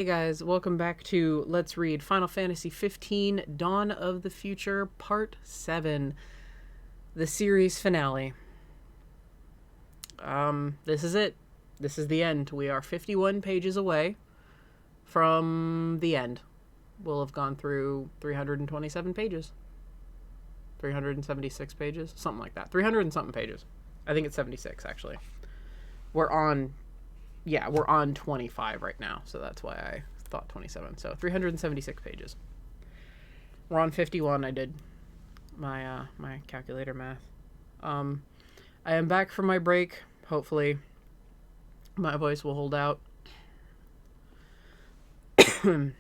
Hey guys, welcome back to Let's Read Final Fantasy XV Dawn of the Future Part 7, the series finale. This is it. This is the end. We are 51 pages away from the end. We'll have gone through 327 pages. 376 pages? Something like that. 300 and something pages. I think it's 76, actually. We're on 25 right now, so that's why I thought 27. So 376 pages. We're on 51. I did my my calculator math. I am back from my break. Hopefully my voice will hold out. I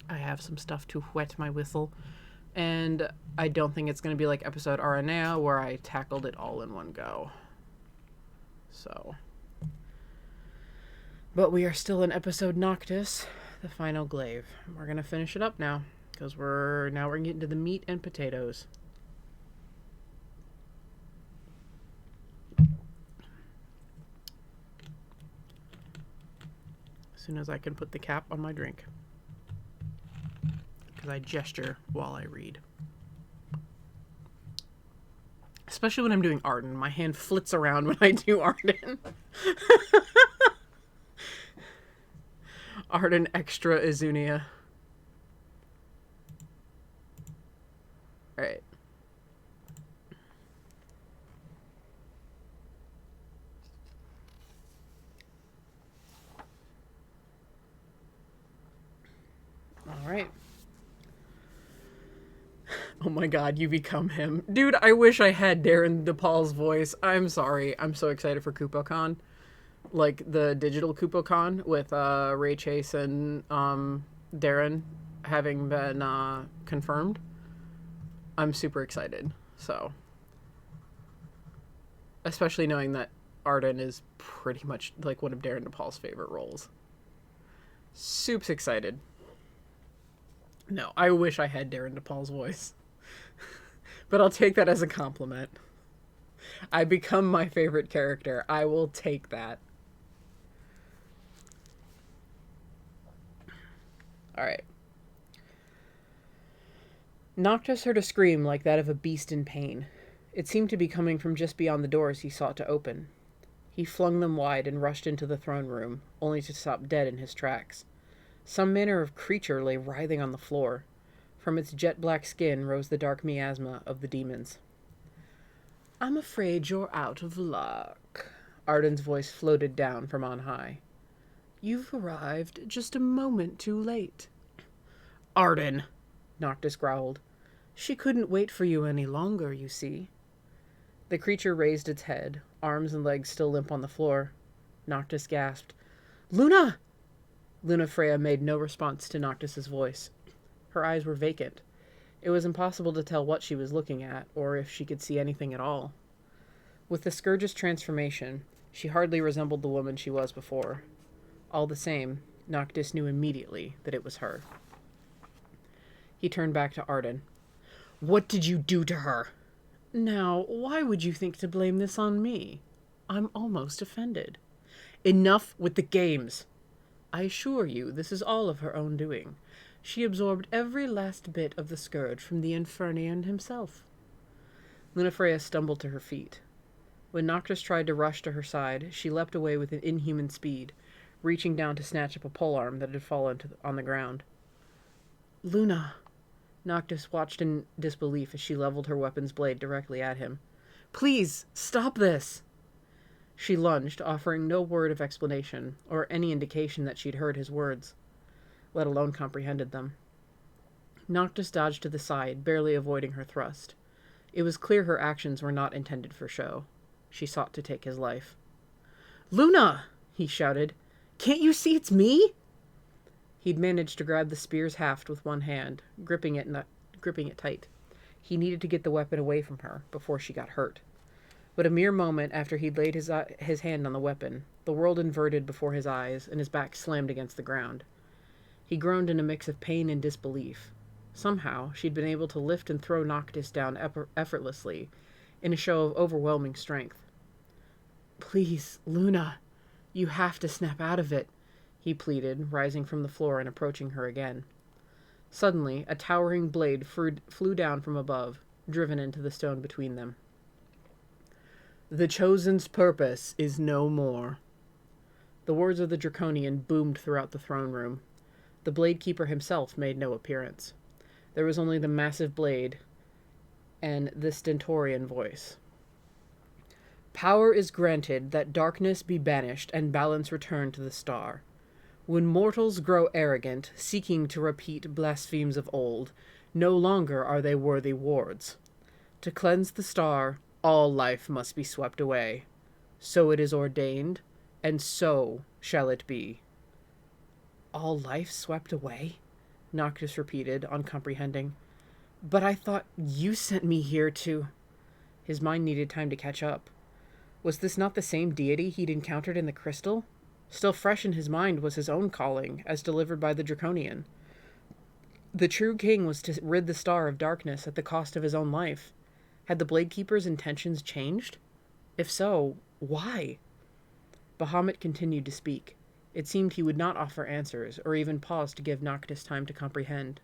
have some stuff to wet my whistle, and I don't think it's going to be like episode RNA where I tackled it all in one go. So, but we are still in episode Noctis, the final glaive. We're gonna finish it up now because we're getting into the meat and potatoes. As soon as I can put the cap on my drink, because I gesture while I read. Especially when I'm doing Arden. My hand flits around when I do Arden. Arden Extra Izunia. Alright. Alright. Oh my god, you become him. Dude, I wish I had Darren DePaul's voice. I'm sorry. I'm so excited for KupoCon. Like, the digital KupoCon with Ray Chase and Darren having been confirmed. I'm super excited. So, especially knowing that Arden is pretty much like one of Darren DePaul's favorite roles. Soup's excited. No, I wish I had Darren DePaul's voice. But I'll take that as a compliment. I become my favorite character. I will take that. Alright. Noctis heard a scream like that of a beast in pain. It seemed to be coming from just beyond the doors he sought to open. He flung them wide and rushed into the throne room, only to stop dead in his tracks. Some manner of creature lay writhing on the floor. From its jet-black skin rose the dark miasma of the demons. "I'm afraid you're out of luck," Arden's voice floated down from on high. "You've arrived just a moment too late." "Arden," Noctis growled. "She couldn't wait for you any longer, you see." The creature raised its head, arms and legs still limp on the floor. Noctis gasped. "Luna!" Lunafreya made no response to Noctis's voice. Her eyes were vacant. It was impossible to tell what she was looking at, or if she could see anything at all. With the Scourge's transformation, she hardly resembled the woman she was before. All the same, Noctis knew immediately that it was her. He turned back to Arden. "What did you do to her?" "Now, why would you think to blame this on me? I'm almost offended." "Enough with the games!" "I assure you, this is all of her own doing. She absorbed every last bit of the Scourge from the Infernian himself." Lunafreya stumbled to her feet. When Noctis tried to rush to her side, she leapt away with an inhuman speed, reaching down to snatch up a polearm that had fallen on the ground. "Luna!" Noctis watched in disbelief as she leveled her weapon's blade directly at him. "Please, stop this!" She lunged, offering no word of explanation, or any indication that she'd heard his words, let alone comprehended them. Noctis dodged to the side, barely avoiding her thrust. It was clear her actions were not intended for show. She sought to take his life. "Luna!" he shouted. "Can't you see it's me?" He'd managed to grab the spear's haft with one hand, gripping it tight. He needed to get the weapon away from her before she got hurt. But a mere moment after he'd laid his hand on the weapon, the world inverted before his eyes, and his back slammed against the ground. He groaned in a mix of pain and disbelief. Somehow, she'd been able to lift and throw Noctis down effortlessly, in a show of overwhelming strength. "Please, Luna, you have to snap out of it. he pleaded, rising from the floor and approaching her again. Suddenly, a towering blade flew down from above, driven into the stone between them. "The Chosen's purpose is no more." The words of the Draconian boomed throughout the throne room. The Blade Keeper himself made no appearance. There was only the massive blade and the stentorian voice. "Power is granted that darkness be banished and balance return to the star. When mortals grow arrogant, seeking to repeat blasphemes of old, no longer are they worthy wards. To cleanse the star, all life must be swept away. So it is ordained, and so shall it be." "All life swept away?" Noctis repeated, uncomprehending. "But I thought you sent me here to—" His mind needed time to catch up. Was this not the same deity he'd encountered in the crystal? Still fresh in his mind was his own calling, as delivered by the Draconian. The true king was to rid the star of darkness at the cost of his own life. Had the Blade Keeper's intentions changed? If so, why? Bahamut continued to speak. It seemed he would not offer answers, or even pause to give Noctis time to comprehend.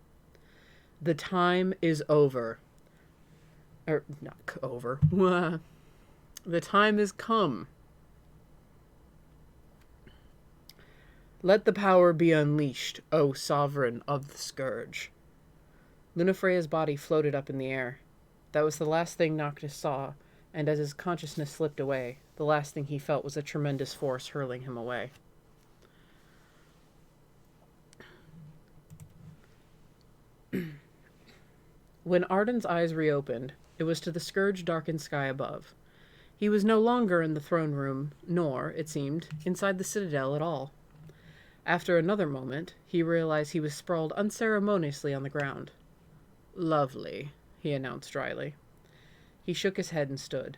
"The time is over." Not over. "The time is come. Let the power be unleashed, O sovereign of the Scourge." Lunafreya's body floated up in the air. That was the last thing Noctis saw, and as his consciousness slipped away, the last thing he felt was a tremendous force hurling him away. When Arden's eyes reopened, it was to the scourge-darkened sky above. He was no longer in the throne room, nor, it seemed, inside the citadel at all. After another moment, he realized he was sprawled unceremoniously on the ground. "Lovely," he announced dryly. He shook his head and stood.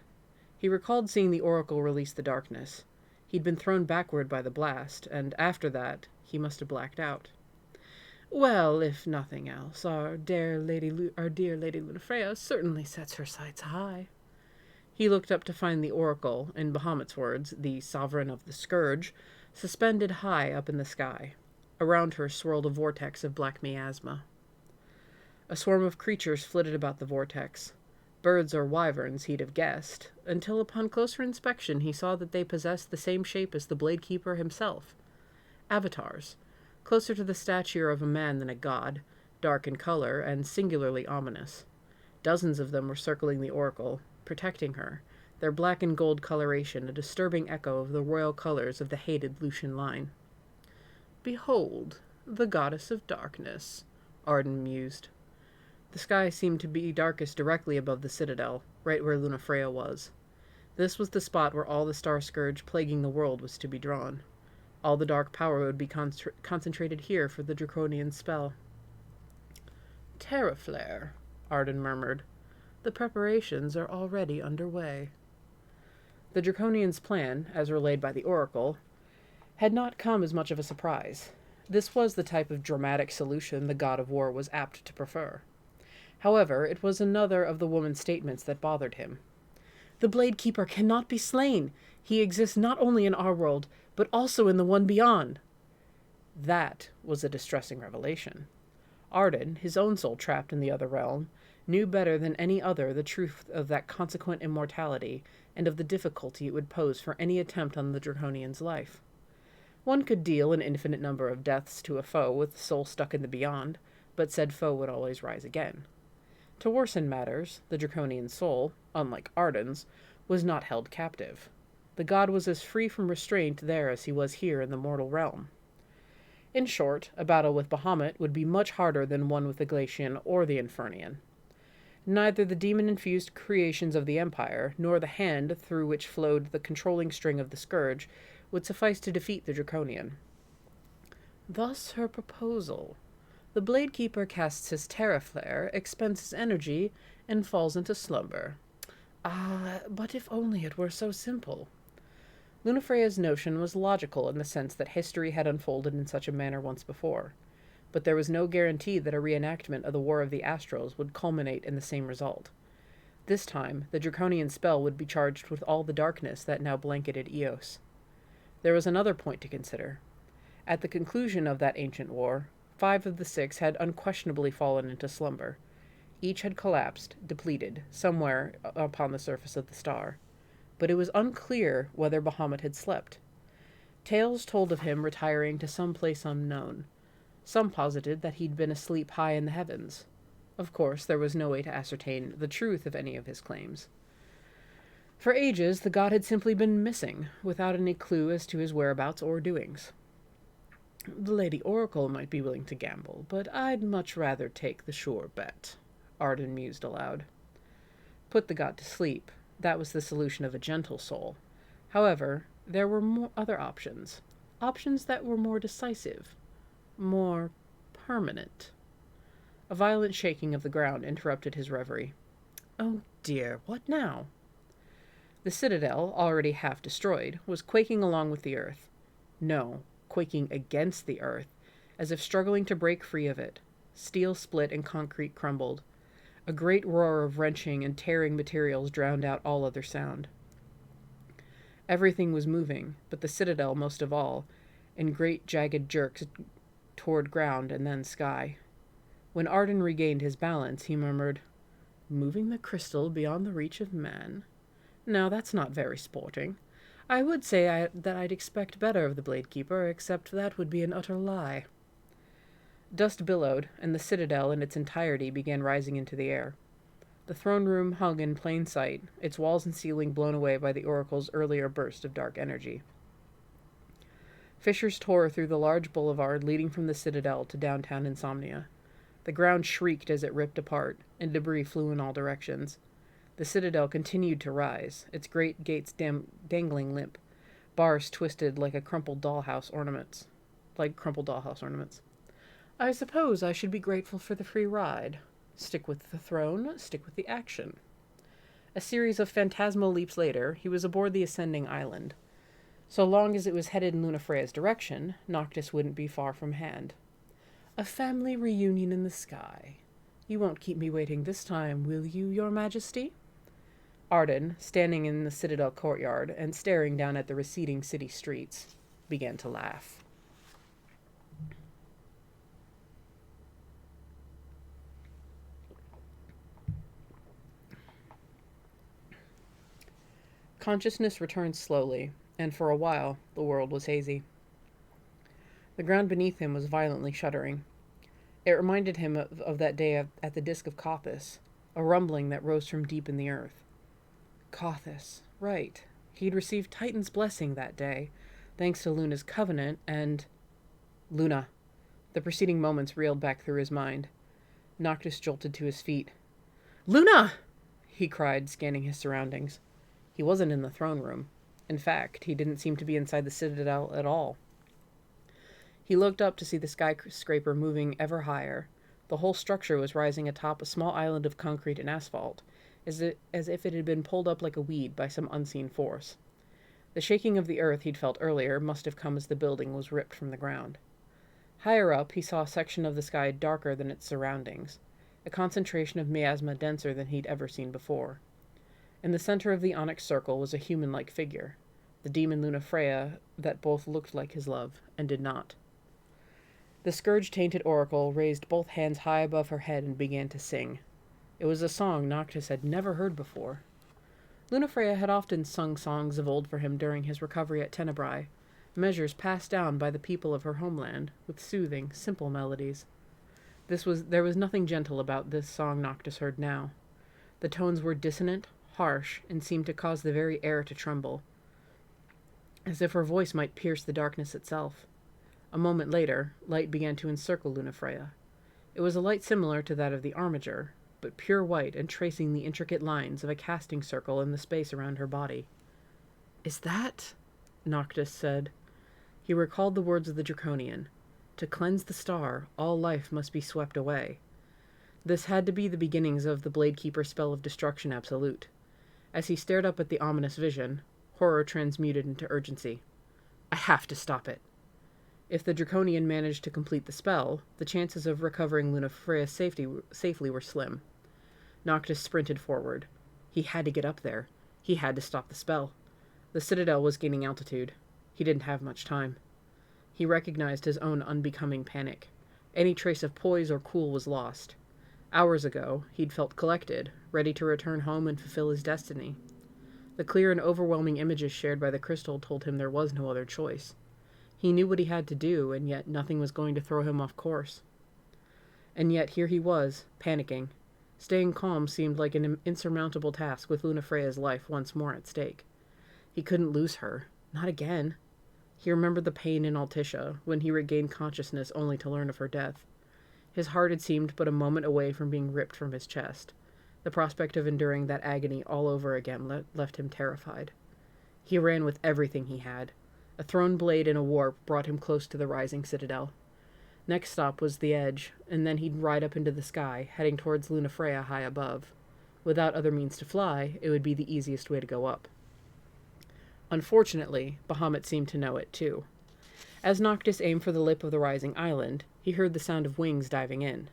He recalled seeing the oracle release the darkness. He'd been thrown backward by the blast, and after that, he must have blacked out. "Well, if nothing else, our dear Lady Lunafreya certainly sets her sights high." He looked up to find the oracle, in Bahamut's words, the sovereign of the Scourge, suspended high up in the sky. Around her swirled a vortex of black miasma. A swarm of creatures flitted about the vortex. Birds or wyverns, he'd have guessed, until upon closer inspection he saw that they possessed the same shape as the Blade Keeper himself. Avatars, closer to the stature of a man than a god, dark in color and singularly ominous. Dozens of them were circling the oracle, protecting her, their black and gold coloration a disturbing echo of the royal colors of the hated Lucian line. "Behold, the goddess of darkness," Arden mused. The sky seemed to be darkest directly above the citadel, right where Lunafreya was. This was the spot where all the star scourge plaguing the world was to be drawn. All the dark power would be concentrated here for the draconian spell. "Terraflare," Arden murmured. "The preparations are already underway." The draconian's plan, as relayed by the oracle, had not come as much of a surprise. This was the type of dramatic solution the god of war was apt to prefer. However, it was another of the woman's statements that bothered him. "The Blade Keeper cannot be slain. He exists not only in our world, but also in the one beyond." That was a distressing revelation. Arden, his own soul trapped in the other realm, knew better than any other the truth of that consequent immortality and of the difficulty it would pose for any attempt on the draconian's life. One could deal an infinite number of deaths to a foe with the soul stuck in the beyond, but said foe would always rise again. To worsen matters, the draconian's soul, unlike Arden's, was not held captive. The god was as free from restraint there as he was here in the mortal realm. In short, a battle with Bahamut would be much harder than one with the Glacian or the Infernian. Neither the demon-infused creations of the Empire, nor the hand through which flowed the controlling string of the Scourge, would suffice to defeat the Draconian. Thus her proposal. The Blade Keeper casts his Terraflare, expends his energy, and falls into slumber. Ah, but if only it were so simple. Lunafreya's notion was logical in the sense that history had unfolded in such a manner once before, but there was no guarantee that a reenactment of the War of the Astrals would culminate in the same result. This time, the draconian spell would be charged with all the darkness that now blanketed Eos. There was another point to consider. At the conclusion of that ancient war, 5 of the 6 had unquestionably fallen into slumber. Each had collapsed, depleted, somewhere upon the surface of the star. But it was unclear whether Bahamut had slept. Tales told of him retiring to some place unknown. Some posited that he'd been asleep high in the heavens. Of course, there was no way to ascertain the truth of any of his claims. For ages, the god had simply been missing, without any clue as to his whereabouts or doings. The Lady Oracle might be willing to gamble, but I'd much rather take the sure bet, Arden mused aloud. Put the god to sleep. That was the solution of a gentle soul. However, there were other options. Options that were more decisive. More permanent. A violent shaking of the ground interrupted his reverie. Oh dear, what now? The citadel, already half destroyed, was quaking along with the earth. No, quaking against the earth, as if struggling to break free of it. Steel split and concrete crumbled. A great roar of wrenching and tearing materials drowned out all other sound. Everything was moving, but the citadel most of all, in great jagged jerks toward ground and then sky. When Arden regained his balance, he murmured, "Moving the crystal beyond the reach of man. Now that's not very sporting. I would say that I'd expect better of the Blade Keeper, except that would be an utter lie." Dust billowed, and the citadel in its entirety began rising into the air. The throne room hung in plain sight, its walls and ceiling blown away by the oracle's earlier burst of dark energy. Fissures tore through the large boulevard leading from the citadel to downtown Insomnia. The ground shrieked as it ripped apart, and debris flew in all directions. The citadel continued to rise, its great gates dangling limp, bars twisted like crumpled dollhouse ornaments. I suppose I should be grateful for the free ride. Stick with the throne, stick with the action. A series of phantasmal leaps later, he was aboard the ascending island. So long as it was headed in Lunafreya's direction, Noctis wouldn't be far from hand. A family reunion in the sky. You won't keep me waiting this time, will you, Your Majesty? Arden, standing in the citadel courtyard and staring down at the receding city streets, began to laugh. Consciousness returned slowly, and for a while the world was hazy. The ground beneath him was violently shuddering. It reminded him of that day at the Disk of Kothis, a rumbling that rose from deep in the earth. Kothis, right. He'd received Titan's blessing that day, thanks to Luna's covenant, and... Luna. The preceding moments reeled back through his mind. Noctis jolted to his feet. "Luna!" he cried, scanning his surroundings. He wasn't in the throne room. In fact, he didn't seem to be inside the citadel at all. He looked up to see the skyscraper moving ever higher. The whole structure was rising atop a small island of concrete and asphalt, as if it had been pulled up like a weed by some unseen force. The shaking of the earth he'd felt earlier must have come as the building was ripped from the ground. Higher up, he saw a section of the sky darker than its surroundings, a concentration of miasma denser than he'd ever seen before. In the center of the onyx circle was a human-like figure, the demon Lunafreya that both looked like his love and did not. The scourge-tainted oracle raised both hands high above her head and began to sing. It was a song Noctis had never heard before. Lunafreya had often sung songs of old for him during his recovery at Tenebrae, measures passed down by the people of her homeland, with soothing, simple melodies. There was nothing gentle about this song Noctis heard now. The tones were dissonant, harsh, and seemed to cause the very air to tremble, as if her voice might pierce the darkness itself. A moment later, light began to encircle Lunafreya. It was a light similar to that of the armiger, but pure white and tracing the intricate lines of a casting circle in the space around her body. "Is that?" Noctis said. He recalled the words of the Draconian. To cleanse the star, all life must be swept away. This had to be the beginnings of the Blade Keeper's spell of destruction absolute. As he stared up at the ominous vision, horror transmuted into urgency. I have to stop it. If the Draconian managed to complete the spell, the chances of recovering Lunafreya safely were slim. Noctis sprinted forward. He had to get up there. He had to stop the spell. The citadel was gaining altitude. He didn't have much time. He recognized his own unbecoming panic. Any trace of poise or cool was lost. Hours ago, he'd felt collected, ready to return home and fulfill his destiny. The clear and overwhelming images shared by the crystal told him there was no other choice. He knew what he had to do, and yet nothing was going to throw him off course. And yet here he was, panicking. Staying calm seemed like an insurmountable task with Lunafreya's life once more at stake. He couldn't lose her. Not again. He remembered the pain in Altisha, when he regained consciousness only to learn of her death. His heart had seemed but a moment away from being ripped from his chest. The prospect of enduring that agony all over again left him terrified. He ran with everything he had. A thrown blade in a warp brought him close to the rising citadel. Next stop was the edge, and then he'd ride up into the sky, heading towards Lunafreya high above. Without other means to fly, it would be the easiest way to go up. Unfortunately, Bahamut seemed to know it too. As Noctis aimed for the lip of the rising island, he heard the sound of wings diving in.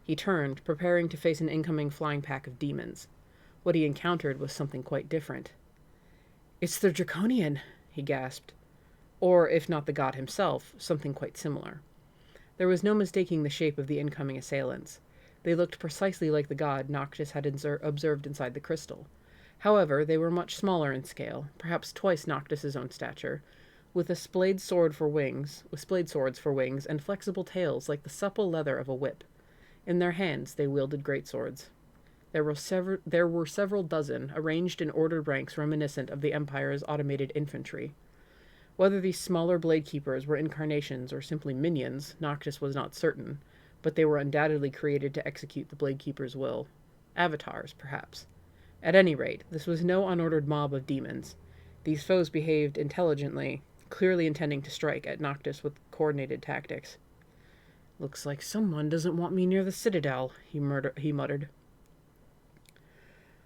He turned, preparing to face an incoming flying pack of demons. What he encountered was something quite different. "It's the Draconian," he gasped. Or, if not the god himself, something quite similar. There was no mistaking the shape of the incoming assailants. They looked precisely like the god Noctis had observed inside the crystal. However, they were much smaller in scale, perhaps twice Noctis's own stature, with splayed swords for wings, and flexible tails like the supple leather of a whip. In their hands they wielded greatswords. There were several dozen, arranged in ordered ranks reminiscent of the Empire's automated infantry. Whether these smaller blade keepers were incarnations or simply minions, Noctis was not certain, but they were undoubtedly created to execute the blade keeper's will. Avatars, perhaps. At any rate, this was no unordered mob of demons. These foes behaved intelligently, clearly intending to strike at Noctis with coordinated tactics. "Looks like someone doesn't want me near the citadel," he muttered.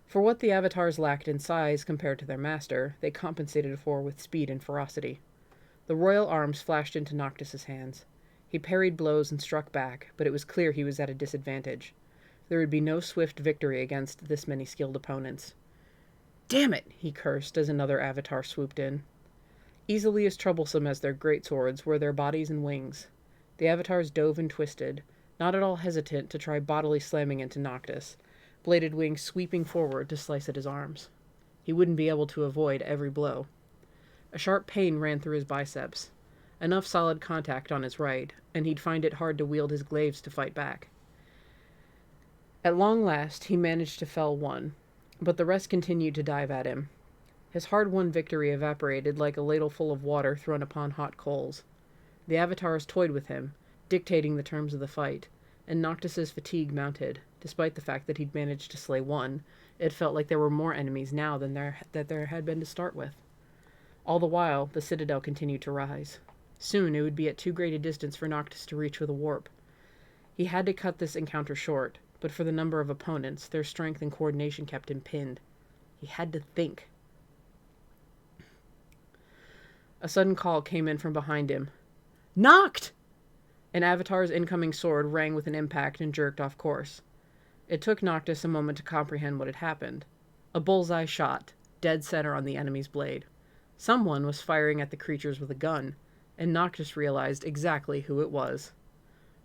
For what the avatars lacked in size compared to their master, they compensated for with speed and ferocity. The royal arms flashed into Noctis's hands. He parried blows and struck back, but it was clear he was at a disadvantage. There would be no swift victory against this many skilled opponents. "Damn it!" he cursed as another avatar swooped in. Easily as troublesome as their greatswords were their bodies and wings. The avatars dove and twisted, not at all hesitant to try bodily slamming into Noctis, bladed wings sweeping forward to slice at his arms. He wouldn't be able to avoid every blow. A sharp pain ran through his biceps. Enough solid contact on his right, and he'd find it hard to wield his glaives to fight back. At long last, he managed to fell one, but the rest continued to dive at him. His hard-won victory evaporated like a ladleful of water thrown upon hot coals. The avatars toyed with him, dictating the terms of the fight, and Noctis's fatigue mounted. Despite the fact that he'd managed to slay one, it felt like there were more enemies now than there had been to start with. All the while, the citadel continued to rise. Soon it would be at too great a distance for Noctis to reach with a warp. He had to cut this encounter short, but for the number of opponents, their strength and coordination kept him pinned. He had to think. A sudden call came in from behind him. "Noct!" An avatar's incoming sword rang with an impact and jerked off course. It took Noctis a moment to comprehend what had happened. A bullseye shot, dead center on the enemy's blade. Someone was firing at the creatures with a gun, and Noctis realized exactly who it was.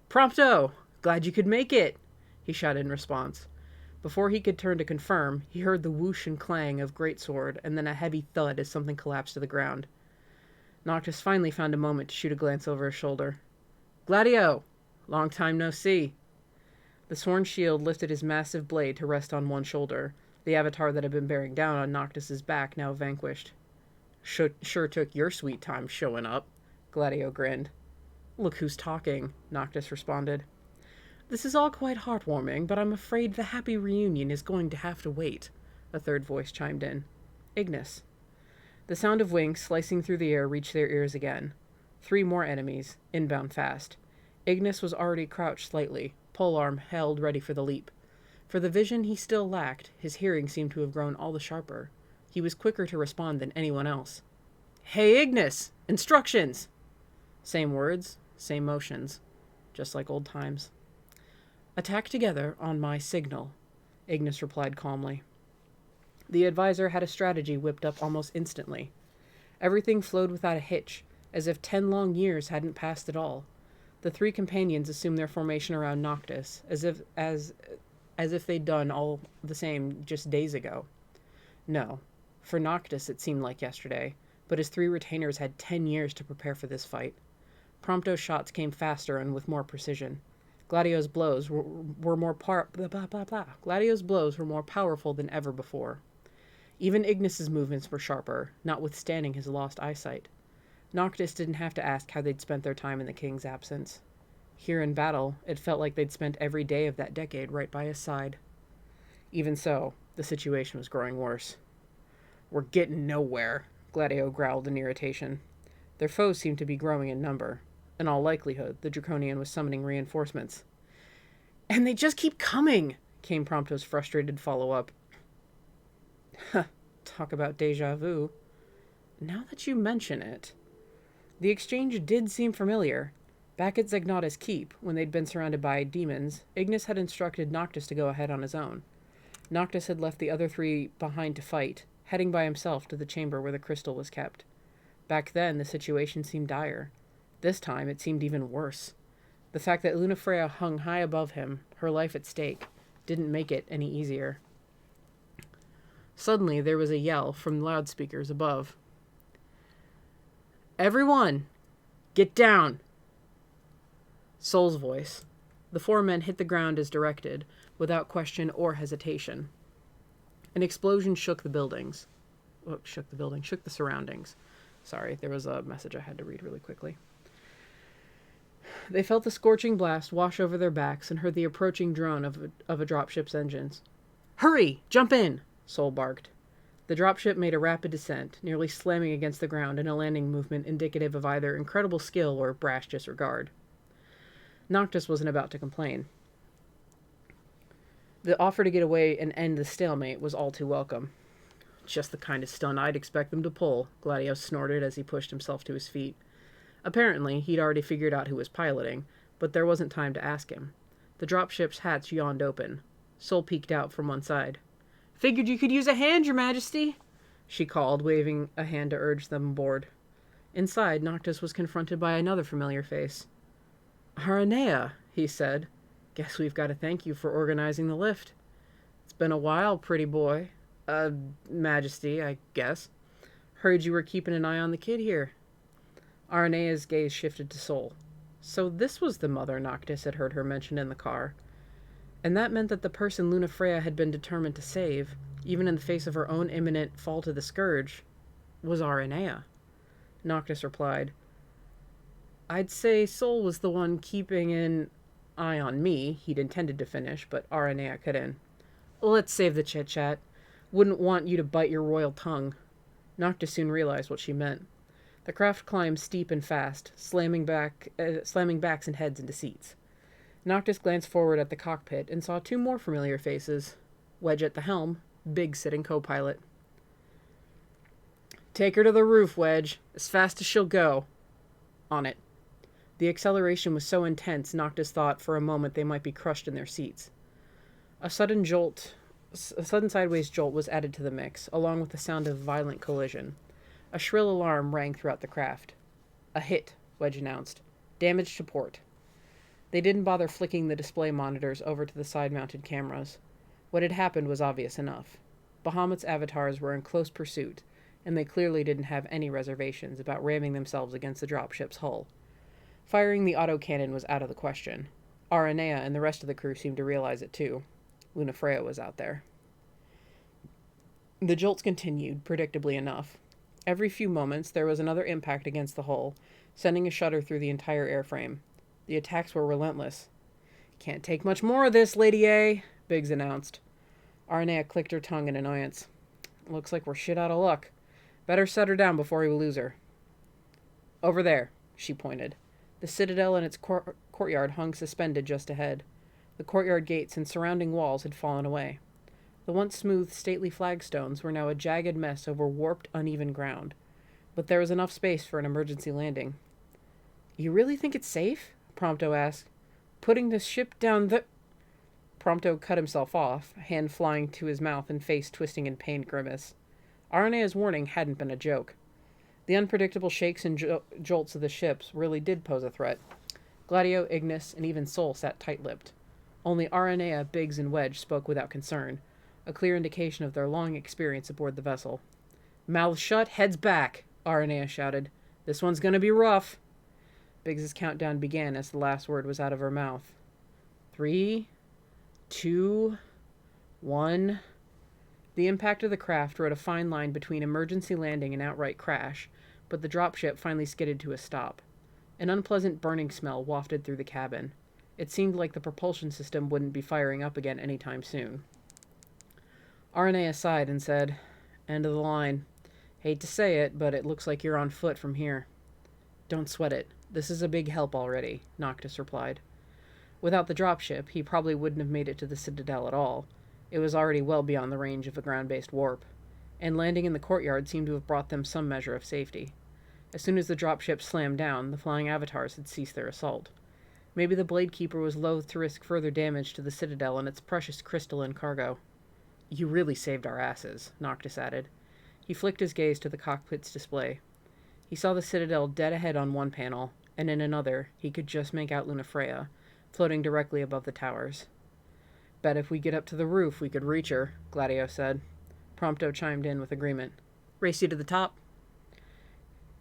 "Prompto! Glad you could make it!" he shouted in response. Before he could turn to confirm, he heard the whoosh and clang of greatsword, and then a heavy thud as something collapsed to the ground. Noctis finally found a moment to shoot a glance over his shoulder. "Gladio! Long time no see." The sworn shield lifted his massive blade to rest on one shoulder, the avatar that had been bearing down on Noctis's back now vanquished. Sure took your sweet time showing up," Gladio grinned. "Look who's talking," Noctis responded. "This is all quite heartwarming, but I'm afraid the happy reunion is going to have to wait," a third voice chimed in. "Ignis." The sound of wings slicing through the air reached their ears again. 3 more enemies, inbound fast. Ignis was already crouched slightly, polearm held ready for the leap. For the vision he still lacked, his hearing seemed to have grown all the sharper. He was quicker to respond than anyone else. "Hey, Ignis! Instructions!" Same words, same motions. Just like old times. "Attack together on my signal," Ignis replied calmly. The advisor had a strategy whipped up almost instantly. Everything flowed without a hitch, as if 10 long years hadn't passed at all. The three companions assumed their formation around Noctis, as if they'd done all the same just days ago. No, for Noctis it seemed like yesterday, but his three retainers had 10 years to prepare for this fight. Prompto's shots came faster and with more precision. Gladio's blows were more Gladio's blows were more powerful than ever before. Even Ignis's movements were sharper, notwithstanding his lost eyesight. Noctis didn't have to ask how they'd spent their time in the king's absence. Here in battle, it felt like they'd spent every day of that decade right by his side. Even so, the situation was growing worse. "We're getting nowhere," Gladio growled in irritation. Their foes seemed to be growing in number. In all likelihood, the Draconian was summoning reinforcements. "And they just keep coming," came Prompto's frustrated follow-up. Talk about deja vu. Now that you mention it. The exchange did seem familiar. Back at Zegnota's keep, when they'd been surrounded by demons, Ignis had instructed Noctis to go ahead on his own. Noctis had left the other three behind to fight, heading by himself to the chamber where the crystal was kept. Back then, the situation seemed dire. This time, it seemed even worse. The fact that Lunafreya hung high above him, her life at stake, didn't make it any easier. Suddenly, there was a yell from loudspeakers above. "Everyone! Get down!" Sol's voice. The four men hit the ground as directed, without question or hesitation. An explosion shook the surroundings. Sorry, there was a message I had to read really quickly. They felt the scorching blast wash over their backs and heard the approaching drone of a dropship's engines. "Hurry! Jump in!" Sol barked. The dropship made a rapid descent, nearly slamming against the ground in a landing movement indicative of either incredible skill or brash disregard. Noctis wasn't about to complain. The offer to get away and end the stalemate was all too welcome. "Just the kind of stunt I'd expect them to pull," Gladio snorted as he pushed himself to his feet. Apparently, he'd already figured out who was piloting, but there wasn't time to ask him. The dropship's hatch yawned open. Sol peeked out from one side. "Figured you could use a hand, Your Majesty," she called, waving a hand to urge them aboard. Inside, Noctis was confronted by another familiar face. "Aranea," he said. "Guess we've got to thank you for organizing the lift. It's been a while, pretty boy. Majesty, I guess. Heard you were keeping an eye on the kid here." Aranea's gaze shifted to Sol. So this was the mother Noctis had heard her mention in the car. And that meant that the person Lunafreya had been determined to save, even in the face of her own imminent fall to the scourge, was Aranea. Noctis replied, "I'd say Sol was the one keeping an eye on me," he'd intended to finish, but Aranea cut in. "Let's save the chit-chat. Wouldn't want you to bite your royal tongue." Noctis soon realized what she meant. The craft climbed steep and fast, slamming backs and heads into seats. Noctis glanced forward at the cockpit and saw two more familiar faces. Wedge at the helm, Biggs sitting co-pilot. "Take her to the roof, Wedge. As fast as she'll go." "On it." The acceleration was so intense, Noctis thought for a moment they might be crushed in their seats. A sudden sideways jolt was added to the mix, along with the sound of violent collision. A shrill alarm rang throughout the craft. "A hit," Wedge announced. "Damage to port." They didn't bother flicking the display monitors over to the side-mounted cameras. What had happened was obvious enough. Bahamut's avatars were in close pursuit, and they clearly didn't have any reservations about ramming themselves against the dropship's hull. Firing the autocannon was out of the question. Aranea and the rest of the crew seemed to realize it too. Lunafreya was out there. The jolts continued, predictably enough. Every few moments, there was another impact against the hull, sending a shudder through the entire airframe. The attacks were relentless. "Can't take much more of this, Lady A," Biggs announced. Aranea clicked her tongue in annoyance. "Looks like we're shit out of luck. Better set her down before we lose her." "Over there," she pointed. The citadel and its courtyard hung suspended just ahead. The courtyard gates and surrounding walls had fallen away. The once smooth, stately flagstones were now a jagged mess over warped, uneven ground. But there was enough space for an emergency landing. "You really think it's safe?" Prompto asked. "Putting the ship down the—" Prompto cut himself off, hand flying to his mouth and face twisting in pained grimace. Aranea's warning hadn't been a joke. The unpredictable shakes and jolts of the ships really did pose a threat. Gladio, Ignis, and even Sol sat tight-lipped. Only Aranea, Biggs, and Wedge spoke without concern, a clear indication of their long experience aboard the vessel. "Mouths shut, heads back," Aranea shouted. "This one's gonna be rough." Biggs's countdown began as the last word was out of her mouth. 3, 2, 1. The impact of the craft rode a fine line between emergency landing and outright crash, but the dropship finally skidded to a stop. An unpleasant burning smell wafted through the cabin. It seemed like the propulsion system wouldn't be firing up again anytime soon. Aranea sighed and said, "End of the line. Hate to say it, but it looks like you're on foot from here." "Don't sweat it. This is a big help already," Noctis replied. Without the dropship, he probably wouldn't have made it to the Citadel at all. It was already well beyond the range of a ground-based warp, and landing in the courtyard seemed to have brought them some measure of safety. As soon as the dropship slammed down, the flying avatars had ceased their assault. Maybe the Blade Keeper was loath to risk further damage to the Citadel and its precious crystalline cargo. "You really saved our asses," Noctis added. He flicked his gaze to the cockpit's display. He saw the Citadel dead ahead on one panel, and in another he could just make out Lunafreya, floating directly above the towers. "Bet if we get up to the roof we could reach her," Gladio said. Prompto chimed in with agreement. "Race you to the top."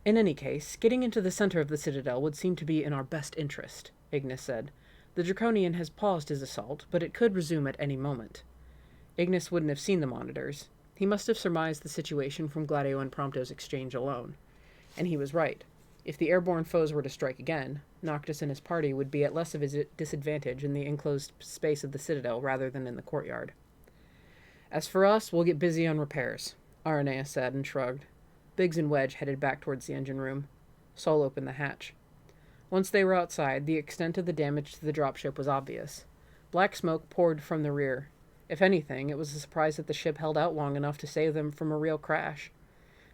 "In any case, getting into the center of the Citadel would seem to be in our best interest," Ignis said. "The Draconian has paused his assault, but it could resume at any moment." Ignis wouldn't have seen the monitors. He must have surmised the situation from Gladio and Prompto's exchange alone. And he was right. If the airborne foes were to strike again, Noctis and his party would be at less of a disadvantage in the enclosed space of the Citadel rather than in the courtyard. "As for us, we'll get busy on repairs," Aranea said and shrugged. Biggs and Wedge headed back towards the engine room. Sol opened the hatch. Once they were outside, the extent of the damage to the dropship was obvious. Black smoke poured from the rear. If anything, it was a surprise that the ship held out long enough to save them from a real crash.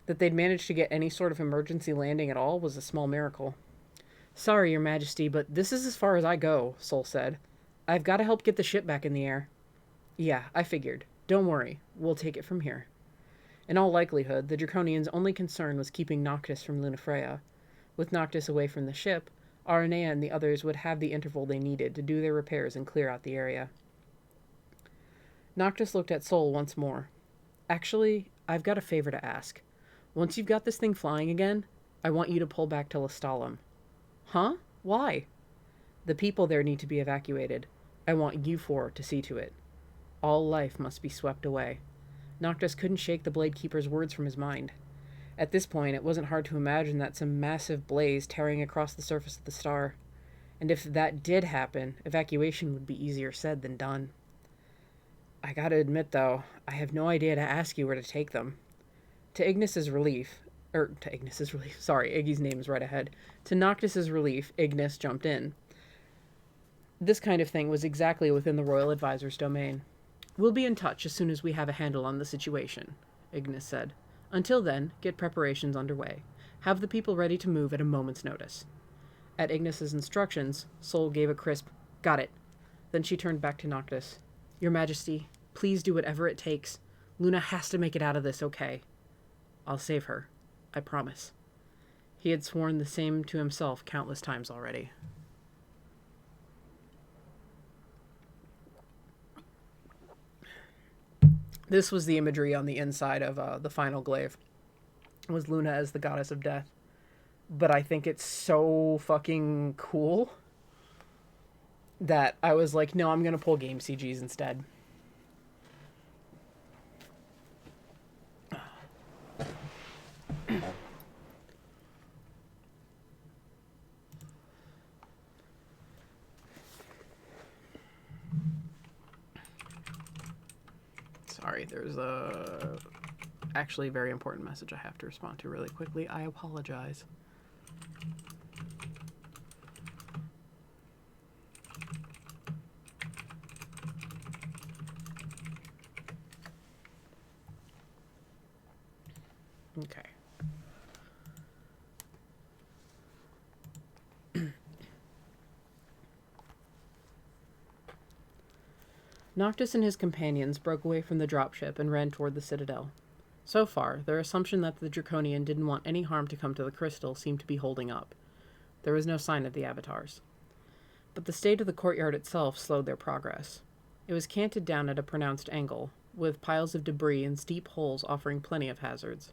That they'd managed to get any sort of emergency landing at all was a small miracle. "Sorry, Your Majesty, but this is as far as I go," Sol said. "I've got to help get the ship back in the air." "Yeah, I figured. Don't worry. We'll take it from here." In all likelihood, the Draconian's only concern was keeping Noctis from Lunafreya. With Noctis away from the ship, Aranea and the others would have the interval they needed to do their repairs and clear out the area. Noctis looked at Sol once more. "Actually, I've got a favor to ask. Once you've got this thing flying again, I want you to pull back to Lestalem." "Huh? Why?" "The people there need to be evacuated. I want you four to see to it. All life must be swept away." Noctis couldn't shake the Blade Keeper's words from his mind. At this point, it wasn't hard to imagine that some massive blaze tearing across the surface of the star. And if that did happen, evacuation would be easier said than done. "I gotta admit, though, I have no idea to ask you where to take them." To Ignis's relief, sorry, Iggy's name is right ahead. To Noctis's relief, Ignis jumped in. This kind of thing was exactly within the Royal Advisor's domain. "We'll be in touch as soon as we have a handle on the situation," Ignis said. "Until then, get preparations underway. Have the people ready to move at a moment's notice." At Ignis's instructions, Sol gave a crisp, "Got it." Then she turned back to Noctis. "Your Majesty, please do whatever it takes. Luna has to make it out of this okay." "I'll save her. I promise." He had sworn the same to himself countless times already. This was the imagery on the inside of the final glaive. It was Luna as the goddess of death. But I think it's so fucking cool that I was like, no, I'm going to pull game CGs instead. Sorry, there's a actually very important message I have to respond to really quickly. I apologize. Okay. Noctis and his companions broke away from the dropship and ran toward the Citadel. So far, their assumption that the Draconian didn't want any harm to come to the crystal seemed to be holding up. There was no sign of the avatars. But the state of the courtyard itself slowed their progress. It was canted down at a pronounced angle, with piles of debris and steep holes offering plenty of hazards.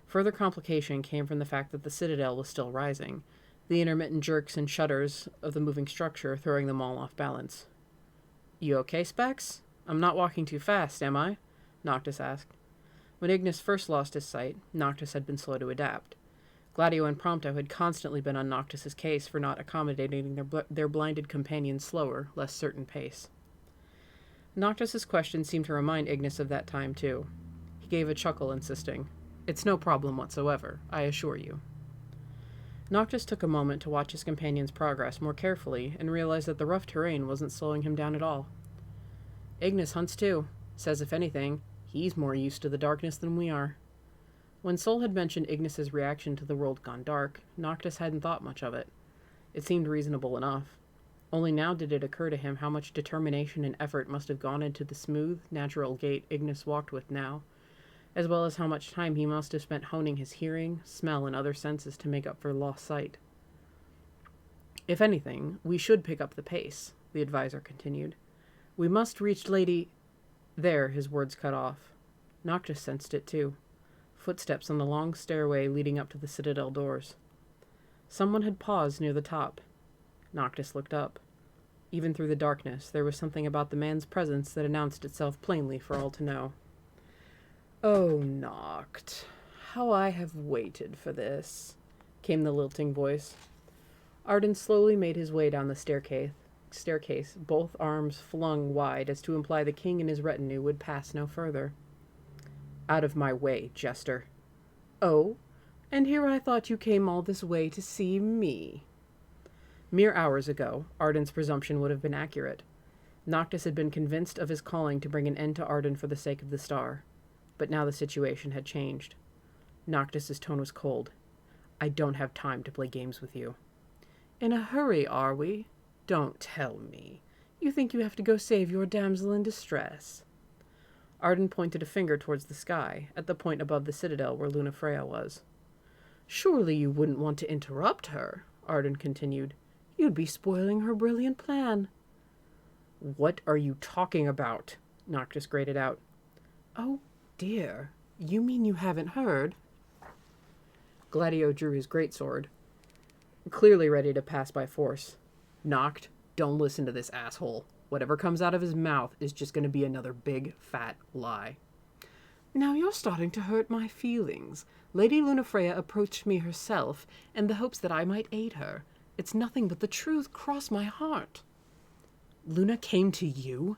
Further complication came from the fact that the citadel was still rising, the intermittent jerks and shudders of the moving structure throwing them all off balance. "You okay, Specs? I'm not walking too fast, am I?" Noctis asked. When Ignis first lost his sight, Noctis had been slow to adapt. Gladio and Prompto had constantly been on Noctis's case for not accommodating their blinded companion's slower, less certain pace. Noctis's question seemed to remind Ignis of that time, too. He gave a chuckle, insisting, "It's no problem whatsoever, I assure you." Noctis took a moment to watch his companion's progress more carefully and realized that the rough terrain wasn't slowing him down at all. "Ignis hunts too. Says if anything, he's more used to the darkness than we are." When Sol had mentioned Ignis's reaction to the world gone dark, Noctis hadn't thought much of it. It seemed reasonable enough. Only now did it occur to him how much determination and effort must have gone into the smooth, natural gait Ignis walked with now, as well as how much time he must have spent honing his hearing, smell, and other senses to make up for lost sight. "If anything, we should pick up the pace," the advisor continued. "We must reach Lady—" There, his words cut off. Noctis sensed it, too. Footsteps on the long stairway leading up to the citadel doors. Someone had paused near the top. Noctis looked up. Even through the darkness, there was something about the man's presence that announced itself plainly for all to know. "Oh, Noct, how I have waited for this," came the lilting voice. Arden slowly made his way down the staircase, both arms flung wide as to imply the king and his retinue would pass no further. "Out of my way, jester." "Oh, and here I thought you came all this way to see me." Mere hours ago, Arden's presumption would have been accurate. Noctis had been convinced of his calling to bring an end to Arden for the sake of the star. But now the situation had changed. Noctis's tone was cold. "I don't have time to play games with you." "In a hurry, are we? Don't tell me. You think you have to go save your damsel in distress?" Arden pointed a finger towards the sky, at the point above the citadel where Lunafreya was. "Surely you wouldn't want to interrupt her," Arden continued. "You'd be spoiling her brilliant plan." "What are you talking about?" Noctis grated out. "Oh, dear. You mean you haven't heard?" Gladio drew his greatsword, clearly ready to pass by force. "Noct, don't listen to this asshole. Whatever comes out of his mouth is just going to be another big, fat lie." "Now you're starting to hurt my feelings. Lady Lunafreya approached me herself, in the hopes that I might aid her. It's nothing but the truth, cross my heart." "Luna came to you?"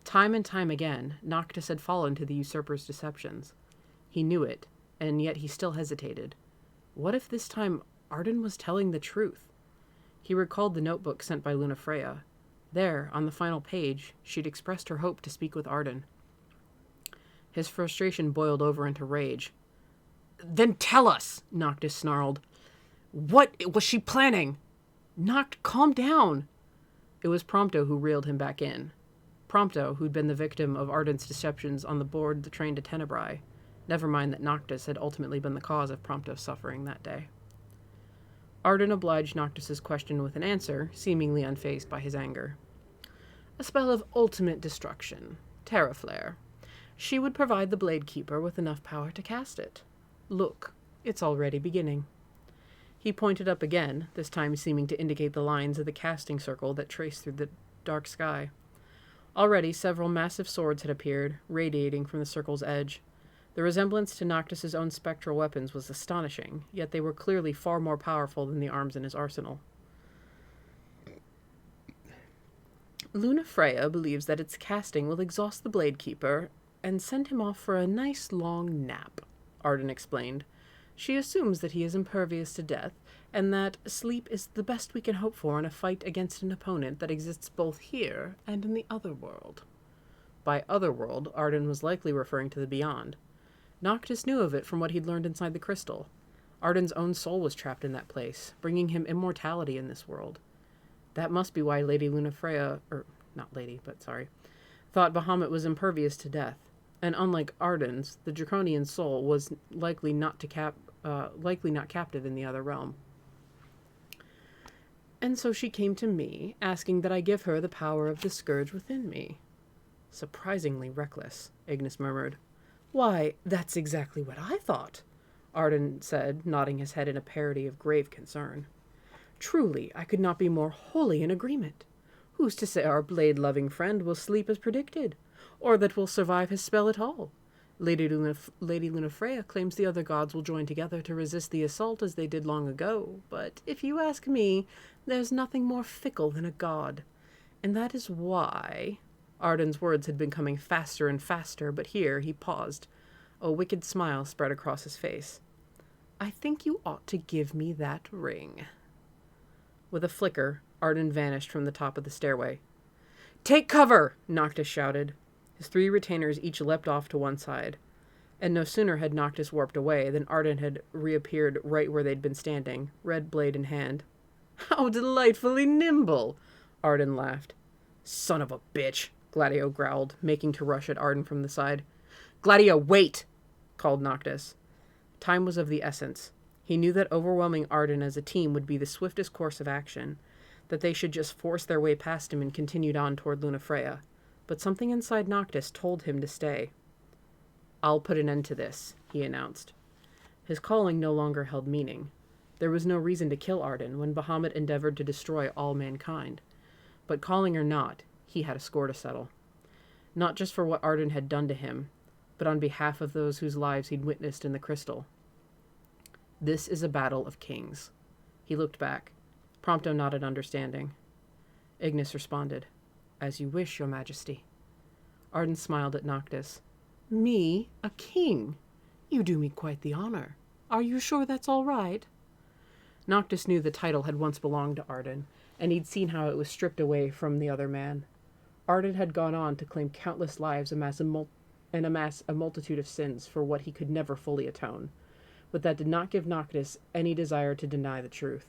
Time and time again, Noctis had fallen to the usurper's deceptions. He knew it, and yet he still hesitated. What if this time Arden was telling the truth? He recalled the notebook sent by Lunafreya. There, on the final page, she'd expressed her hope to speak with Arden. His frustration boiled over into rage. "Then tell us," Noctis snarled. "What was she planning?" "Noct, calm down." It was Prompto who reeled him back in. Prompto, who'd been the victim of Arden's deceptions on the board the train to Tenebrae. Never mind that Noctis had ultimately been the cause of Prompto's suffering that day. Arden obliged Noctis's question with an answer, seemingly unfazed by his anger. "A spell of ultimate destruction. Terraflare. She would provide the Blade Keeper with enough power to cast it. Look, it's already beginning." He pointed up again, this time seeming to indicate the lines of the casting circle that traced through the dark sky. Already several massive swords had appeared, radiating from the circle's edge. The resemblance to Noctis's own spectral weapons was astonishing, yet they were clearly far more powerful than the arms in his arsenal. "Lunafreya believes that its casting will exhaust the Blade Keeper and send him off for a nice long nap," Arden explained. "She assumes that he is impervious to death, and that sleep is the best we can hope for in a fight against an opponent that exists both here and in the other world." By other world, Arden was likely referring to the beyond. Noctis knew of it from what he'd learned inside the crystal. Arden's own soul was trapped in that place, bringing him immortality in this world. That must be why Lady Lunafreya, thought Bahamut was impervious to death. And unlike Arden's, the draconian soul was likely not captive in the other realm. And so she came to me, asking that I give her the power of the scourge within me. Surprisingly reckless, Ignis murmured. Why, that's exactly what I thought, Arden said, nodding his head in a parody of grave concern. Truly, I could not be more wholly in agreement. Who's to say our blade-loving friend will sleep as predicted, or that we'll survive his spell at all? Lady Lunafreya claims the other gods will join together to resist the assault as they did long ago, but if you ask me, there's nothing more fickle than a god. And that is why... Arden's words had been coming faster and faster, but here he paused. A wicked smile spread across his face. I think you ought to give me that ring. With a flicker, Arden vanished from the top of the stairway. Take cover! Noctis shouted. His 3 retainers each leapt off to one side. And no sooner had Noctis warped away than Arden had reappeared right where they'd been standing, red blade in hand. How delightfully nimble! Arden laughed. Son of a bitch! Gladio growled, making to rush at Arden from the side. Gladio, wait! Called Noctis. Time was of the essence. He knew that overwhelming Arden as a team would be the swiftest course of action, that they should just force their way past him and continued on toward Lunafreya. But something inside Noctis told him to stay. I'll put an end to this, he announced. His calling no longer held meaning. There was no reason to kill Arden when Bahamut endeavored to destroy all mankind. But calling or not, he had a score to settle. Not just for what Arden had done to him, but on behalf of those whose lives he'd witnessed in the crystal. This is a battle of kings. He looked back. Prompto nodded understanding. Ignis responded, As you wish, your majesty. Arden smiled at Noctis. Me, a king? You do me quite the honor. Are you sure that's all right? Noctis knew the title had once belonged to Arden, and he'd seen how it was stripped away from the other man. Arden had gone on to claim countless lives and amass a multitude of sins for what he could never fully atone. But that did not give Noctis any desire to deny the truth.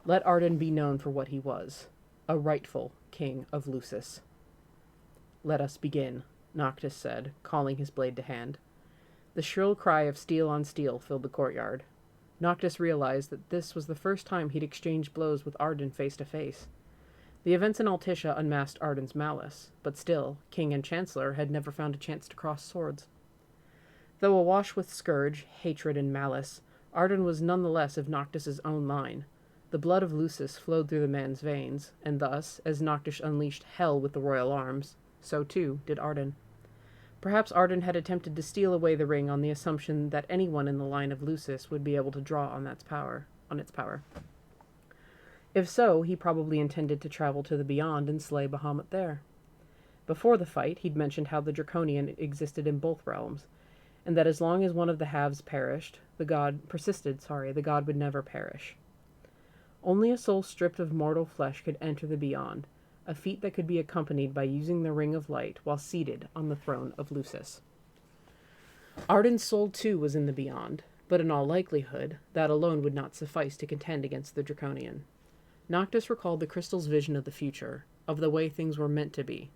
Let Arden be known for what he was, a rightful king of Lucis. Let us begin, Noctis said, calling his blade to hand. The shrill cry of steel on steel filled the courtyard. Noctis realized that this was the first time he'd exchanged blows with Arden face to face. The events in Altissia unmasked Arden's malice, but still, King and Chancellor had never found a chance to cross swords. Though awash with scourge, hatred, and malice, Arden was nonetheless of Noctis's own line. The blood of Lucis flowed through the man's veins, and thus, as Noctis unleashed hell with the royal arms, so too did Arden. Perhaps Arden had attempted to steal away the ring on the assumption that anyone in the line of Lucis would be able to draw on its power. If so, he probably intended to travel to the Beyond and slay Bahamut there. Before the fight, he'd mentioned how the Draconian existed in both realms, and that as long as one of the halves the god would never perish. Only a soul stripped of mortal flesh could enter the Beyond, a feat that could be accompanied by using the Ring of Light while seated on the throne of Lucis. Arden's soul too was in the Beyond, but in all likelihood, that alone would not suffice to contend against the Draconian. Noctis recalled the crystal's vision of the future, of the way things were meant to be.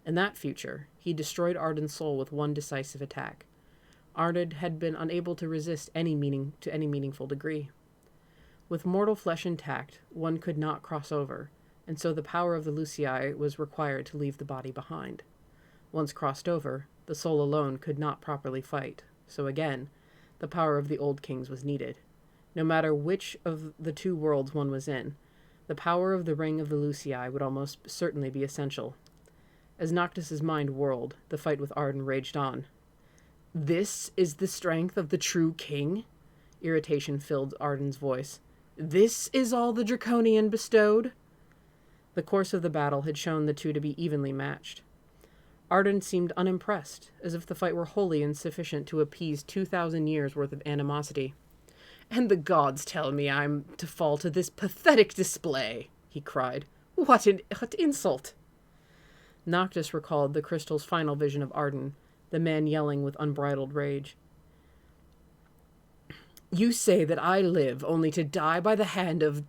In that future, he destroyed Arden's soul with one decisive attack. Arden had been unable to resist any meaningful degree. With mortal flesh intact, one could not cross over, and so the power of the Lucii was required to leave the body behind. Once crossed over, the soul alone could not properly fight, so again, the power of the old kings was needed. No matter which of the 2 worlds one was in, the power of the ring of the Lucii would almost certainly be essential. As Noctis's mind whirled, the fight with Arden raged on. This is the strength of the true king? Irritation filled Arden's voice. This is all the Draconian bestowed? The course of the battle had shown the two to be evenly matched. Arden seemed unimpressed, as if the fight were wholly insufficient to appease 2,000 years' worth of animosity. And the gods tell me I'm to fall to this pathetic display, he cried. What insult! Noctis recalled the crystal's final vision of Arden, the man yelling with unbridled rage. You say that I live only to die by the hand of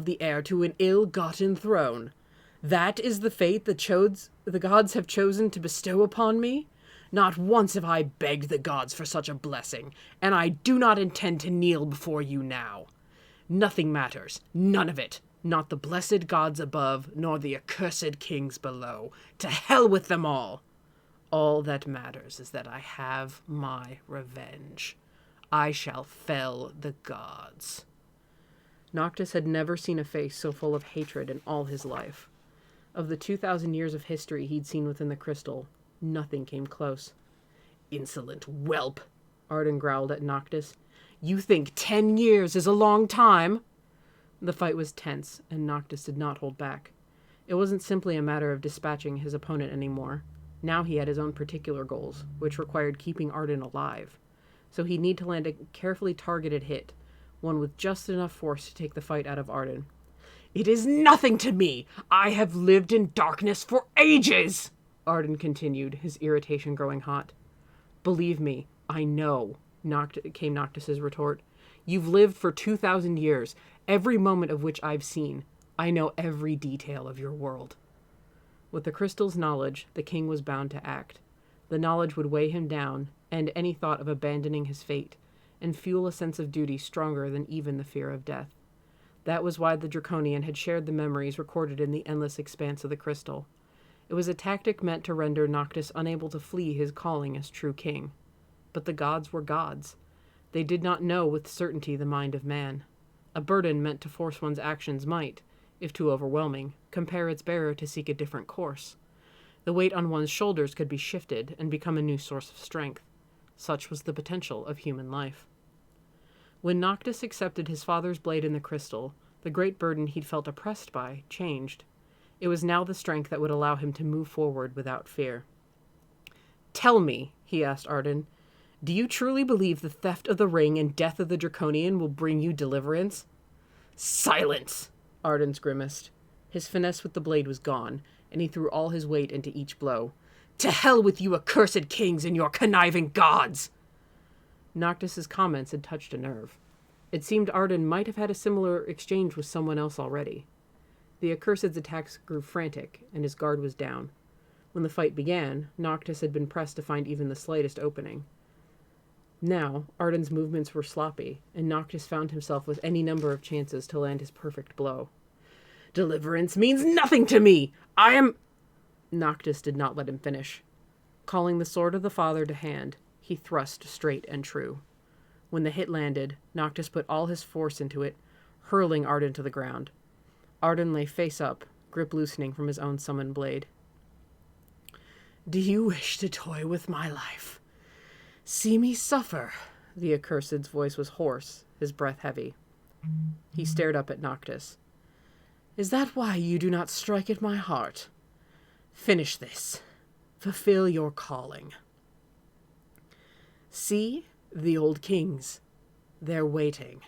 the heir to an ill-gotten throne. That is the fate the gods have chosen to bestow upon me? Not once have I begged the gods for such a blessing, and I do not intend to kneel before you now. Nothing matters, none of it. Not the blessed gods above, nor the accursed kings below. To hell with them all! All that matters is that I have my revenge. I shall fell the gods. Noctis had never seen a face so full of hatred in all his life. Of the 2,000 years of history he'd seen within the crystal, nothing came close. "Insolent whelp," Arden growled at Noctis. "You think 10 years is a long time?" The fight was tense, and Noctis did not hold back. It wasn't simply a matter of dispatching his opponent anymore. Now he had his own particular goals, which required keeping Arden alive. So he'd need to land a carefully targeted hit, one with just enough force to take the fight out of Arden. "It is nothing to me! I have lived in darkness for ages!" Arden continued, his irritation growing hot. "Believe me, I know," came Noctis's retort. "You've lived for 2,000 years, every moment of which I've seen. I know every detail of your world." With the crystal's knowledge, the king was bound to act. The knowledge would weigh him down, and any thought of abandoning his fate, and fuel a sense of duty stronger than even the fear of death. That was why the Draconian had shared the memories recorded in the endless expanse of the crystal. It was a tactic meant to render Noctis unable to flee his calling as true king. But the gods were gods. They did not know with certainty the mind of man. A burden meant to force one's actions might, if too overwhelming, compel its bearer to seek a different course. The weight on one's shoulders could be shifted and become a new source of strength. Such was the potential of human life. When Noctis accepted his father's blade in the crystal, the great burden he'd felt oppressed by changed. It was now the strength that would allow him to move forward without fear. "Tell me," he asked Arden, "do you truly believe the theft of the ring and death of the Draconian will bring you deliverance?" "Silence!" Arden grimaced. His finesse with the blade was gone, and he threw all his weight into each blow. "To hell with you accursed kings and your conniving gods!" Noctis's comments had touched a nerve. It seemed Arden might have had a similar exchange with someone else already. The accursed's attacks grew frantic, and his guard was down. When the fight began, Noctis had been pressed to find even the slightest opening. Now, Arden's movements were sloppy, and Noctis found himself with any number of chances to land his perfect blow. "Deliverance means nothing to me! I am—" Noctis did not let him finish. Calling the sword of the father to hand, he thrust straight and true. When the hit landed, Noctis put all his force into it, hurling Arden to the ground. Arden lay face up, grip loosening from his own summoned blade. "Do you wish to toy with my life? See me suffer." The accursed's voice was hoarse, his breath heavy. He stared up at Noctis. "Is that why you do not strike at my heart? Finish this. Fulfill your calling. See, the old kings. They're waiting."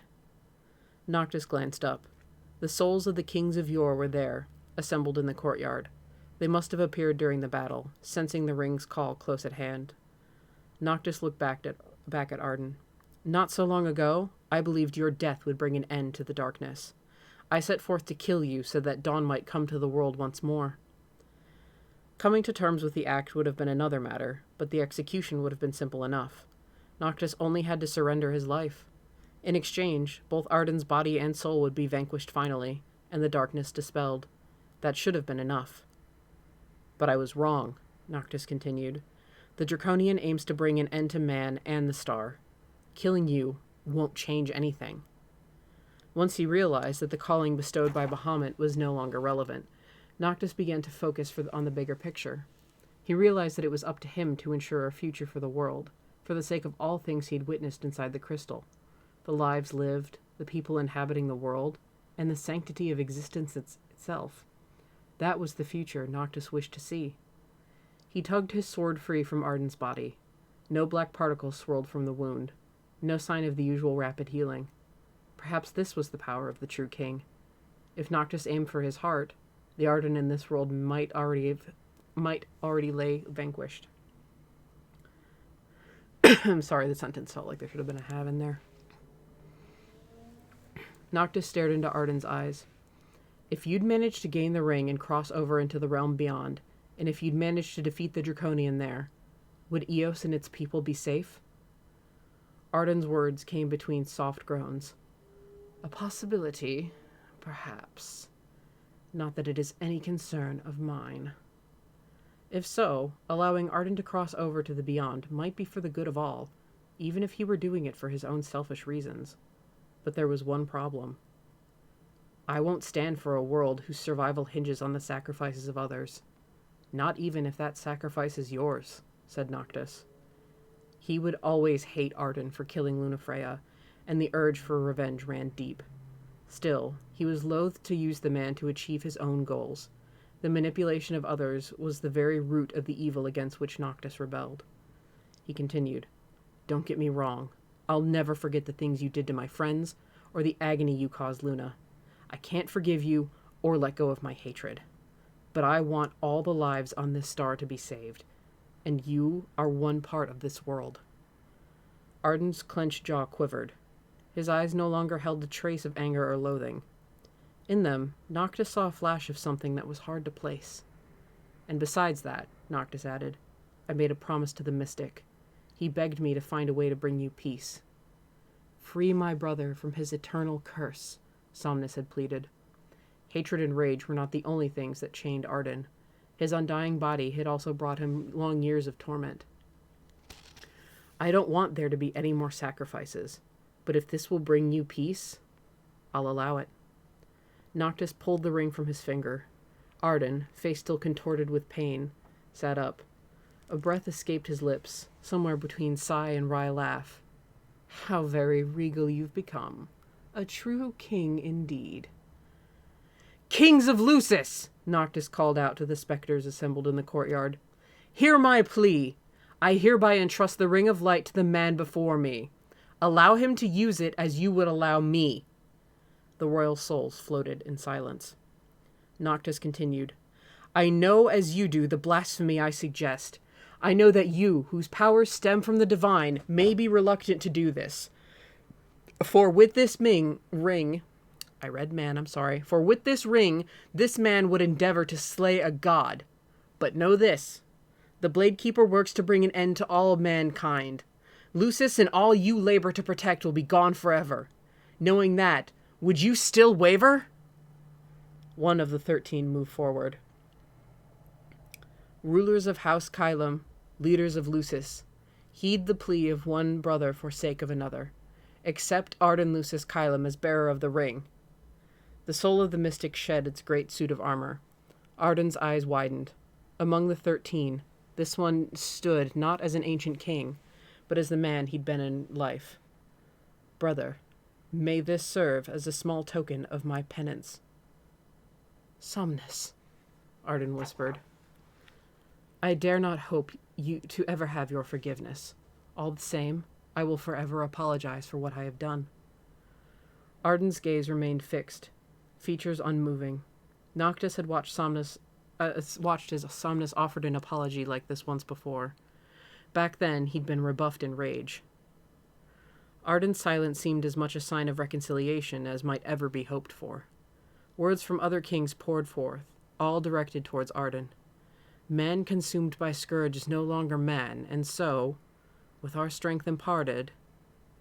Noctis glanced up. The souls of the kings of yore were there, assembled in the courtyard. They must have appeared during the battle, sensing the ring's call close at hand. Noctis looked back at Arden. "Not so long ago, I believed your death would bring an end to the darkness. I set forth to kill you so that dawn might come to the world once more." Coming to terms with the act would have been another matter, but the execution would have been simple enough. Noctis only had to surrender his life. In exchange, both Arden's body and soul would be vanquished finally, and the darkness dispelled. That should have been enough. "But I was wrong," Noctis continued. "The Draconian aims to bring an end to man and the star. Killing you won't change anything." Once he realized that the calling bestowed by Bahamut was no longer relevant, Noctis began to focus on the bigger picture. He realized that it was up to him to ensure a future for the world, for the sake of all things he'd witnessed inside the crystal. The lives lived, the people inhabiting the world, and the sanctity of existence itself. That was the future Noctis wished to see. He tugged his sword free from Arden's body. No black particles swirled from the wound. No sign of the usual rapid healing. Perhaps this was the power of the true king. If Noctis aimed for his heart, the Arden in this world might already lay vanquished. I'm sorry, the sentence felt like there should have been a have in there. Noctis stared into Arden's eyes. "If you'd managed to gain the ring and cross over into the realm beyond, and if you'd managed to defeat the Draconian there, Would Eos and its people be safe? Arden's words came between soft groans. A possibility, perhaps. Not that it is any concern of mine. If so, allowing Arden to cross over to the beyond might be for the good of all, even if he were doing it for his own selfish reasons. But there was one problem. I won't stand for a world whose survival hinges on the sacrifices of others. Not even if that sacrifice is yours, said Noctis. He would always hate Arden for killing Lunafreya, and the urge for revenge ran deep. Still, he was loath to use the man to achieve his own goals. The manipulation of others was the very root of the evil against which Noctis rebelled. He continued, Don't get me wrong. I'll never forget the things you did to my friends, or the agony you caused Luna. I can't forgive you, or let go of my hatred. But I want all the lives on this star to be saved, and you are one part of this world. Arden's clenched jaw quivered. His eyes no longer held a trace of anger or loathing. In them, Noctis saw a flash of something that was hard to place. And besides that, Noctis added, I made a promise to the mystic. He begged me to find a way to bring you peace. Free my brother from his eternal curse, Somnus had pleaded. Hatred and rage were not the only things that chained Arden. His undying body had also brought him long years of torment. I don't want there to be any more sacrifices, but if this will bring you peace, I'll allow it. Noctis pulled the ring from his finger. Arden, face still contorted with pain, sat up. A breath escaped his lips, somewhere between sigh and wry laugh. How very regal you've become. A true king indeed. Kings of Lucis! Noctis called out to the specters assembled in the courtyard. Hear my plea. I hereby entrust the Ring of Light to the man before me. Allow him to use it as you would allow me. The royal souls floated in silence. Noctis continued. I know as you do the blasphemy I suggest. I know that you, whose powers stem from the divine, may be reluctant to do this. For with this ring, For with this ring, this man would endeavor to slay a god. But know this. The Blade Keeper works to bring an end to all mankind. Lucis and all you labor to protect will be gone forever. Knowing that, would you still waver? One of the 13 moved forward. Rulers of House Kylum, leaders of Lucis, heed the plea of one brother for sake of another. Accept Arden Lucis Kylum as bearer of the ring. The soul of the mystic shed its great suit of armor. Arden's eyes widened. Among the 13, this one stood not as an ancient king, but as the man he'd been in life. Brother, may this serve as a small token of my penance. Somnus, Arden whispered. I dare not hope you to ever have your forgiveness. All the same, I will forever apologize for what I have done. Arden's gaze remained fixed, features unmoving. Noctis had watched as Somnus offered an apology like this once before. Back then, he'd been rebuffed in rage. Arden's silence seemed as much a sign of reconciliation as might ever be hoped for. Words from other kings poured forth, all directed towards Arden. Man consumed by scourge is no longer man, and so, with our strength imparted,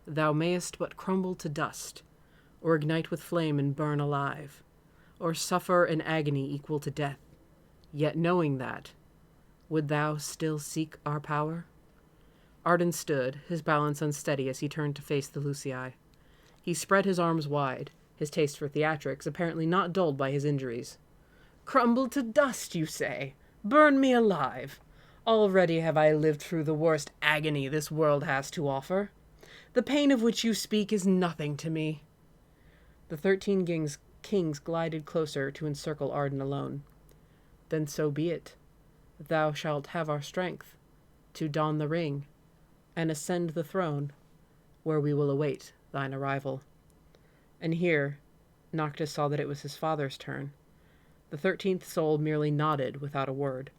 thou mayest but crumble to dust, or ignite with flame and burn alive, or suffer an agony equal to death. Yet knowing that, would thou still seek our power? Arden stood, his balance unsteady as he turned to face the Lucii. He spread his arms wide, his taste for theatrics apparently not dulled by his injuries. Crumble to dust, you say? Burn me alive. Already have I lived through the worst agony this world has to offer. The pain of which you speak is nothing to me. The 13 kings glided closer to encircle Arden alone. Then so be it. Thou shalt have our strength to don the ring and ascend the throne, where we will await thine arrival. And here, Noctis saw that it was his father's turn. The 13th soul merely nodded without a word,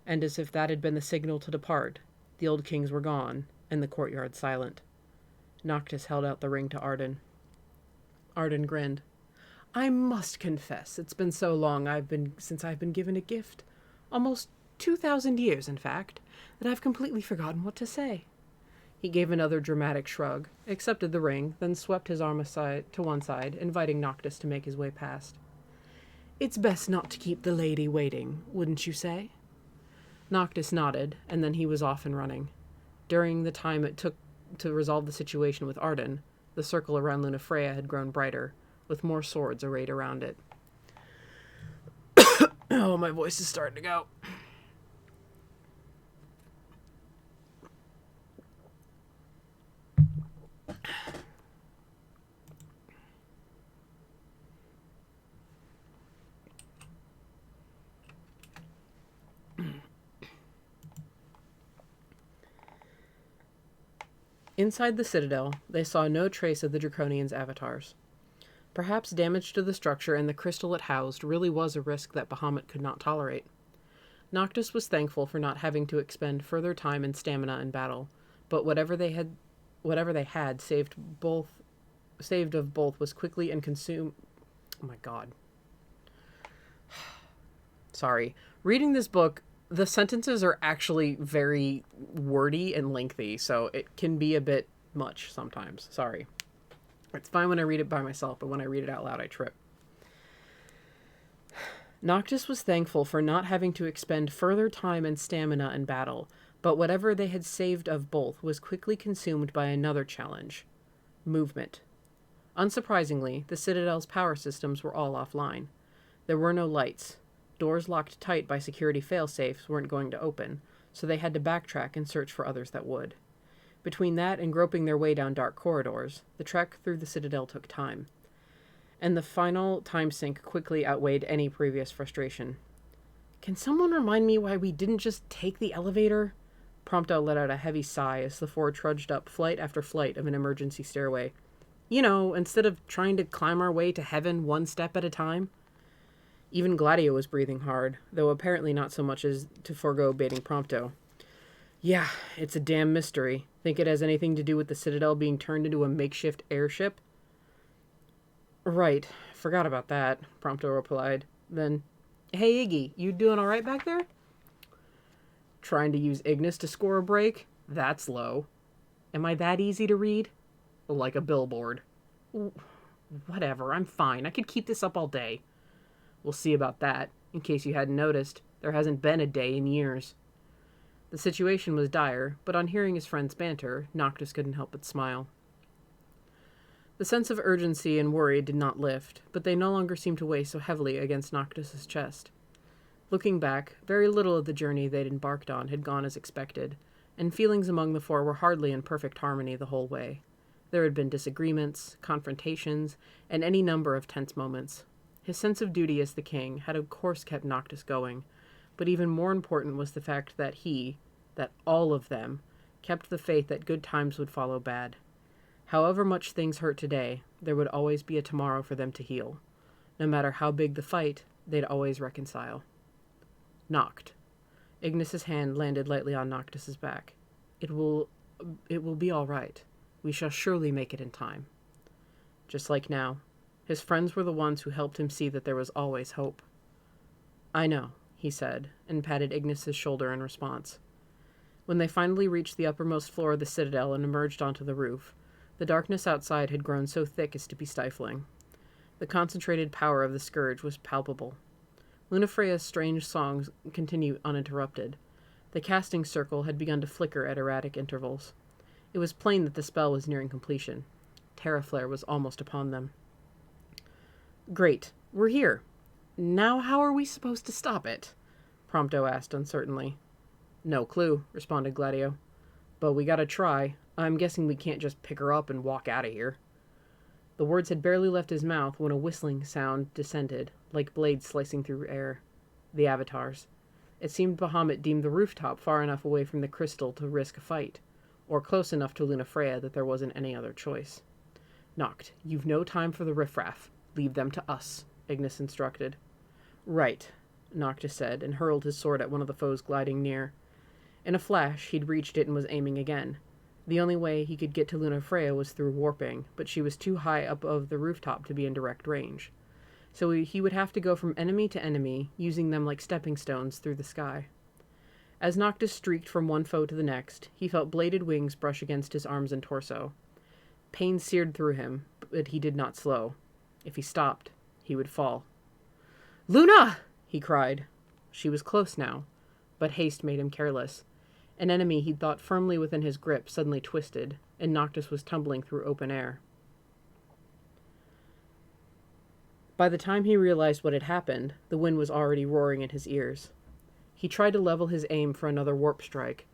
and as if that had been the signal to depart, the old kings were gone, and the courtyard silent. Noctis held out the ring to Arden. Arden grinned. I must confess, it's been so long since I've been given a gift. Almost 2,000 years, in fact, that I've completely forgotten what to say. He gave another dramatic shrug, accepted the ring, then swept his arm aside to one side, inviting Noctis to make his way past. It's best not to keep the lady waiting, wouldn't you say? Noctis nodded, and then he was off and running. During the time it took to resolve the situation with Arden, the circle around Lunafreya had grown brighter, with more swords arrayed around it. Oh, my voice is starting to go. Inside the citadel, they saw no trace of the Draconians' avatars. Perhaps damage to the structure and the crystal it housed really was a risk that Bahamut could not tolerate. Noctis was thankful for not having to expend further time and stamina in battle, but whatever they had saved of both was quickly and consumed. Oh my god. Sorry. Reading this book, the sentences are actually very wordy and lengthy, so it can be a bit much sometimes. Sorry. It's fine when I read it by myself, but when I read it out loud, I trip. Noctis was thankful for not having to expend further time and stamina in battle, but whatever they had saved of both was quickly consumed by another challenge: movement. Unsurprisingly, the Citadel's power systems were all offline. There were no lights. Doors locked tight by security failsafes weren't going to open, so they had to backtrack and search for others that would. Between that and groping their way down dark corridors, the trek through the Citadel took time, and the final time sink quickly outweighed any previous frustration. Can someone remind me why we didn't just take the elevator? Prompto let out a heavy sigh as the four trudged up flight after flight of an emergency stairway. You know, instead of trying to climb our way to heaven one step at a time. Even Gladio was breathing hard, though apparently not so much as to forego baiting Prompto. Yeah, it's a damn mystery. Think it has anything to do with the Citadel being turned into a makeshift airship? Right, forgot about that, Prompto replied. Then, hey Iggy, you doing alright back there? Trying to use Ignis to score a break? That's low. Am I that easy to read? Like a billboard. Whatever, I'm fine. I could keep this up all day. We'll see about that. In case you hadn't noticed, there hasn't been a day in years. The situation was dire, but on hearing his friend's banter, Noctis couldn't help but smile. The sense of urgency and worry did not lift, but they no longer seemed to weigh so heavily against Noctis's chest. Looking back, very little of the journey they'd embarked on had gone as expected, and feelings among the four were hardly in perfect harmony the whole way. There had been disagreements, confrontations, and any number of tense moments. His sense of duty as the king had of course kept Noctis going, but even more important was the fact that that all of them, kept the faith that good times would follow bad. However much things hurt today, there would always be a tomorrow for them to heal. No matter how big the fight, they'd always reconcile. Knocked. Ignis's hand landed lightly on Noctis's back. It will be all right. We shall surely make it in time. Just like now, his friends were the ones who helped him see that there was always hope. I know, he said, and patted Ignis's shoulder in response. When they finally reached the uppermost floor of the Citadel and emerged onto the roof, the darkness outside had grown so thick as to be stifling. The concentrated power of the scourge was palpable. Lunafreya's strange songs continued uninterrupted. The casting circle had begun to flicker at erratic intervals. It was plain that the spell was nearing completion. Terraflare was almost upon them. Great, we're here. Now how are we supposed to stop it? Prompto asked uncertainly. No clue, responded Gladio. But we gotta try. I'm guessing we can't just pick her up and walk out of here. The words had barely left his mouth when a whistling sound descended, like blades slicing through air. The avatars. It seemed Bahamut deemed the rooftop far enough away from the crystal to risk a fight, or close enough to Lunafreya that there wasn't any other choice. Noct, you've no time for the riffraff. Leave them to us, Ignis instructed. Right, Noctis said, and hurled his sword at one of the foes gliding near. In a flash, he'd reached it and was aiming again. The only way he could get to Lunafreya was through warping, but she was too high up above the rooftop to be in direct range. So he would have to go from enemy to enemy, using them like stepping stones through the sky. As Noctis streaked from one foe to the next, he felt bladed wings brush against his arms and torso. Pain seared through him, but he did not slow. If he stopped, he would fall. "Luna!" he cried. She was close now, but haste made him careless. An enemy he'd thought firmly within his grip suddenly twisted, and Noctis was tumbling through open air. By the time he realized what had happened, the wind was already roaring in his ears. He tried to level his aim for another warp strike,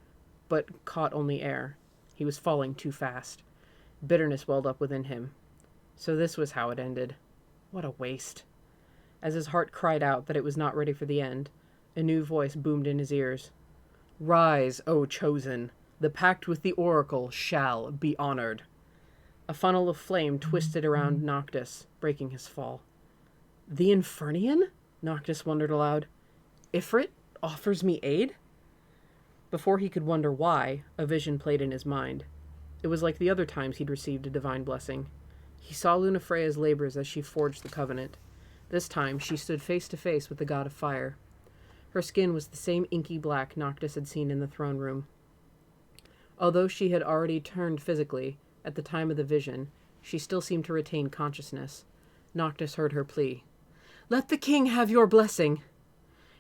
but caught only air. He was falling too fast. Bitterness welled up within him. So this was how it ended. What a waste. As his heart cried out that it was not ready for the end, a new voice boomed in his ears. "Rise, O chosen! The pact with the oracle shall be honored." A funnel of flame twisted around Noctis, breaking his fall. "The Infernian?" Noctis wondered aloud. "Ifrit offers me aid?" Before he could wonder why, a vision played in his mind. It was like the other times he'd received a divine blessing. He saw Lunafreya's labors as she forged the covenant. This time, she stood face to face with the god of fire. Her skin was the same inky black Noctis had seen in the throne room. Although she had already turned physically, at the time of the vision, she still seemed to retain consciousness. Noctis heard her plea. "Let the king have your blessing.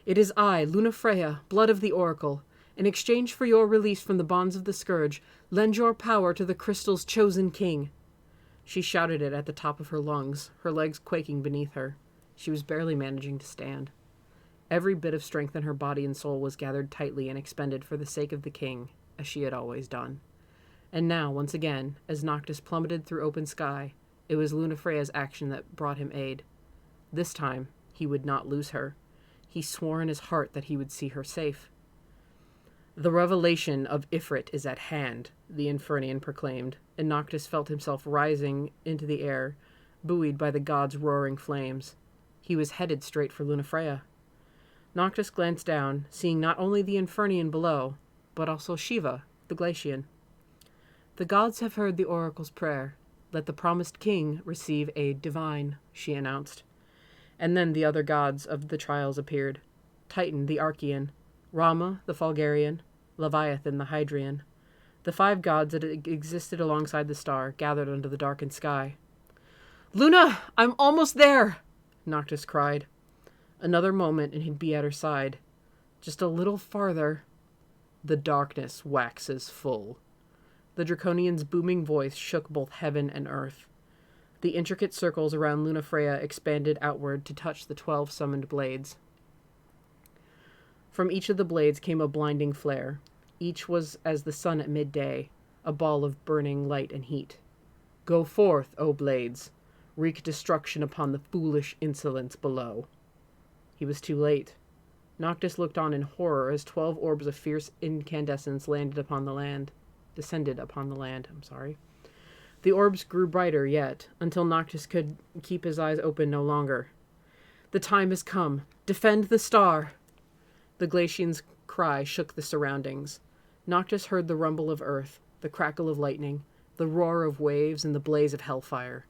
It is I, Lunafreya, blood of the oracle. In exchange for your release from the bonds of the scourge, lend your power to the crystal's chosen king." She shouted it at the top of her lungs, her legs quaking beneath her. She was barely managing to stand. Every bit of strength in her body and soul was gathered tightly and expended for the sake of the king, as she had always done. And now, once again, as Noctis plummeted through open sky, it was Lunafreya's action that brought him aid. This time, he would not lose her. He swore in his heart that he would see her safe. "The revelation of Ifrit is at hand," the Infernian proclaimed, and Noctis felt himself rising into the air, buoyed by the god's roaring flames. He was headed straight for Lunafreya. Noctis glanced down, seeing not only the Infernian below, but also Shiva, the Glacian. "The gods have heard the oracle's prayer. Let the promised king receive aid divine," she announced. And then the other gods of the trials appeared. Titan, the Archean, Rama, the Fulgarian, Leviathan, the Hydrian. The 5 gods that existed alongside the star gathered under the darkened sky. "Luna, I'm almost there!" Noctis cried. Another moment and he'd be at her side. Just a little farther. The darkness waxes full. The Draconian's booming voice shook both heaven and earth. The intricate circles around Lunafreya expanded outward to touch the 12 summoned blades. From each of the blades came a blinding flare. Each was as the sun at midday, a ball of burning light and heat. "Go forth, O blades! Wreak destruction upon the foolish insolence below." He was too late. Noctis looked on in horror as 12 orbs of fierce incandescence descended upon the land. The orbs grew brighter yet, until Noctis could keep his eyes open no longer. "The time has come. Defend the star!" The Glacian's cry shook the surroundings. Noctis heard the rumble of earth, the crackle of lightning, the roar of waves, and the blaze of hellfire.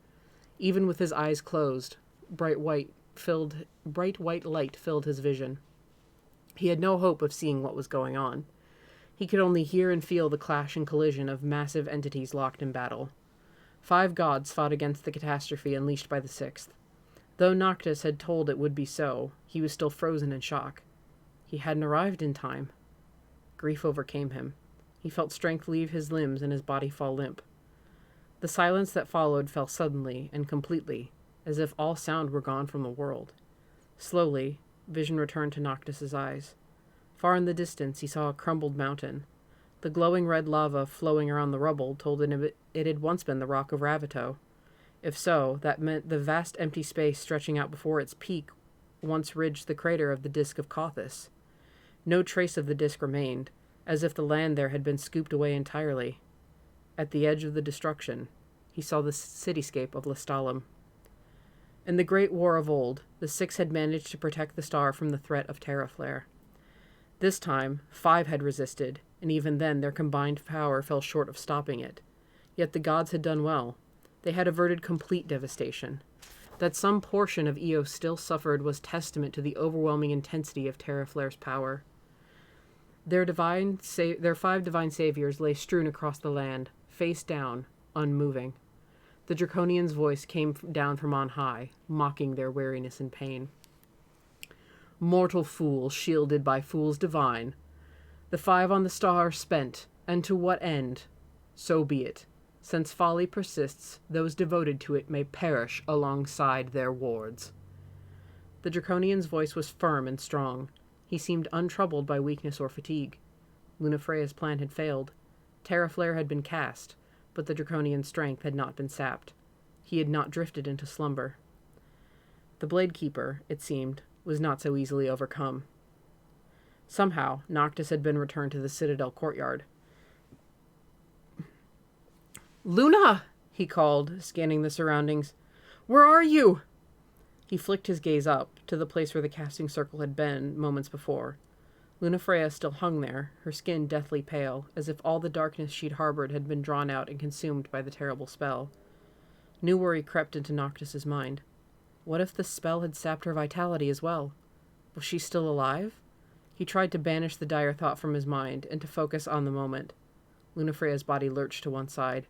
Even with his eyes closed, bright white light filled his vision. He had no hope of seeing what was going on. He could only hear and feel the clash and collision of massive entities locked in battle. 5 gods fought against the catastrophe unleashed by the 6th. Though Noctis had told it would be so, he was still frozen in shock. He hadn't arrived in time. Grief overcame him. He felt strength leave his limbs and his body fall limp. The silence that followed fell suddenly and completely, as if all sound were gone from the world. Slowly, vision returned to Noctis's eyes. Far in the distance, he saw a crumbled mountain. The glowing red lava flowing around the rubble told him it had once been the rock of Ravito. If so, that meant the vast empty space stretching out before its peak once ridged the crater of the disk of Cauthis. No trace of the disk remained, as if the land there had been scooped away entirely. At the edge of the destruction, he saw the cityscape of Lestalem. In the Great War of old, the 6 had managed to protect the star from the threat of Terra Flare. This time, 5 had resisted, and even then their combined power fell short of stopping it. Yet the gods had done well. They had averted complete devastation. That some portion of Eos still suffered was testament to the overwhelming intensity of Terra Flare's power. Their 5 divine saviors lay strewn across the land, face down, unmoving. The Draconian's voice came down from on high, mocking their weariness and pain. Mortal fool, shielded by fools divine. The 5 on the star are spent, and to what end? So be it. Since folly persists, those devoted to it may perish alongside their wards. The Draconian's voice was firm and strong. He seemed untroubled by weakness or fatigue. Lunafreya's plan had failed. Terraflare had been cast, but the Draconian's strength had not been sapped. He had not drifted into slumber. The Blade Keeper, it seemed, was not so easily overcome. Somehow, Noctis had been returned to the Citadel courtyard. "Luna!" he called, scanning the surroundings. "Where are you?" He flicked his gaze up, to the place where the casting circle had been moments before. Lunafreya still hung there, her skin deathly pale, as if all the darkness she'd harbored had been drawn out and consumed by the terrible spell. New worry crept into Noctis's mind. What if the spell had sapped her vitality as well? Was she still alive? He tried to banish the dire thought from his mind and to focus on the moment. Lunafreya's body lurched to one side.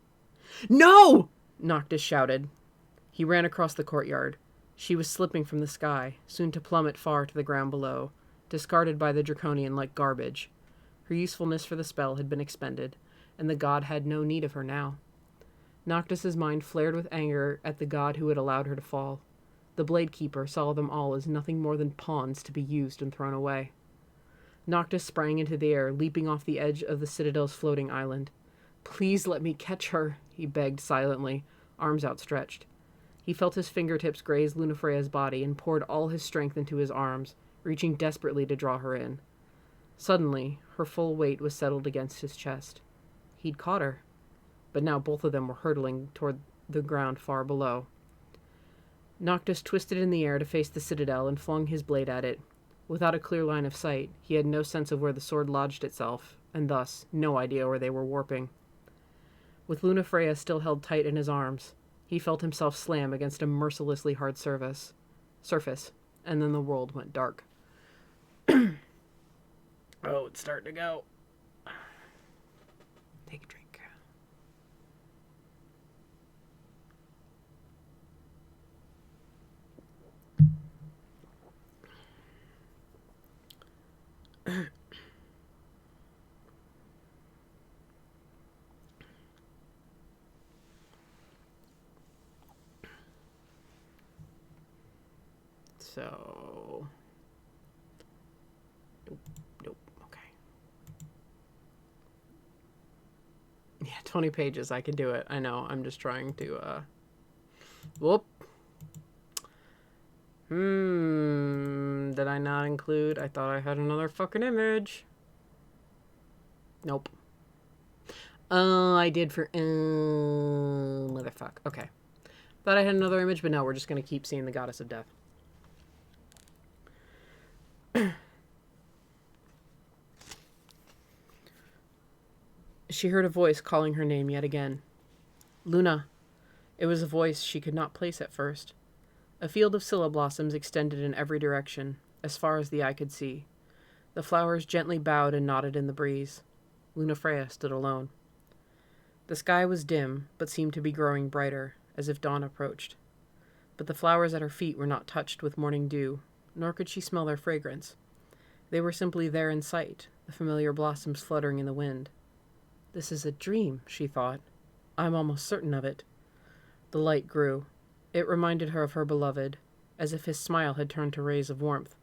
"No!" Noctis shouted. He ran across the courtyard. She was slipping from the sky, soon to plummet far to the ground below, discarded by the Draconian like garbage. Her usefulness for the spell had been expended, and the god had no need of her now. Noctis's mind flared with anger at the god who had allowed her to fall. The Blade Keeper saw them all as nothing more than pawns to be used and thrown away. Noctis sprang into the air, leaping off the edge of the Citadel's floating island. "Please let me catch her," he begged silently, arms outstretched. He felt his fingertips graze Lunafreya's body and poured all his strength into his arms, reaching desperately to draw her in. Suddenly, her full weight was settled against his chest. He'd caught her, but now both of them were hurtling toward the ground far below. Noctis twisted in the air to face the Citadel and flung his blade at it. Without a clear line of sight, he had no sense of where the sword lodged itself, and thus no idea where they were warping. With Lunafreya still held tight in his arms, he felt himself slam against a mercilessly hard surface, and then the world went dark. Oh, it's starting to go. Take a drink. So, nope, okay. Yeah, 20 pages, I can do it. I know, I'm just trying to, whoop. Did I not include? I thought I had another fucking image. Nope. Oh, I did for, motherfuck. Okay. Thought I had another image, but no, we're just gonna keep seeing the Goddess of Death. She heard a voice calling her name yet again. Luna. It was a voice she could not place at first. A field of scilla blossoms extended in every direction, as far as the eye could see. The flowers gently bowed and nodded in the breeze. Lunafreya stood alone. The sky was dim, but seemed to be growing brighter, as if dawn approached. But the flowers at her feet were not touched with morning dew, nor could she smell their fragrance. They were simply there in sight, the familiar blossoms fluttering in the wind. This is a dream, she thought. I'm almost certain of it. The light grew. It reminded her of her beloved, as if his smile had turned to rays of warmth.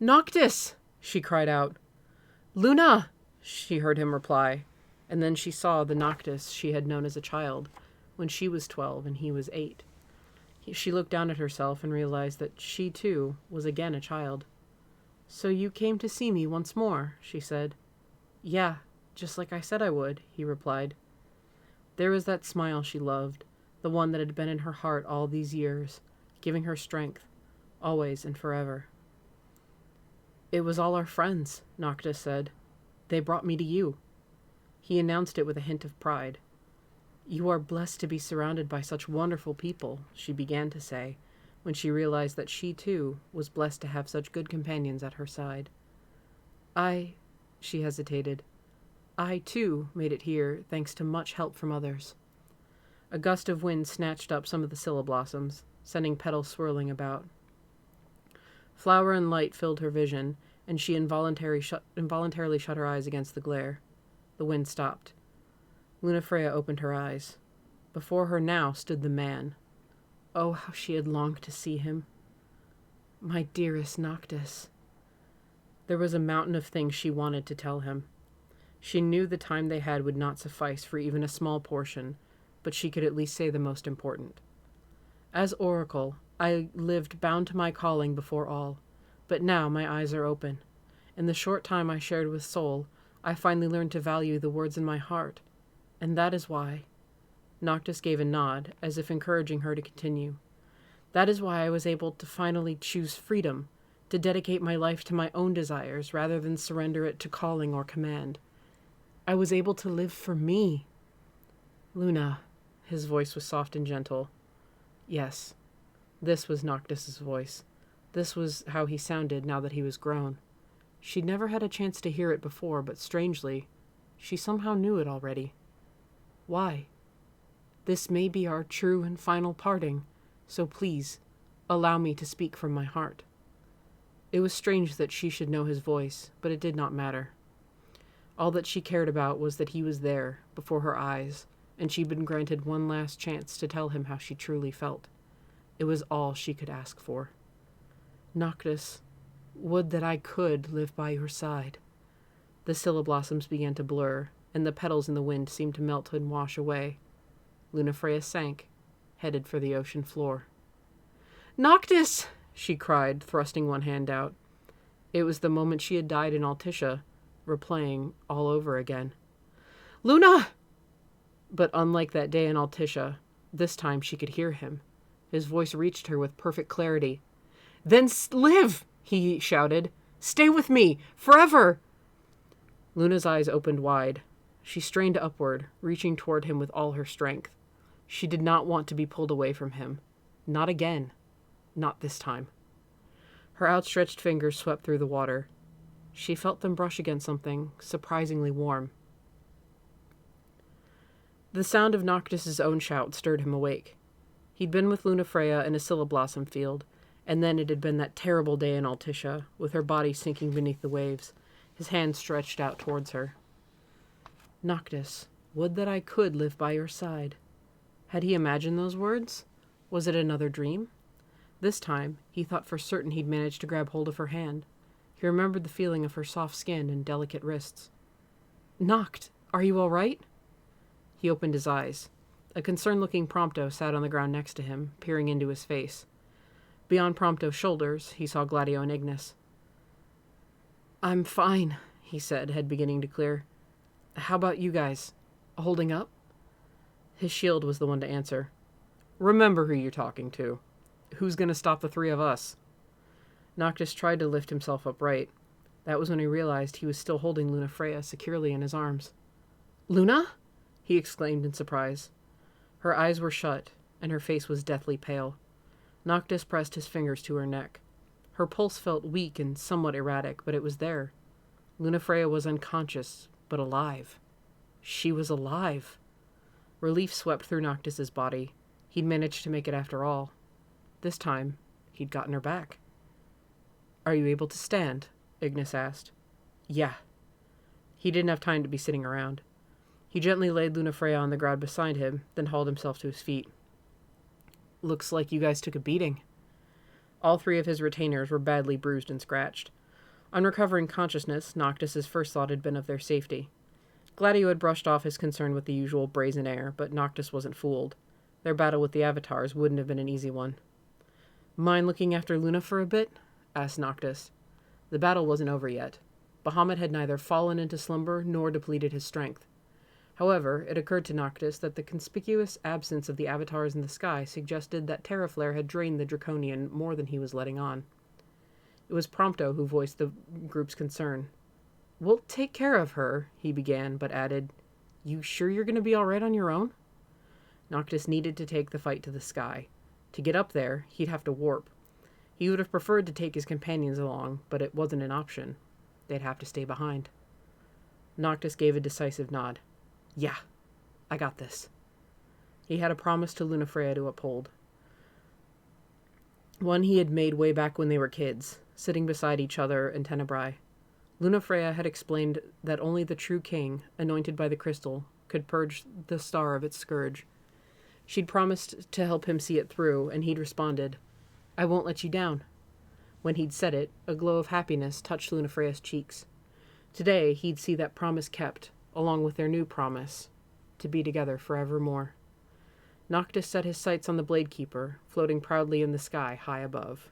Noctis! She cried out. Luna! She heard him reply, and then she saw the Noctis she had known as a child, when she was 12 and he was 8. She looked down at herself and realized that she, too, was again a child. So you came to see me once more, she said. Yeah, just like I said I would, he replied. There was that smile she loved, the one that had been in her heart all these years, giving her strength, always and forever. It was all our friends, Noctis said. They brought me to you. He announced it with a hint of pride. You are blessed to be surrounded by such wonderful people, she began to say, when she realized that she, too, was blessed to have such good companions at her side. I She hesitated. I, too, made it here, thanks to much help from others. A gust of wind snatched up some of the scilla blossoms, sending petals swirling about. Flower and light filled her vision, and she involuntarily shut her eyes against the glare. The wind stopped. Lunafreya opened her eyes. Before her now stood the man. Oh, how she had longed to see him. My dearest Noctis. There was a mountain of things she wanted to tell him. She knew the time they had would not suffice for even a small portion, but she could at least say the most important. As Oracle, I lived bound to my calling before all, but now my eyes are open. In the short time I shared with Soul, I finally learned to value the words in my heart, and that is why. Noctis gave a nod, as if encouraging her to continue. That is why I was able to finally choose freedom, to dedicate my life to my own desires rather than surrender it to calling or command. I was able to live for me. Luna, his voice was soft and gentle. Yes, this was Noctis's voice. This was how he sounded now that he was grown. She'd never had a chance to hear it before, but strangely, she somehow knew it already. Why? This may be our true and final parting, so please, allow me to speak from my heart. It was strange that she should know his voice, but it did not matter. All that she cared about was that he was there, before her eyes, and she'd been granted one last chance to tell him how she truly felt. It was all she could ask for. Noctis, would that I could live by your side. The scilla blossoms began to blur, and the petals in the wind seemed to melt and wash away. Lunafreya sank, headed for the ocean floor. Noctis! She cried, thrusting one hand out. It was the moment she had died in Altissia, replaying all over again. Luna! But unlike that day in Altissia, this time she could hear him. His voice reached her with perfect clarity. Then live! He shouted. Stay with me! Forever! Luna's eyes opened wide. She strained upward, reaching toward him with all her strength. She did not want to be pulled away from him. Not again. Not this time. Her outstretched fingers swept through the water. She felt them brush against something surprisingly warm. The sound of Noctis's own shout stirred him awake. He'd been with Lunafreya in a scilla blossom field, and then it had been that terrible day in Altissia, with her body sinking beneath the waves, his hand stretched out towards her. Noctis, would that I could live by your side. Had he imagined those words? Was it another dream? This time, he thought for certain he'd managed to grab hold of her hand. He remembered the feeling of her soft skin and delicate wrists. Noct, are you all right? He opened his eyes. A concerned-looking Prompto sat on the ground next to him, peering into his face. Beyond Prompto's shoulders, he saw Gladio and Ignis. I'm fine, he said, head beginning to clear. How about you guys? Holding up? His shield was the one to answer. Remember who you're talking to. Who's going to stop the three of us? Noctis tried to lift himself upright. That was when he realized he was still holding Lunafreya securely in his arms. Luna? He exclaimed in surprise. Her eyes were shut, and her face was deathly pale. Noctis pressed his fingers to her neck. Her pulse felt weak and somewhat erratic, but it was there. Lunafreya was unconscious, but alive. She was alive. Relief swept through Noctis's body. He'd managed to make it after all. This time, he'd gotten her back. Are you able to stand? Ignis asked. Yeah. He didn't have time to be sitting around. He gently laid Lunafreya on the ground beside him, then hauled himself to his feet. Looks like you guys took a beating. All three of his retainers were badly bruised and scratched. On recovering consciousness, Noctis's first thought had been of their safety. Gladio had brushed off his concern with the usual brazen air, but Noctis wasn't fooled. Their battle with the Avatars wouldn't have been an easy one. Mind looking after Luna for a bit? Asked Noctis. The battle wasn't over yet. Bahamut had neither fallen into slumber nor depleted his strength. However, it occurred to Noctis that the conspicuous absence of the Avatars in the sky suggested that Terraflare had drained the Draconian more than he was letting on. It was Prompto who voiced the group's concern. We'll take care of her, he began, but added, You sure you're going to be all right on your own? Noctis needed to take the fight to the sky. To get up there, he'd have to warp. He would have preferred to take his companions along, but it wasn't an option. They'd have to stay behind. Noctis gave a decisive nod. Yeah, I got this. He had a promise to Lunafreya to uphold. One he had made way back when they were kids, sitting beside each other in Tenebrae. Lunafreya had explained that only the true king, anointed by the crystal, could purge the star of its scourge. She'd promised to help him see it through, and he'd responded, I won't let you down. When he'd said it, a glow of happiness touched Lunafreya's cheeks. Today, he'd see that promise kept, along with their new promise, to be together forevermore. Noctis set his sights on the Blade Keeper, floating proudly in the sky high above.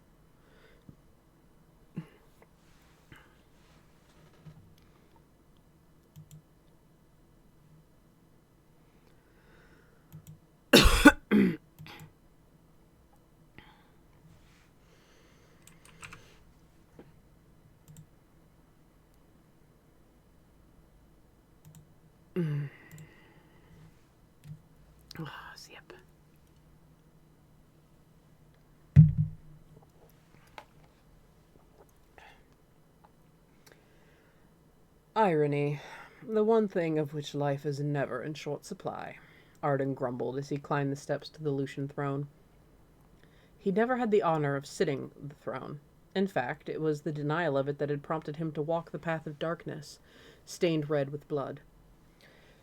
Yep. Irony, the one thing of which life is never in short supply, Arden grumbled as he climbed the steps to the Lucian throne. He never had the honor of sitting the throne. In fact, it was the denial of it that had prompted him to walk the path of darkness, stained red with blood.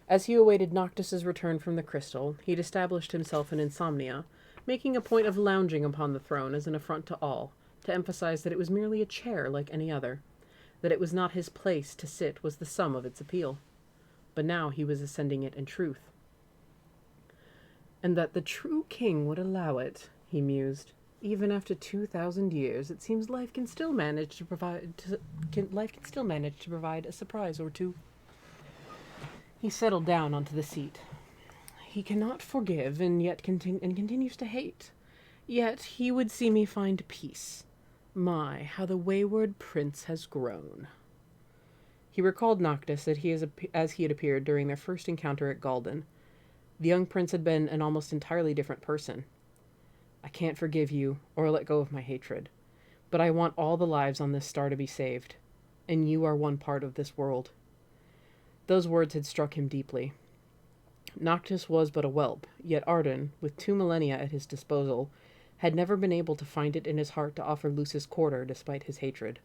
As he awaited Noctis's return from the crystal, he'd established himself in insomnia, making a point of lounging upon the throne as an affront to all, to emphasize that it was merely a chair like any other. That it was not his place to sit was the sum of its appeal. But now he was ascending it in truth. And that the true king would allow it, he mused. Even after 2,000 years, it seems life can still manage to provide a surprise or two. He settled down onto the seat. He cannot forgive and yet continues to hate. Yet he would see me find peace. My, how the wayward prince has grown. He recalled Noctis as he had appeared during their first encounter at Galden. The young prince had been an almost entirely different person. I can't forgive you or let go of my hatred, but I want all the lives on this star to be saved, and you are one part of this world. Those words had struck him deeply. Noctis was but a whelp, yet Arden, with 2 millennia at his disposal, had never been able to find it in his heart to offer Lucis quarter despite his hatred.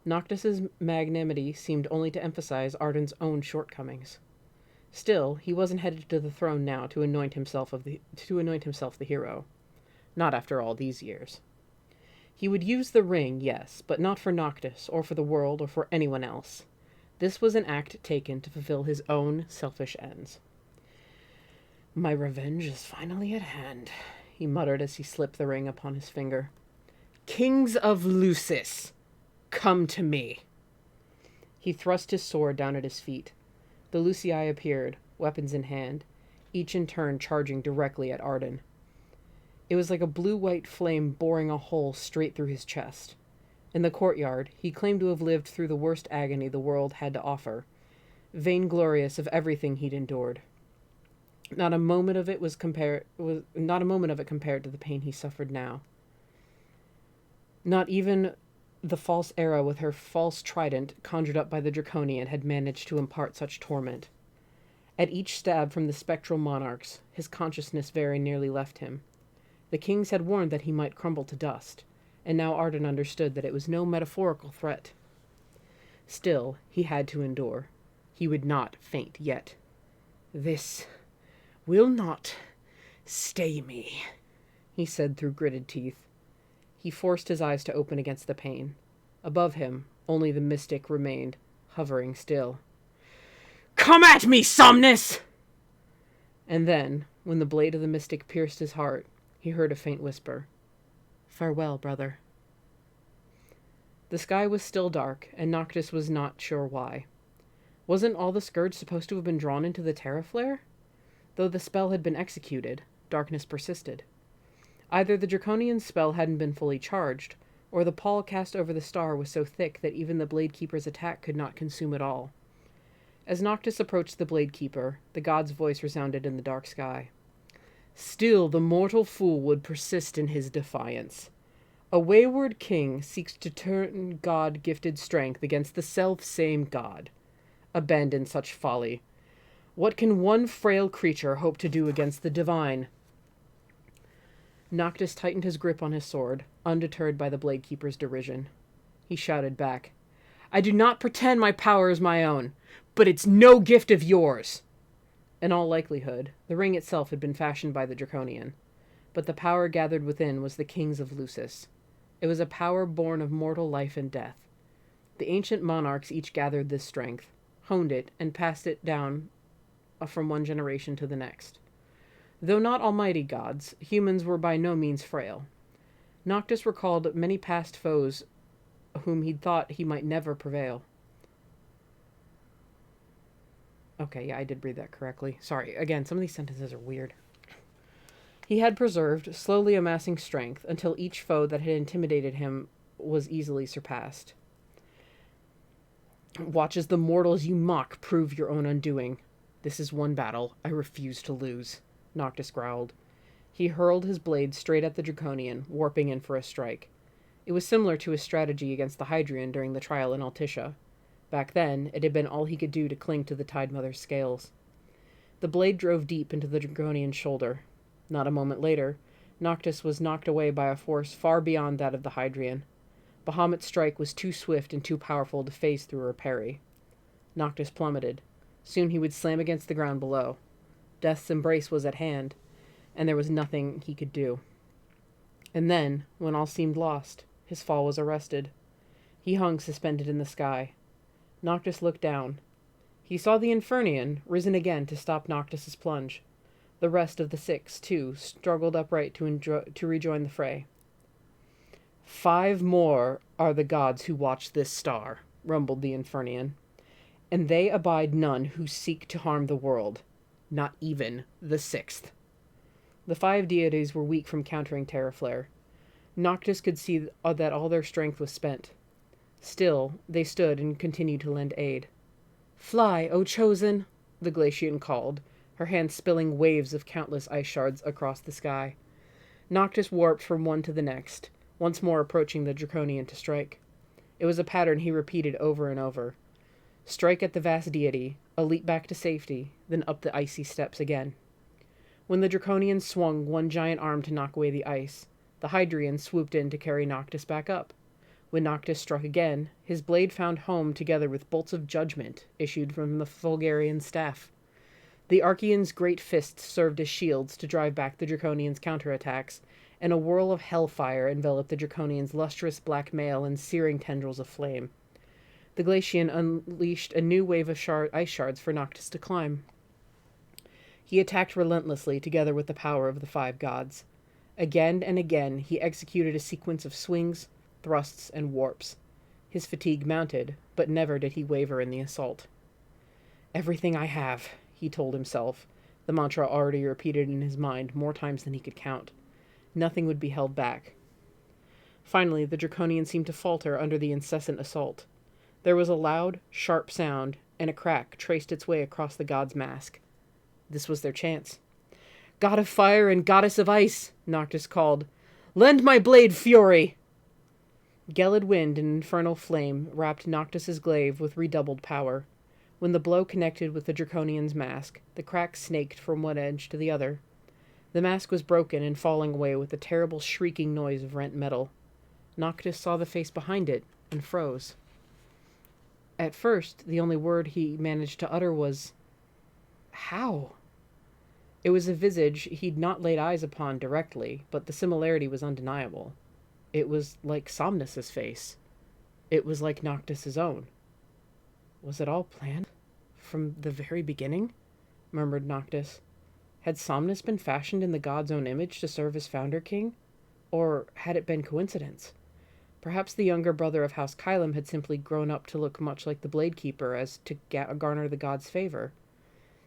Noctis's magnanimity seemed only to emphasize Arden's own shortcomings. Still, he wasn't headed to the throne now to anoint himself the hero. Not after all these years. He would use the ring, yes, but not for Noctis, or for the world, or for anyone else. This was an act taken to fulfill his own selfish ends. My revenge is finally at hand, he muttered as he slipped the ring upon his finger. Kings of Lucis, come to me. He thrust his sword down at his feet. The Lucii appeared, weapons in hand, each in turn charging directly at Arden. It was like a blue-white flame boring a hole straight through his chest. In the courtyard, he claimed to have lived through the worst agony the world had to offer, vainglorious of everything he'd endured. Not a moment of it compared to the pain he suffered now. Not even the false Era with her false trident conjured up by the Draconian had managed to impart such torment. At each stab from the spectral monarchs, his consciousness very nearly left him. The kings had warned that he might crumble to dust, and now Arden understood that it was no metaphorical threat. Still, he had to endure. He would not faint yet. This will not stay me, he said through gritted teeth. He forced his eyes to open against the pain. Above him, only the mystic remained, hovering still. Come at me, Somnus! And then, when the blade of the mystic pierced his heart, he heard a faint whisper. Farewell, brother. The sky was still dark, and Noctis was not sure why. Wasn't all the scourge supposed to have been drawn into the Terra Flare? Though the spell had been executed, darkness persisted. Either the Draconian spell hadn't been fully charged, or the pall cast over the star was so thick that even the Blade Keeper's attack could not consume it all. As Noctis approached the Blade Keeper, the god's voice resounded in the dark sky. Still the mortal fool would persist in his defiance. A wayward king seeks to turn God-gifted strength against the self-same God. Abandon such folly. What can one frail creature hope to do against the divine? Noctis tightened his grip on his sword, undeterred by the Blade Keeper's derision. He shouted back, I do not pretend my power is my own, but it's no gift of yours. In all likelihood, the ring itself had been fashioned by the Draconian, but the power gathered within was the king's of Lucis. It was a power born of mortal life and death. The ancient monarchs each gathered this strength, honed it, and passed it down from one generation to the next. Though not almighty gods, humans were by no means frail. Noctis recalled many past foes whom he'd thought he might never prevail. Okay, yeah, I did read that correctly. Sorry, again, some of these sentences are weird. He had preserved, slowly amassing strength, until each foe that had intimidated him was easily surpassed. Watch as the mortals you mock prove your own undoing. This is one battle I refuse to lose, Noctis growled. He hurled his blade straight at the Draconian, warping in for a strike. It was similar to his strategy against the Hydrian during the trial in Altissia. Back then, it had been all he could do to cling to the Tide Mother's scales. The blade drove deep into the Draconian's shoulder. Not a moment later, Noctis was knocked away by a force far beyond that of the Hydrian. Bahamut's strike was too swift and too powerful to phase through or parry. Noctis plummeted. Soon he would slam against the ground below. Death's embrace was at hand, and there was nothing he could do. And then, when all seemed lost, his fall was arrested. He hung suspended in the sky. Noctis looked down. He saw the Infernian, risen again to stop Noctis's plunge. The rest of the six, too, struggled upright to rejoin the fray. 5 more are the gods who watch this star, rumbled the Infernian, and they abide none who seek to harm the world, not even the 6th. The 5 deities were weak from countering Terraflare. Noctis could see that all their strength was spent. Still, they stood and continued to lend aid. Fly, O chosen, the Glacian called, her hand spilling waves of countless ice shards across the sky. Noctis warped from one to the next, once more approaching the Draconian to strike. It was a pattern he repeated over and over. Strike at the vast deity, a leap back to safety, then up the icy steps again. When the Draconian swung one giant arm to knock away the ice, the Hydrian swooped in to carry Noctis back up. When Noctis struck again, his blade found home together with bolts of judgment issued from the Fulgarian staff. The Archaean's great fists served as shields to drive back the Draconian's counterattacks, and a whirl of hellfire enveloped the Draconian's lustrous black mail in searing tendrils of flame. The Glacian unleashed a new wave of ice shards for Noctis to climb. He attacked relentlessly together with the power of the 5 gods. Again and again he executed a sequence of swings, thrusts, and warps. His fatigue mounted, but never did he waver in the assault. Everything I have, he told himself, the mantra already repeated in his mind more times than he could count. Nothing would be held back. Finally, the Draconian seemed to falter under the incessant assault. There was a loud, sharp sound, and a crack traced its way across the god's mask. This was their chance. God of fire and goddess of ice, Noctis called. Lend my blade fury! Gelid wind and infernal flame wrapped Noctis's glaive with redoubled power. When the blow connected with the Draconian's mask, the crack snaked from one edge to the other. The mask was broken and falling away with a terrible shrieking noise of rent metal. Noctis saw the face behind it and froze. At first, the only word he managed to utter was, "How?" It was a visage he'd not laid eyes upon directly, but the similarity was undeniable. It was like Somnus's face. It was like Noctis's own. Was it all planned? From the very beginning? Murmured Noctis. Had Somnus been fashioned in the god's own image to serve as founder king? Or had it been coincidence? Perhaps the younger brother of House Kylum had simply grown up to look much like the Blade Keeper as to garner the god's favor.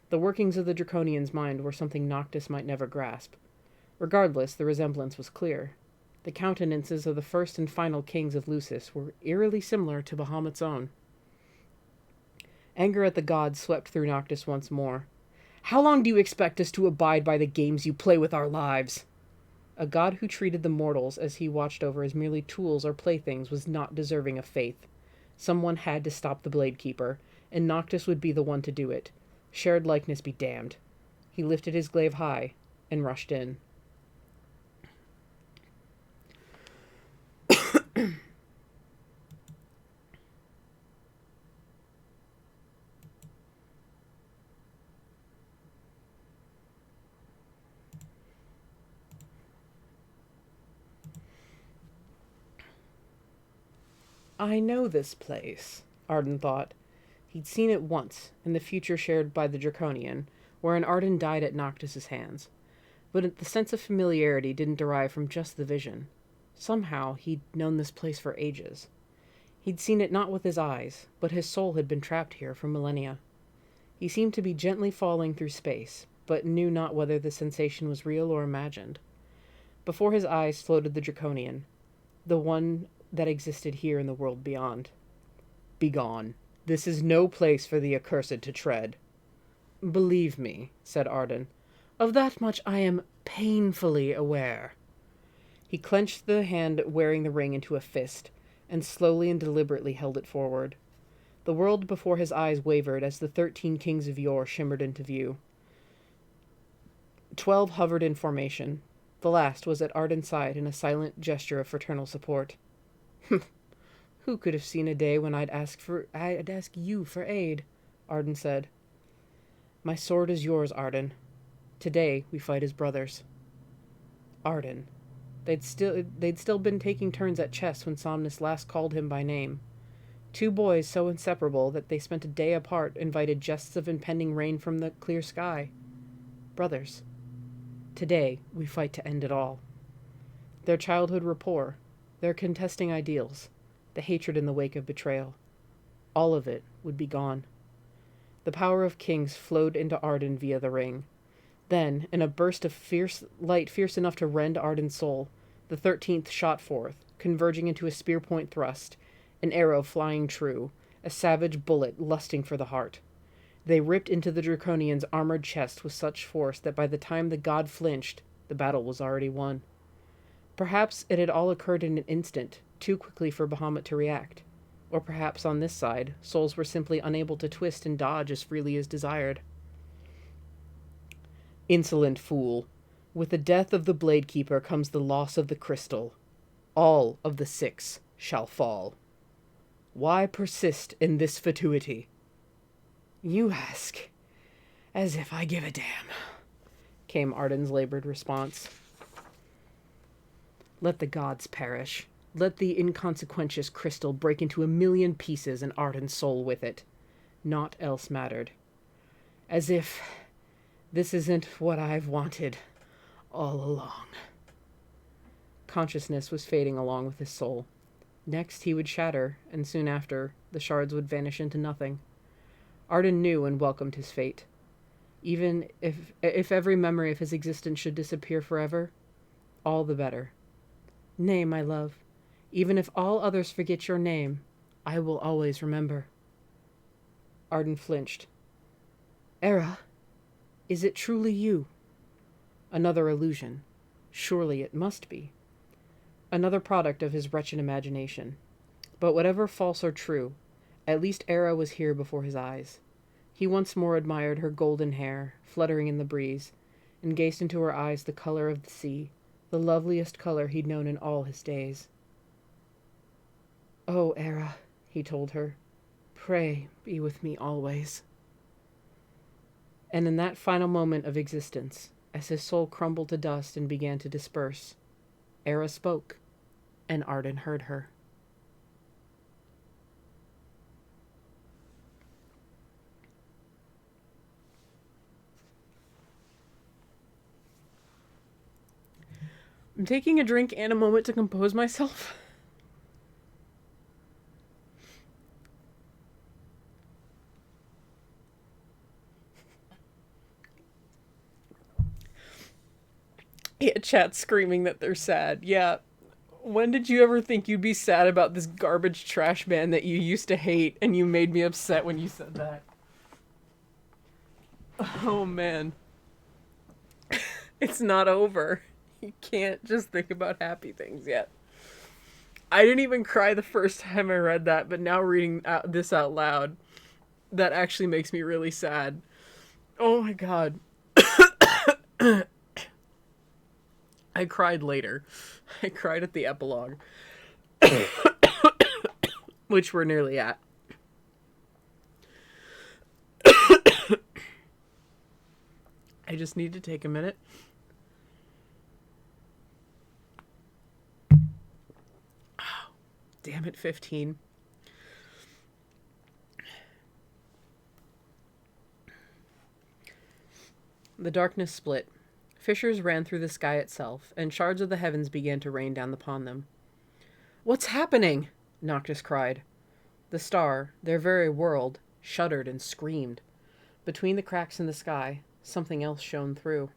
The workings of the Draconian's mind were something Noctis might never grasp. Regardless, the resemblance was clear. The countenances of the first and final kings of Lucis were eerily similar to Bahamut's own. Anger at the gods swept through Noctis once more. How long do you expect us to abide by the games you play with our lives? A god who treated the mortals as he watched over as merely tools or playthings was not deserving of faith. Someone had to stop the Blade Keeper, and Noctis would be the one to do it. Shared likeness be damned. He lifted his glaive high and rushed in. I know this place, Arden thought. He'd seen it once, in the future shared by the Draconian, wherein Arden died at Noctis's hands. But the sense of familiarity didn't derive from just the vision. Somehow, he'd known this place for ages. He'd seen it not with his eyes, but his soul had been trapped here for millennia. He seemed to be gently falling through space, but knew not whether the sensation was real or imagined. Before his eyes floated the Draconian, the one that existed here in the world beyond. Begone. This is no place for the accursed to tread. Believe me, said Arden, of that much I am painfully aware. He clenched the hand wearing the ring into a fist, and slowly and deliberately held it forward. The world before his eyes wavered as the 13 kings of yore shimmered into view. 12 hovered in formation. The last was at Arden's side in a silent gesture of fraternal support. Who could have seen a day when I'd ask you for aid? Arden said. My sword is yours, Arden. Today we fight as brothers. Arden. They'd still been taking turns at chess when Somnus last called him by name. 2 boys so inseparable that they spent a day apart invited jests of impending rain from the clear sky. Brothers. Today we fight to end it all. Their childhood rapport, their contesting ideals, the hatred in the wake of betrayal. All of it would be gone. The power of kings flowed into Arden via the ring. Then, in a burst of light fierce enough to rend Arden's soul, the 13th shot forth, converging into a spear-point thrust, an arrow flying true, a savage bullet lusting for the heart. They ripped into the Draconian's armored chest with such force that by the time the god flinched, the battle was already won. Perhaps it had all occurred in an instant, too quickly for Bahamut to react. Or perhaps on this side, souls were simply unable to twist and dodge as freely as desired. Insolent fool. With the death of the Blade Keeper comes the loss of the crystal. All of the 6 shall fall. Why persist in this fatuity? You ask, as if I give a damn, came Arden's labored response. Let the gods perish. Let the inconsequentious crystal break into 1,000,000 pieces and Arden's soul with it. Naught else mattered. As if this isn't what I've wanted all along. Consciousness was fading along with his soul. Next he would shatter, and soon after, the shards would vanish into nothing. Arden knew and welcomed his fate. Even if every memory of his existence should disappear forever, all the better. Nay, my love, even if all others forget your name, I will always remember. Arden flinched. Era, is it truly you? Another illusion. Surely it must be. Another product of his wretched imagination. But whatever false or true, at least Era was here before his eyes. He once more admired her golden hair, fluttering in the breeze, and gazed into her eyes the color of the sea, the loveliest color he'd known in all his days. Oh, Era, he told her, pray be with me always. And in that final moment of existence, as his soul crumbled to dust and began to disperse, Era spoke, and Arden heard her. I'm taking a drink and a moment to compose myself. Yeah, chat screaming that they're sad. Yeah. When did you ever think you'd be sad about this garbage trash band that you used to hate, and you made me upset when you said that? Oh, man. It's not over. You can't just think about happy things yet. I didn't even cry the first time I read that, but now reading this out loud, That actually makes me really sad. Oh my god. I cried later. I cried at the epilogue, which we're nearly at. I just need to take a minute. Oh, damn it, 15. The darkness split. Fissures ran through the sky itself, and shards of the heavens began to rain down upon them. "What's happening?" Noctis cried. The star, their very world, shuddered and screamed. Between the cracks in the sky, something else shone through.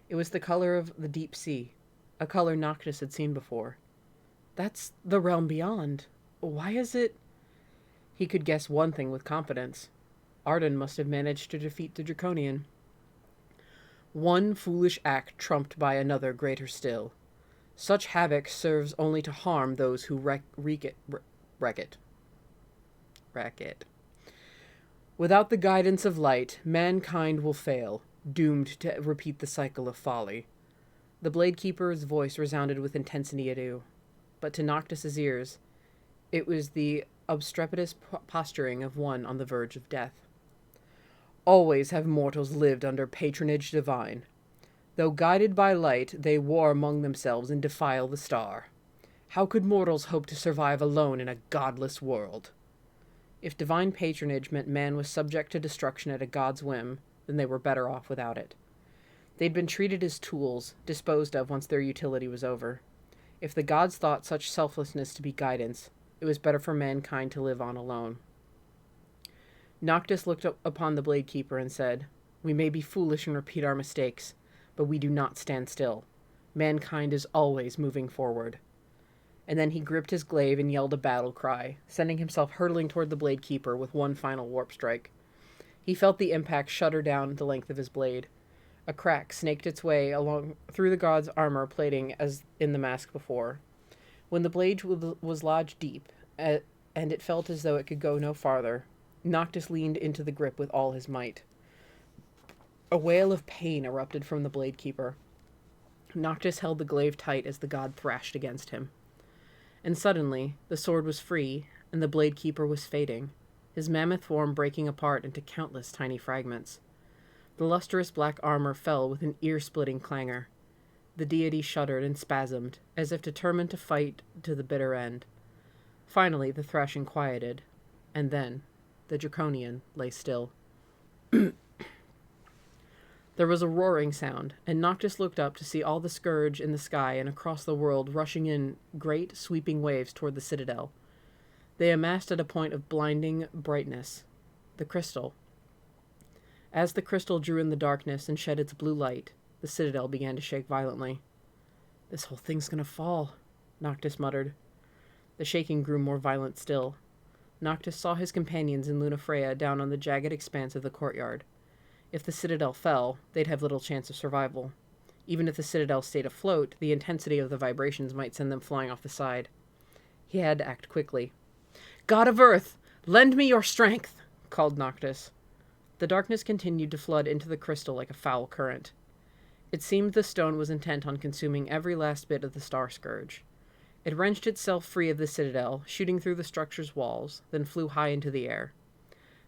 It was the color of the deep sea, a color Noctis had seen before. That's the realm beyond. Why is it... He could guess one thing with confidence. Arden must have managed to defeat the Draconian. One foolish act trumped by another greater still. Such havoc serves only to harm those who wreck it. Without the guidance of light, mankind will fail, doomed to repeat the cycle of folly. The Blade Keeper's voice resounded with intensity anew, but to Noctis's ears, it was the obstreperous posturing of one on the verge of death. Always have mortals lived under patronage divine. Though guided by light, they war among themselves and defile the star. How could mortals hope to survive alone in a godless world? If divine patronage meant man was subject to destruction at a god's whim, then they were better off without it. They'd been treated as tools, disposed of once their utility was over. If the gods thought such selflessness to be guidance, it was better for mankind to live on alone. Noctis looked up upon the Blade Keeper and said, "We may be foolish and repeat our mistakes, but we do not stand still. Mankind is always moving forward." And then he gripped his glaive and yelled a battle cry, sending himself hurtling toward the Blade Keeper with one final warp strike. He felt the impact shudder down the length of his blade. A crack snaked its way along through the god's armor plating as in the mask before. When the blade was lodged deep, and it felt as though it could go no farther, Noctis leaned into the grip with all his might. A wail of pain erupted from the Blade Keeper. Noctis held the glaive tight as the god thrashed against him. And suddenly, the sword was free, and the Blade Keeper was fading, his mammoth form breaking apart into countless tiny fragments. The lustrous black armor fell with an ear-splitting clangor. The deity shuddered and spasmed, as if determined to fight to the bitter end. Finally, the thrashing quieted, and then the Draconian lay still. There was a roaring sound, and Noctis looked up to see all the scourge in the sky and across the world rushing in great, sweeping waves toward the citadel. They amassed at a point of blinding brightness. The crystal. As the crystal drew in the darkness and shed its blue light, the citadel began to shake violently. "This whole thing's gonna fall," Noctis muttered. The shaking grew more violent still. Noctis saw his companions in Lunafreya down on the jagged expanse of the courtyard. If the citadel fell, they'd have little chance of survival. Even if the citadel stayed afloat, the intensity of the vibrations might send them flying off the side. He had to act quickly. "God of Earth, lend me your strength!" called Noctis. The darkness continued to flood into the crystal like a foul current. It seemed the stone was intent on consuming every last bit of the star scourge. It wrenched itself free of the citadel, shooting through the structure's walls, then flew high into the air.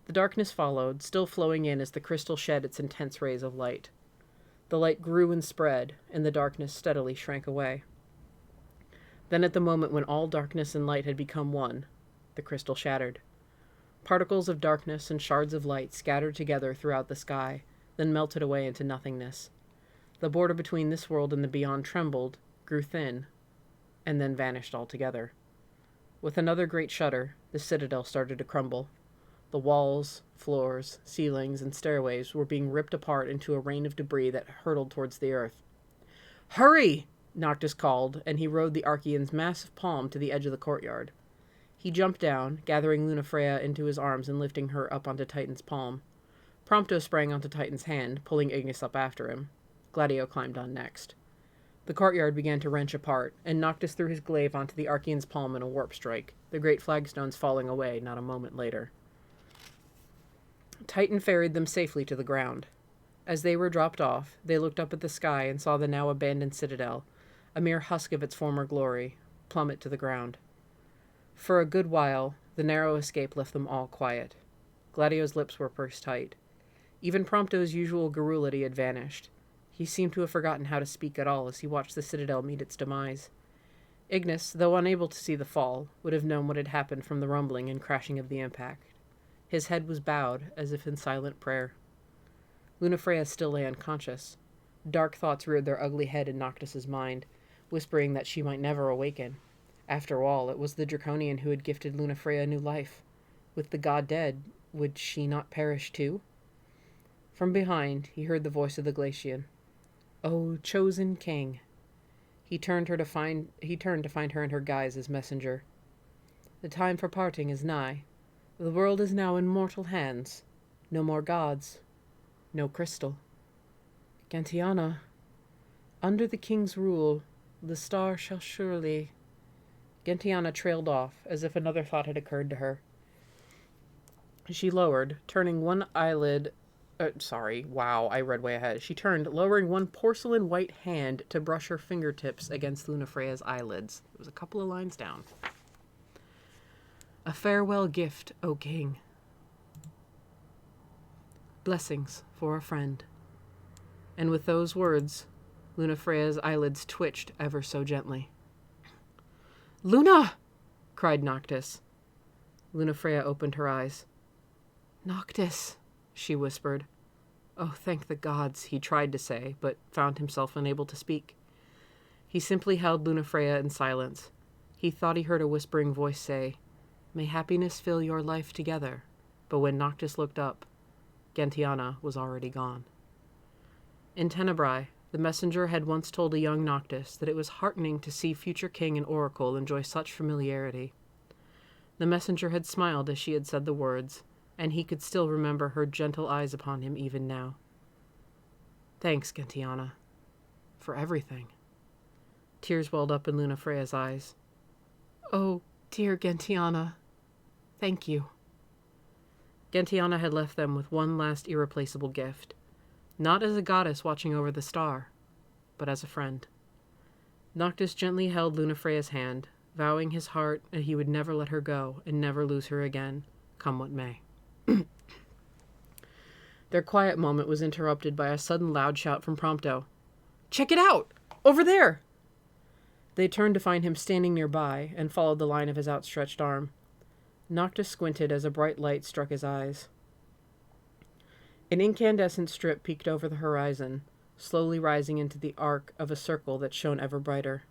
The darkness followed, still flowing in as the crystal shed its intense rays of light. The light grew and spread, and the darkness steadily shrank away. Then at the moment when all darkness and light had become one, the crystal shattered. Particles of darkness and shards of light scattered together throughout the sky, then melted away into nothingness. The border between this world and the beyond trembled, grew thin, and then vanished altogether. With another great shudder, the citadel started to crumble. The walls, floors, ceilings, and stairways were being ripped apart into a rain of debris that hurtled towards the earth. "Hurry!" Noctis called, and he rode the Archaean's massive palm to the edge of the courtyard. He jumped down, gathering Lunafreya into his arms and lifting her up onto Titan's palm. Prompto sprang onto Titan's hand, pulling Ignis up after him. Gladio climbed on next. The courtyard began to wrench apart, and Noctis threw his glaive onto the Archaean's palm in a warp strike, the great flagstones falling away not a moment later. Titan ferried them safely to the ground. As they were dropped off, they looked up at the sky and saw the now abandoned citadel, a mere husk of its former glory, plummet to the ground. For a good while, the narrow escape left them all quiet. Gladio's lips were pursed tight. Even Prompto's usual garrulity had vanished. He seemed to have forgotten how to speak at all as he watched the citadel meet its demise. Ignis, though unable to see the fall, would have known what had happened from the rumbling and crashing of the impact. His head was bowed, as if in silent prayer. Lunafreya still lay unconscious. Dark thoughts reared their ugly head in Noctis's mind, whispering that she might never awaken. After all, it was the Draconian who had gifted Lunafreya new life. With the god dead, would she not perish too? From behind, he heard the voice of the Glacian. "O chosen king." He turned to find her in her guise as messenger. "The time for parting is nigh. The world is now in mortal hands. No more gods. No crystal. Gentiana, under the king's rule, the star shall surely..." Gentiana trailed off, as if another thought had occurred to her. She lowered, turning one eyelid... I read way ahead. She turned, lowering one porcelain white hand to brush her fingertips against Lunafreya's eyelids. It was a couple of lines down. "A farewell gift, O king. Blessings for a friend." And with those words, Lunafreya's eyelids twitched ever so gently. "Luna!" cried Noctis. Lunafreya opened her eyes. "Noctis," she whispered. "Oh, thank the gods," he tried to say, but found himself unable to speak. He simply held Lunafreya in silence. He thought he heard a whispering voice say, "May happiness fill your life together." But when Noctis looked up, Gentiana was already gone. In Tenebrae, the messenger had once told a young Noctis that it was heartening to see future king and oracle enjoy such familiarity. The messenger had smiled as she had said the words, and he could still remember her gentle eyes upon him even now. "Thanks, Gentiana, for everything." Tears welled up in Lunafreya's eyes. "Oh, dear Gentiana, thank you." Gentiana had left them with one last irreplaceable gift, not as a goddess watching over the star, but as a friend. Noctis gently held Lunafreya's hand, vowing his heart that he would never let her go and never lose her again, come what may. Their quiet moment was interrupted by a sudden loud shout from Prompto. "Check it out! Over there!" They turned to find him standing nearby and followed the line of his outstretched arm. Noctis squinted as a bright light struck his eyes. An incandescent strip peeked over the horizon, slowly rising into the arc of a circle that shone ever brighter.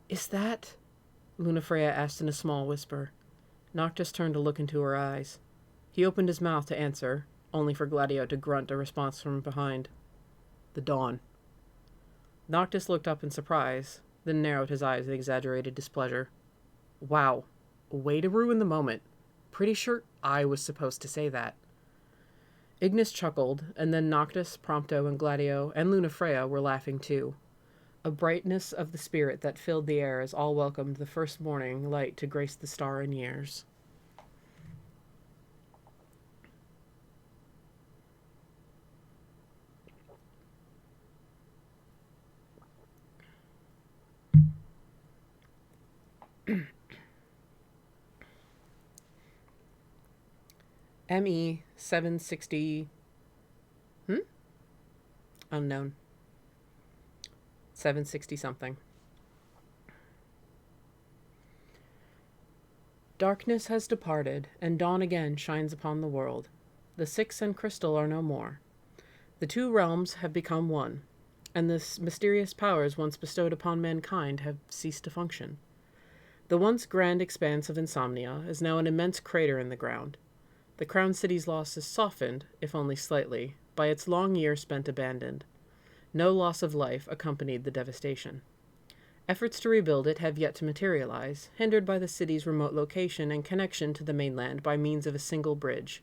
"Is that..." Lunafreya asked in a small whisper. Noctis turned to look into her eyes. He opened his mouth to answer, only for Gladio to grunt a response from behind. "The dawn." Noctis looked up in surprise, then narrowed his eyes in exaggerated displeasure. "Wow, way to ruin the moment. Pretty sure I was supposed to say that." Ignis chuckled, and then Noctis, Prompto, and Gladio, and Lunafreya were laughing too. A brightness of the spirit that filled the air as all welcomed the first morning light to grace the star in years. ME 760... Unknown. 760 something. Darkness has departed, and dawn again shines upon the world. The Six and Crystal are no more. The two realms have become one, and the mysterious powers once bestowed upon mankind have ceased to function. The once grand expanse of Insomnia is now an immense crater in the ground. The Crown City's loss is softened, if only slightly, by its long years spent abandoned. No loss of life accompanied the devastation. Efforts to rebuild it have yet to materialize, hindered by the city's remote location and connection to the mainland by means of a single bridge.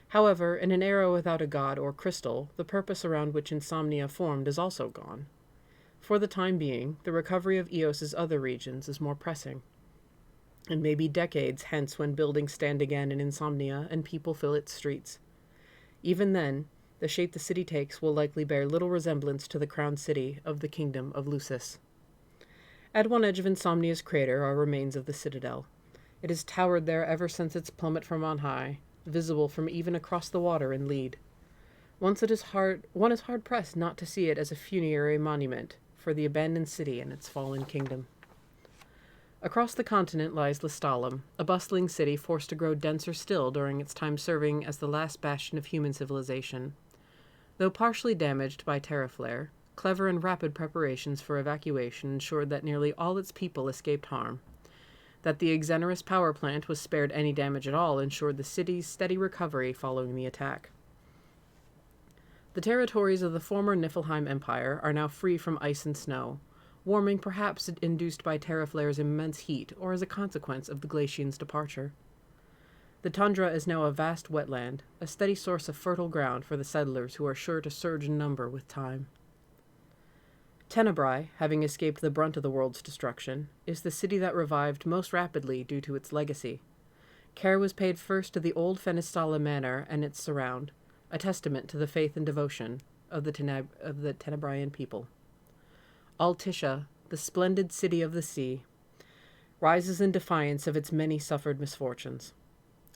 However, in an era without a god or crystal, the purpose around which Insomnia formed is also gone. For the time being, the recovery of Eos's other regions is more pressing. and maybe decades hence when buildings stand again in insomnia and people fill its streets. Even then, the shape the city takes will likely bear little resemblance to the crowned city of the kingdom of Lucis. At one edge of Insomnia's crater are remains of the citadel. It has towered there ever since its plummet from on high, visible from even across the water in Lead. One is hard pressed not to see it as a funerary monument for the abandoned city and its fallen kingdom. Across the continent lies Lestalem, a bustling city forced to grow denser still during its time serving as the last bastion of human civilization. Though partially damaged by terra flare, clever and rapid preparations for evacuation ensured that nearly all its people escaped harm. That the Exenerus power plant was spared any damage at all ensured the city's steady recovery following the attack. The territories of the former Niflheim Empire are now free from ice and snow, warming perhaps induced by terra flare's immense heat or as a consequence of the glacian's departure. The tundra is now a vast wetland, a steady source of fertile ground for the settlers who are sure to surge in number with time. Tenebrae, having escaped the brunt of the world's destruction, is the city that revived most rapidly due to its legacy. Care was paid first to the old Fenestala manor and its surround, a testament to the faith and devotion of the Tenebrian people. Altisha, the splendid city of the sea, rises in defiance of its many suffered misfortunes.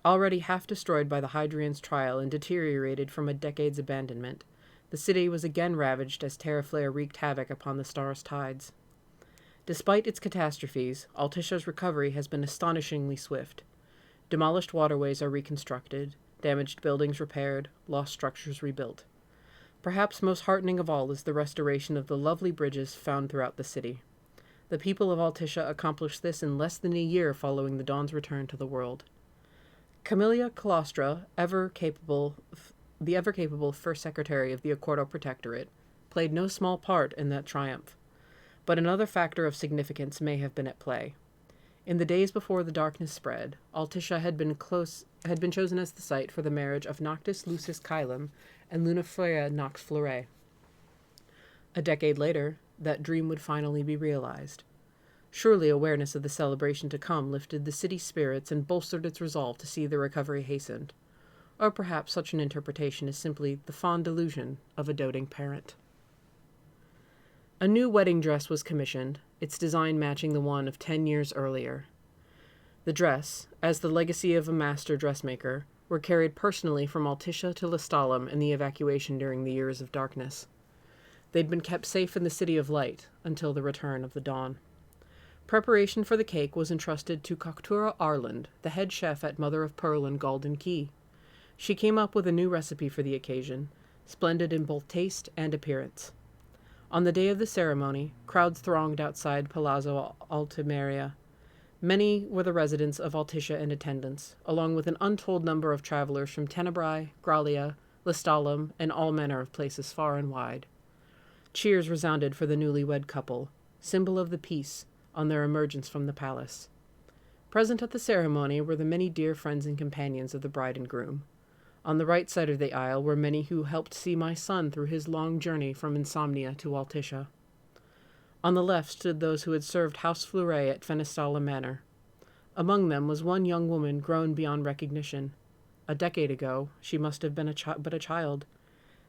Already half destroyed by the Hydrian's trial and deteriorated from a decade's abandonment, the city was again ravaged as terra flare wreaked havoc upon the star's tides. Despite its catastrophes, Altisha's recovery has been astonishingly swift. Demolished waterways are reconstructed, damaged buildings repaired, lost structures rebuilt. Perhaps most heartening of all is the restoration of the lovely bridges found throughout the city. The people of Altisha accomplished this in less than a year following the Dawn's return to the world. Camilla Colostra, the ever-capable First Secretary of the Accordo Protectorate, played no small part in that triumph. But another factor of significance may have been at play. In the days before the darkness spread, Altisha had been chosen as the site for the marriage of Noctis Lucis Caelum and Lunafreya Nox Fleuret. A decade later, that dream would finally be realized. Surely awareness of the celebration to come lifted the city's spirits and bolstered its resolve to see the recovery hastened. Or perhaps such an interpretation is simply the fond delusion of a doting parent. A new wedding dress was commissioned, its design matching the one of 10 years earlier. The dress, as the legacy of a master dressmaker, were carried personally from Altisha to Lestalem in the evacuation during the years of darkness. They'd been kept safe in the City of Light until the return of the dawn. Preparation for the cake was entrusted to Coctura Arland, the head chef at Mother of Pearl in Galden Key. She came up with a new recipe for the occasion, splendid in both taste and appearance. On the day of the ceremony, crowds thronged outside Palazzo Altimeria. Many were the residents of Altisha in attendance, along with an untold number of travelers from Tenebrae, Grallia, Lestalem, and all manner of places far and wide. Cheers resounded for the newlywed couple, symbol of the peace, on their emergence from the palace. Present at the ceremony were the many dear friends and companions of the bride and groom. On the right side of the aisle were many who helped see my son through his long journey from Insomnia to Altisha. On the left stood those who had served House Fleuret at Fenestala Manor. Among them was one young woman grown beyond recognition. A decade ago, she must have been but a child.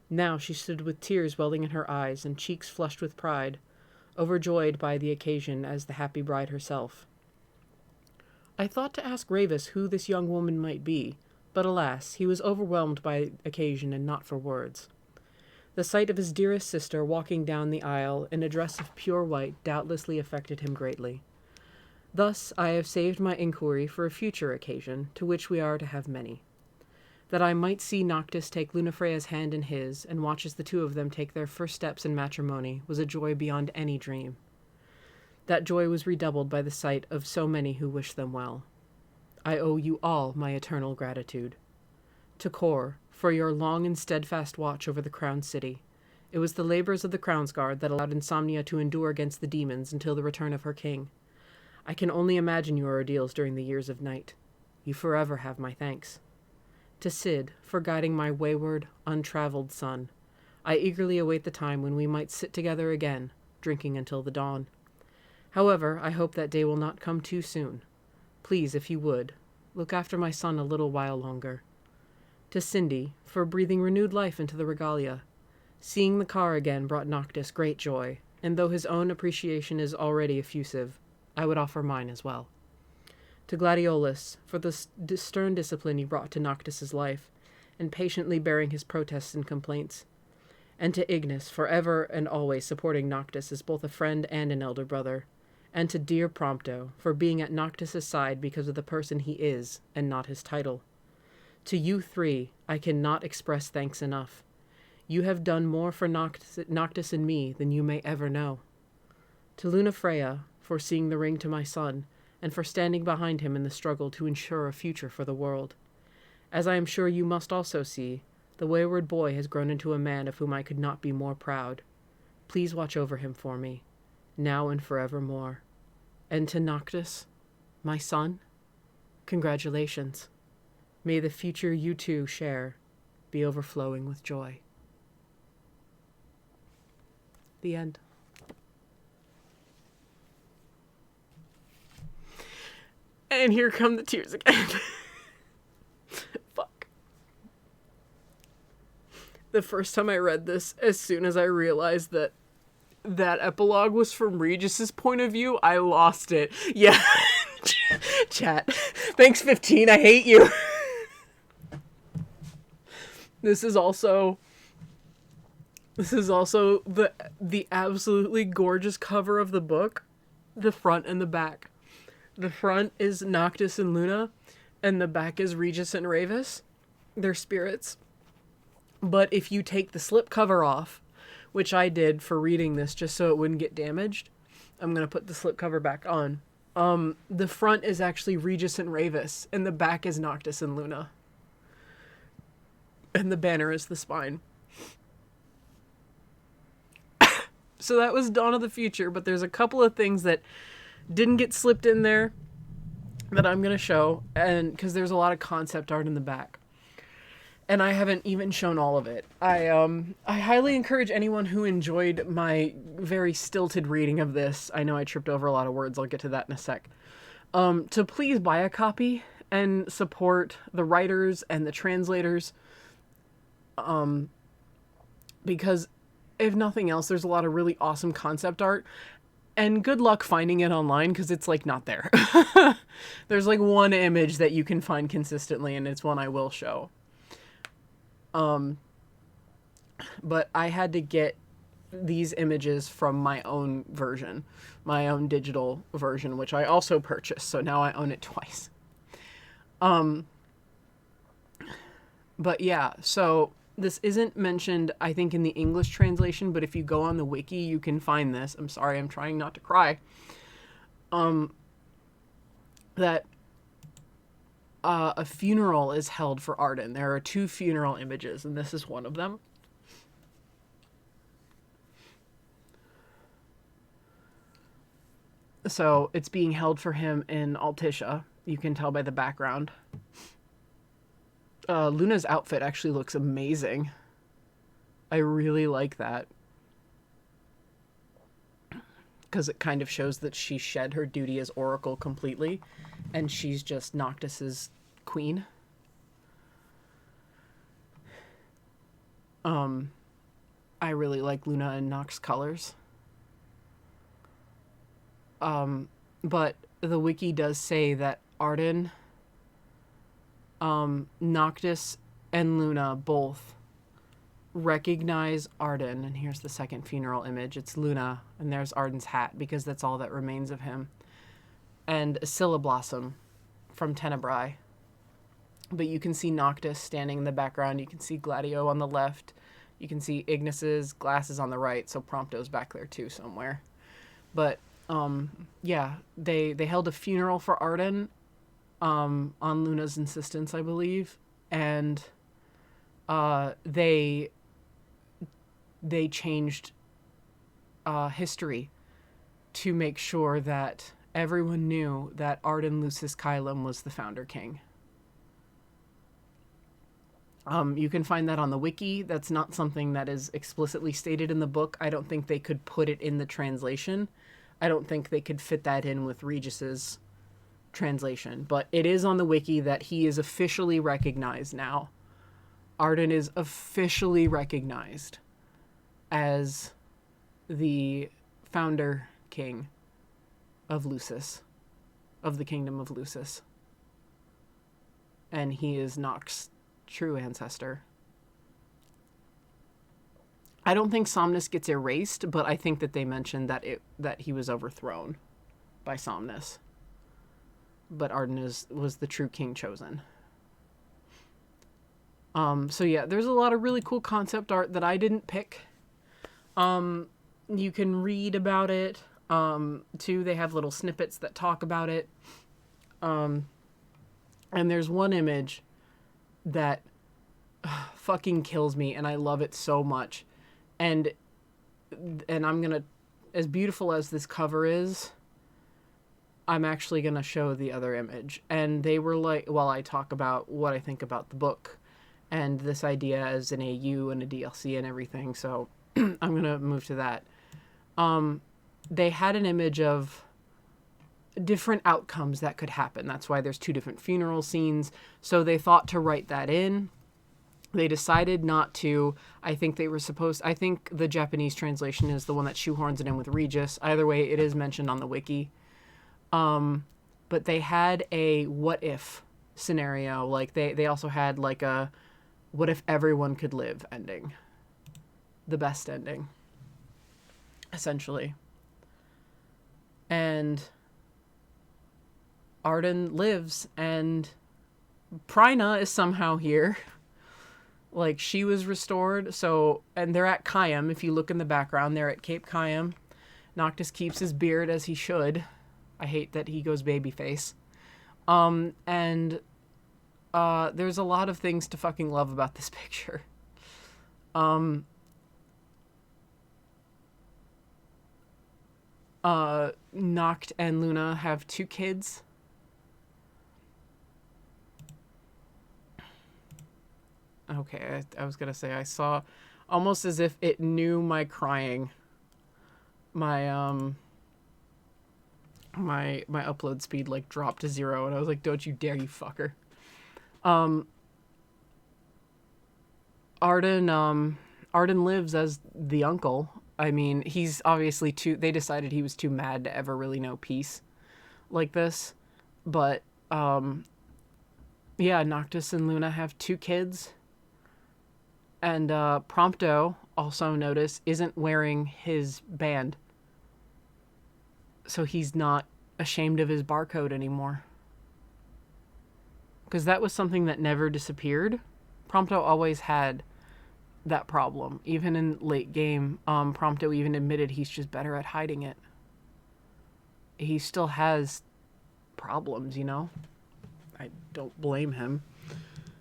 Now she stood with tears welling in her eyes and cheeks flushed with pride, overjoyed by the occasion as the happy bride herself. I thought to ask Ravis who this young woman might be, but alas, he was overwhelmed by occasion and not for words. The sight of his dearest sister walking down the aisle in a dress of pure white doubtlessly affected him greatly. Thus I have saved my inquiry for a future occasion, to which we are to have many. That I might see Noctis take Lunafreya's hand in his, and watch as the two of them take their first steps in matrimony, was a joy beyond any dream. That joy was redoubled by the sight of so many who wished them well. I owe you all my eternal gratitude. To Kor, for your long and steadfast watch over the crowned city. It was the labors of the Crownsguard that allowed Insomnia to endure against the demons until the return of her king. I can only imagine your ordeals during the years of night. You forever have my thanks. To Cid, for guiding my wayward, untraveled son. I eagerly await the time when we might sit together again, drinking until the dawn. However, I hope that day will not come too soon. Please, if you would, look after my son a little while longer. To Cindy, for breathing renewed life into the regalia. Seeing the car again brought Noctis great joy, and though his own appreciation is already effusive, I would offer mine as well. To Gladiolus, for the stern discipline he brought to Noctis's life, and patiently bearing his protests and complaints. And to Ignis, for ever and always supporting Noctis as both a friend and an elder brother. And to dear Prompto, for being at Noctis's side because of the person he is, and not his title. To you three, I cannot express thanks enough. You have done more for Noctis and me than you may ever know. To Luna Freya, for seeing the ring to my son, and for standing behind him in the struggle to ensure a future for the world. As I am sure you must also see, the wayward boy has grown into a man of whom I could not be more proud. Please watch over him for me, now and forevermore. And to Noctis, my son, congratulations. May the future you two share be overflowing with joy. The end. And here come the tears again. Fuck. The first time I read this, as soon as I realized that that epilogue was from Regis's point of view, I lost it. Yeah. Chat. Thanks, 15. I hate you. This is also the absolutely gorgeous cover of the book, the front and the back. The front is Noctis and Luna, and the back is Regis and Ravis. They're spirits. But if you take the slipcover off, which I did for reading this just so it wouldn't get damaged, I'm going to put the slipcover back on. The front is actually Regis and Ravis, and the back is Noctis and Luna. And the banner is the spine. So that was Dawn of the Future, but there's a couple of things that didn't get slipped in there that I'm going to show, and because there's a lot of concept art in the back. And I haven't even shown all of it. I highly encourage anyone who enjoyed my very stilted reading of this, I know I tripped over a lot of words, I'll get to that in a sec, to please buy a copy and support the writers and the translators. Because if nothing else, there's a lot of really awesome concept art, and good luck finding it online because it's like not there. There's like one image that you can find consistently, and it's one I will show. But I had to get these images from my own version, my own digital version, which I also purchased. So now I own it twice. But yeah, so this isn't mentioned, I think, in the English translation, but if you go on the wiki, you can find this. I'm sorry, I'm trying not to cry. That a funeral is held for Arden. There are 2 funeral images, and this is one of them. So it's being held for him in Altissia. You can tell by the background. Luna's outfit actually looks amazing. I really like that. Because it kind of shows that she shed her duty as Oracle completely, and she's just Noctis's queen. I really like Luna and Nox colors. But the wiki does say that Arden, Noctis and Luna both recognize Arden, and here's the second funeral image. It's Luna, and there's Arden's hat, because that's all that remains of him. And Scylla Blossom from Tenebrae. But you can see Noctis standing in the background. You can see Gladio on the left. You can see Ignis's glasses on the right, so Prompto's back there too somewhere. But, yeah, they held a funeral for Arden, on Luna's insistence, I believe. And, they changed history to make sure that everyone knew that Arden Lucis Kylum was the founder king. You can find that on the wiki. That's not something that is explicitly stated in the book. I don't think they could put it in the translation. I don't think they could fit that in with Regis's translation, but it is on the wiki that he is officially recognized now. Arden is officially recognized as the founder king of Lucis, of the kingdom of Lucis. And he is Nox's true ancestor. I don't think Somnus gets erased, but I think that they mentioned that he was overthrown by Somnus. But Arden was the true king chosen. So yeah, there's a lot of really cool concept art that I didn't pick. You can read about it. Too, they have little snippets that talk about it. And there's one image that fucking kills me, and I love it so much. And I'm gonna, as beautiful as this cover is, I'm actually gonna show the other image. And they were like, while I talk about what I think about the book and this idea as an AU and a DLC and everything, so I'm gonna move to that. They had an image of different outcomes that could happen. That's why there's 2 different funeral scenes. So they thought to write that in. They decided not to. I think the Japanese translation is the one that shoehorns it in with Regis. Either way, it is mentioned on the wiki. But they had a what if scenario. Like they also had like a what if everyone could live ending. The best ending. Essentially. And Arden lives, and Prina is somehow here. Like, she was restored, so, and they're at Kayam. If you look in the background, they're at Cape Kayam. Noctis keeps his beard as he should. I hate that he goes babyface. And there's a lot of things to fucking love about this picture. Noct and Luna have 2 kids. Okay, I was gonna say, I saw almost as if it knew my crying. My my upload speed like dropped to 0, and I was like, don't you dare, you fucker. Arden lives as the uncle. I mean, he's obviously they decided he was too mad to ever really know peace like this. But, yeah, Noctis and Luna have 2 kids. And, Prompto, also notice, isn't wearing his band. So he's not ashamed of his barcode anymore. Because that was something that never disappeared. Prompto always had that problem. Even in late game, Prompto even admitted he's just better at hiding it. He still has problems, you know? I don't blame him.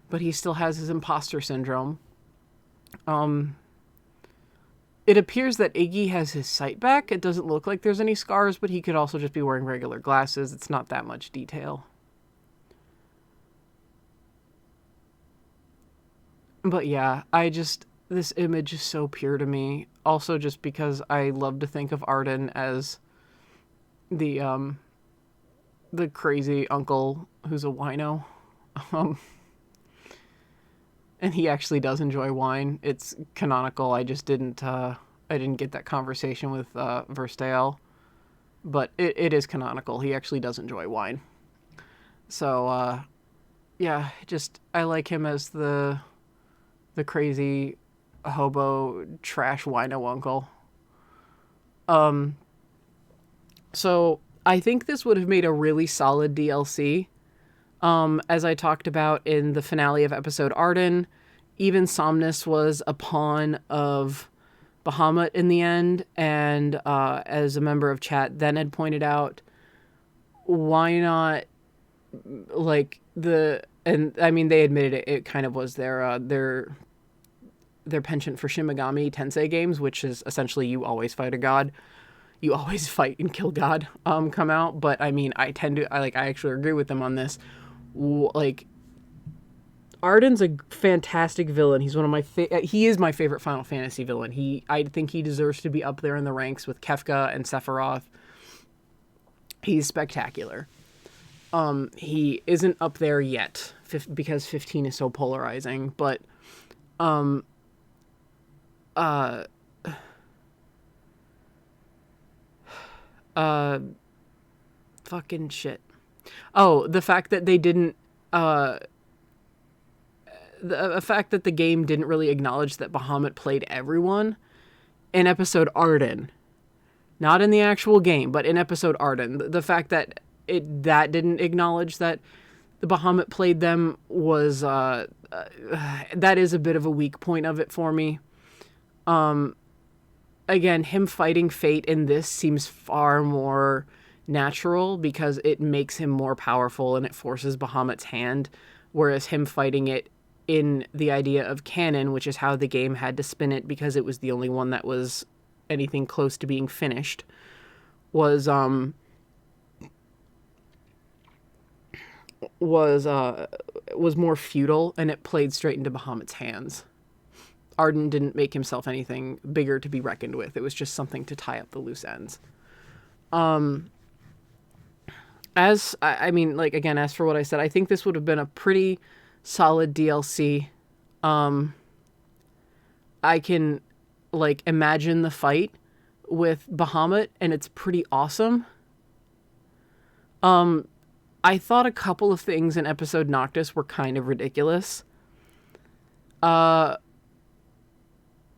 But he still has his imposter syndrome. It appears that Iggy has his sight back. It doesn't look like there's any scars, but he could also just be wearing regular glasses. It's not that much detail. But yeah, this image is so pure to me. Also just because I love to think of Arden as the crazy uncle who's a wino. And he actually does enjoy wine. It's canonical. I just didn't get that conversation with Verstale. But it is canonical. He actually does enjoy wine. So, yeah, I like him as the crazy hobo trash wino uncle. So I think this would have made a really solid DLC. As I talked about in the finale of episode Arden, even Somnus was a pawn of Bahamut in the end, and as a member of chat then had pointed out, why not, like, and I mean, they admitted it kind of was their penchant for Shimigami Tensei games, which is essentially you always fight a god. You always fight and kill God, come out. But I mean, I actually agree with them on this. Like, Arden's a fantastic villain. He's one of my he is my favorite Final Fantasy villain. I think he deserves to be up there in the ranks with Kefka and Sephiroth. He's spectacular. He isn't up there yet because 15 is so polarizing, but fucking shit. Oh, the fact that they didn't the fact that the game didn't really acknowledge that Bahamut played everyone in episode Arden. Not in the actual game, but in episode Arden. The fact that that didn't acknowledge that the Bahamut played them was that is a bit of a weak point of it for me. Again, him fighting fate in this seems far more natural because it makes him more powerful and it forces Bahamut's hand, whereas him fighting it in the idea of canon, which is how the game had to spin it because it was the only one that was anything close to being finished, was more futile, and it played straight into Bahamut's hands. Arden didn't make himself anything bigger to be reckoned with. It was just something to tie up the loose ends. As for what I said, I think this would have been a pretty solid DLC. I can imagine the fight with Bahamut, and it's pretty awesome. I thought a couple of things in episode Noctis were kind of ridiculous.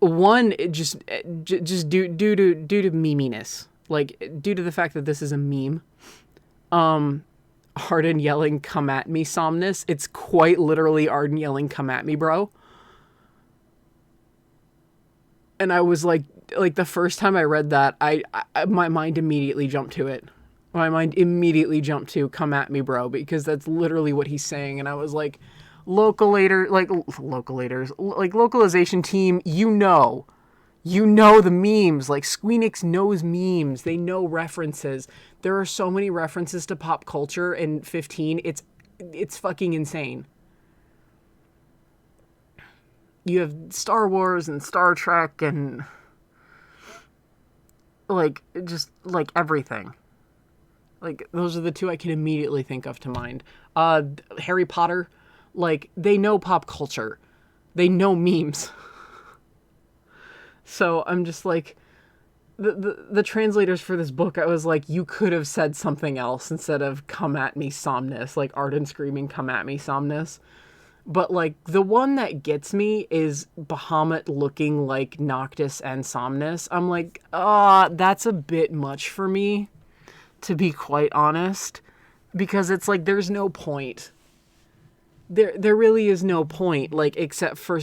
One, just due to meminess, due to the fact that this is a meme. Arden yelling, "Come at me, Somnus." It's quite literally Arden yelling, "Come at me, bro." And I was like the first time I read that, my mind immediately jumped to it. My mind immediately jumped to "Come at me, bro," because that's literally what he's saying. And I was like, localization team, you know the memes. Squeenix knows memes. They know references. There are so many references to pop culture in 15. It's fucking insane. You have Star Wars and Star Trek and everything. Those are the two I can immediately think of to mind. Harry Potter, they know pop culture. They know memes. So I'm just the translators for this book, I was like, you could have said something else instead of "Come at me, Somnus," Arden screaming, "Come at me, Somnus." But the one that gets me is Bahamut looking like Noctis and Somnus. I'm like, that's a bit much for me, to be quite honest, because it's there's no point. There really is no point, except for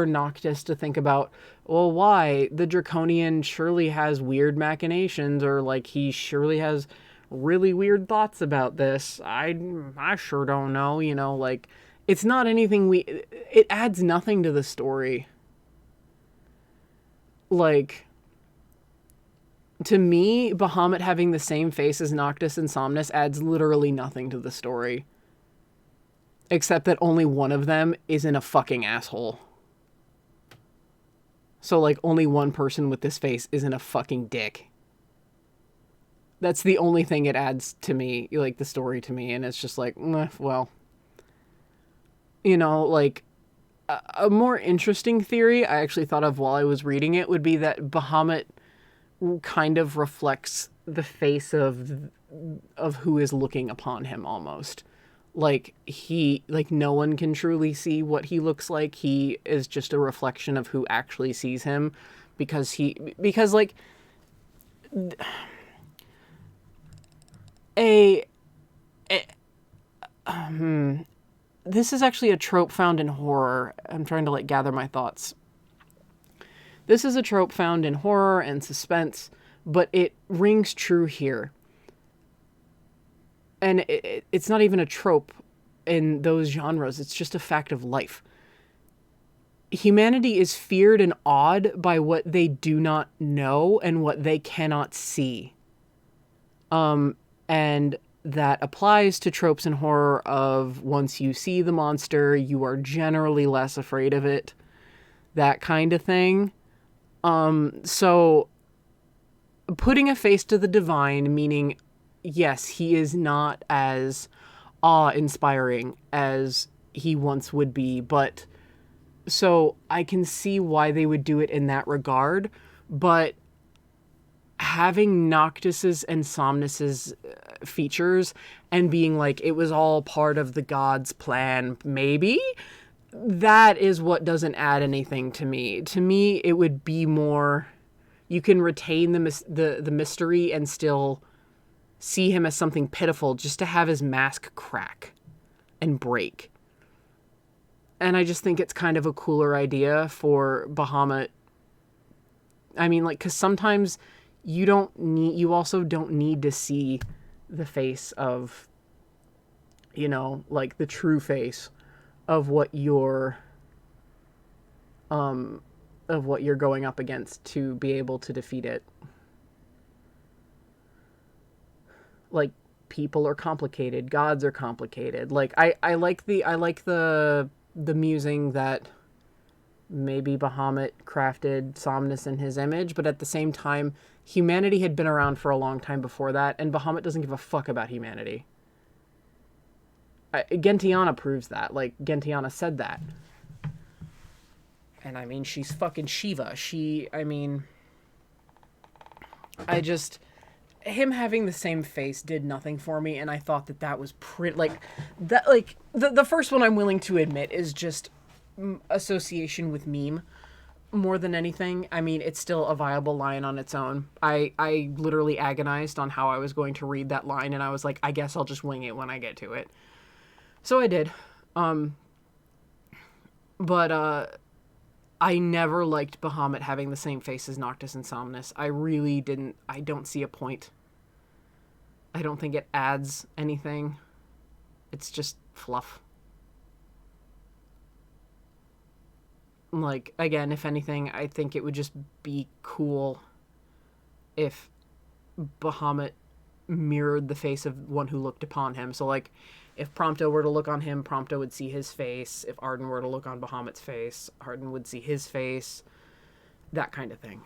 Noctis to think about, well, why? The Draconian surely has weird machinations, or he surely has really weird thoughts about this. I sure don't know, it's not anything it adds nothing to the story. To me, Bahamut having the same face as Noctis and Somnus adds literally nothing to the story. Except that only one of them isn't a fucking asshole. So, only one person with this face isn't a fucking dick. That's the only thing it adds to me, the story to me, and it's just well. A more interesting theory I actually thought of while I was reading it would be that Bahamut kind of reflects the face of who is looking upon him, almost. No one can truly see what he looks like. He is just a reflection of who actually sees him, because this is actually a trope found in horror. I'm trying to gather my thoughts. This is a trope found in horror and suspense, but it rings true here. And it's not even a trope in those genres. It's just a fact of life. Humanity is feared and awed by what they do not know and what they cannot see. And that applies to tropes in horror of once you see the monster, you are generally less afraid of it. That kind of thing. So putting a face to the divine, meaning yes, he is not as awe-inspiring as he once would be, but so I can see why they would do it in that regard, but having Noctis's and Somnus's features and being like it was all part of the god's plan, maybe that is what doesn't add anything to me. To me, it would be more you can retain the mystery and still see him as something pitiful just to have his mask crack and break. And I just think it's kind of a cooler idea for Bahamut. I mean, like, because sometimes you also don't need to see the face of, like the true face of what you're going up against to be able to defeat it. Like, people are complicated, gods are complicated. Like, I like the musing that maybe Bahamut crafted Somnus in his image, but at the same time, humanity had been around for a long time before that, and Bahamut doesn't give a fuck about humanity. Gentiana proves that. Like, Gentiana said that. And I mean, she's fucking Shiva. Him having the same face did nothing for me, and I thought that was pretty, the first one I'm willing to admit is just association with meme more than anything. I mean, it's still a viable line on its own. I literally agonized on how I was going to read that line, and I was like, I guess I'll just wing it when I get to it. So I did. But I never liked Bahamut having the same face as Noctis and Somnus. I really didn't. I don't see a point. I don't think it adds anything. It's just fluff. Like, again, if anything, I think it would just be cool if Bahamut mirrored the face of one who looked upon him. So, like, if Prompto were to look on him, Prompto would see his face. If Arden were to look on Bahamut's face, Arden would see his face. That kind of thing.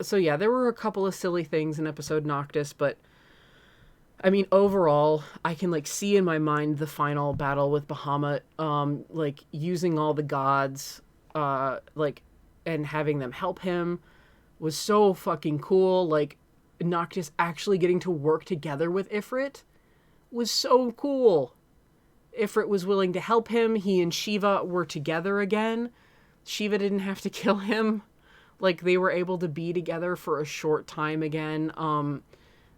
So yeah, there were a couple of silly things in episode Noctis, but I mean, overall, I can, like, see in my mind the final battle with Bahamut, like, using all the gods, and having them help him was so fucking cool. Like, Noctis actually getting to work together with Ifrit was so cool. Ifrit was willing to help him. He and Shiva were together again. Shiva didn't have to kill him. Like, they were able to be together for a short time again.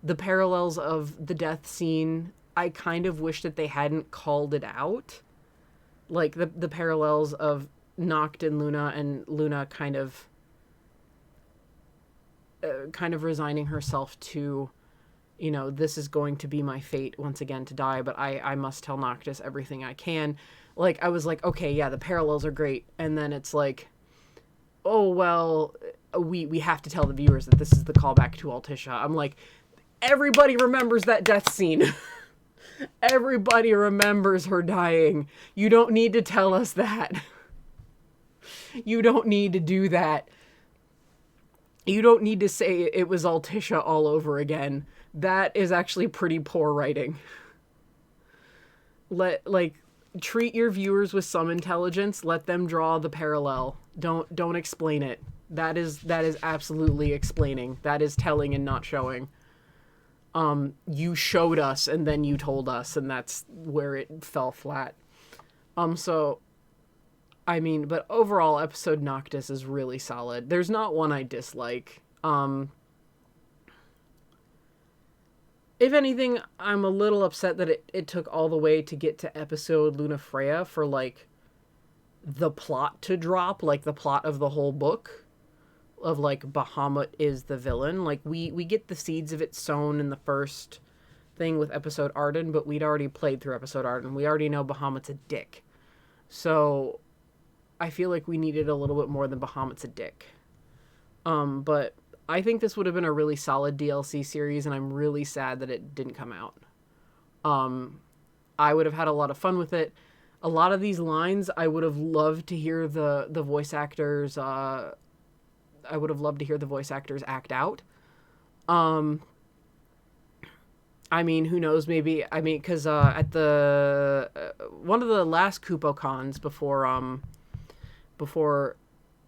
The parallels of the death scene, I kind of wish that they hadn't called it out. Like, the parallels of Noct and Luna kind of resigning herself to, this is going to be my fate once again to die, but I must tell Noctis everything I can. Like, I was like, okay, yeah, the parallels are great. And then it's like, oh, well, we have to tell the viewers that this is the callback to Altisha. I'm like, everybody remembers that death scene. Everybody remembers her dying. You don't need to tell us that. You don't need to do that. You don't need to say it was Altisha all over again. That is actually pretty poor writing. Treat your viewers with some intelligence. Let them draw the parallel. Don't explain it. That is absolutely explaining. That is telling and not showing. You showed us and then you told us, and that's where it fell flat. So, I mean, but overall, episode Noctis is really solid. There's not one I dislike. If anything, I'm a little upset that it took all the way to get to episode Lunafreya for, like, the plot to drop, like, the plot of the whole book. Of, like, Bahamut is the villain. Like, we get the seeds of it sown in the first thing with episode Arden, but we'd already played through episode Arden. We already know Bahamut's a dick. So, I feel like we needed a little bit more than Bahamut's a dick. But I think this would have been a really solid DLC series, and I'm really sad that it didn't come out. I would have had a lot of fun with it. A lot of these lines, I would have loved to hear the voice actors. I would have loved to hear the voice actors act out. Um, I mean, who knows? Maybe I mean, because at the one of the last Kupo cons before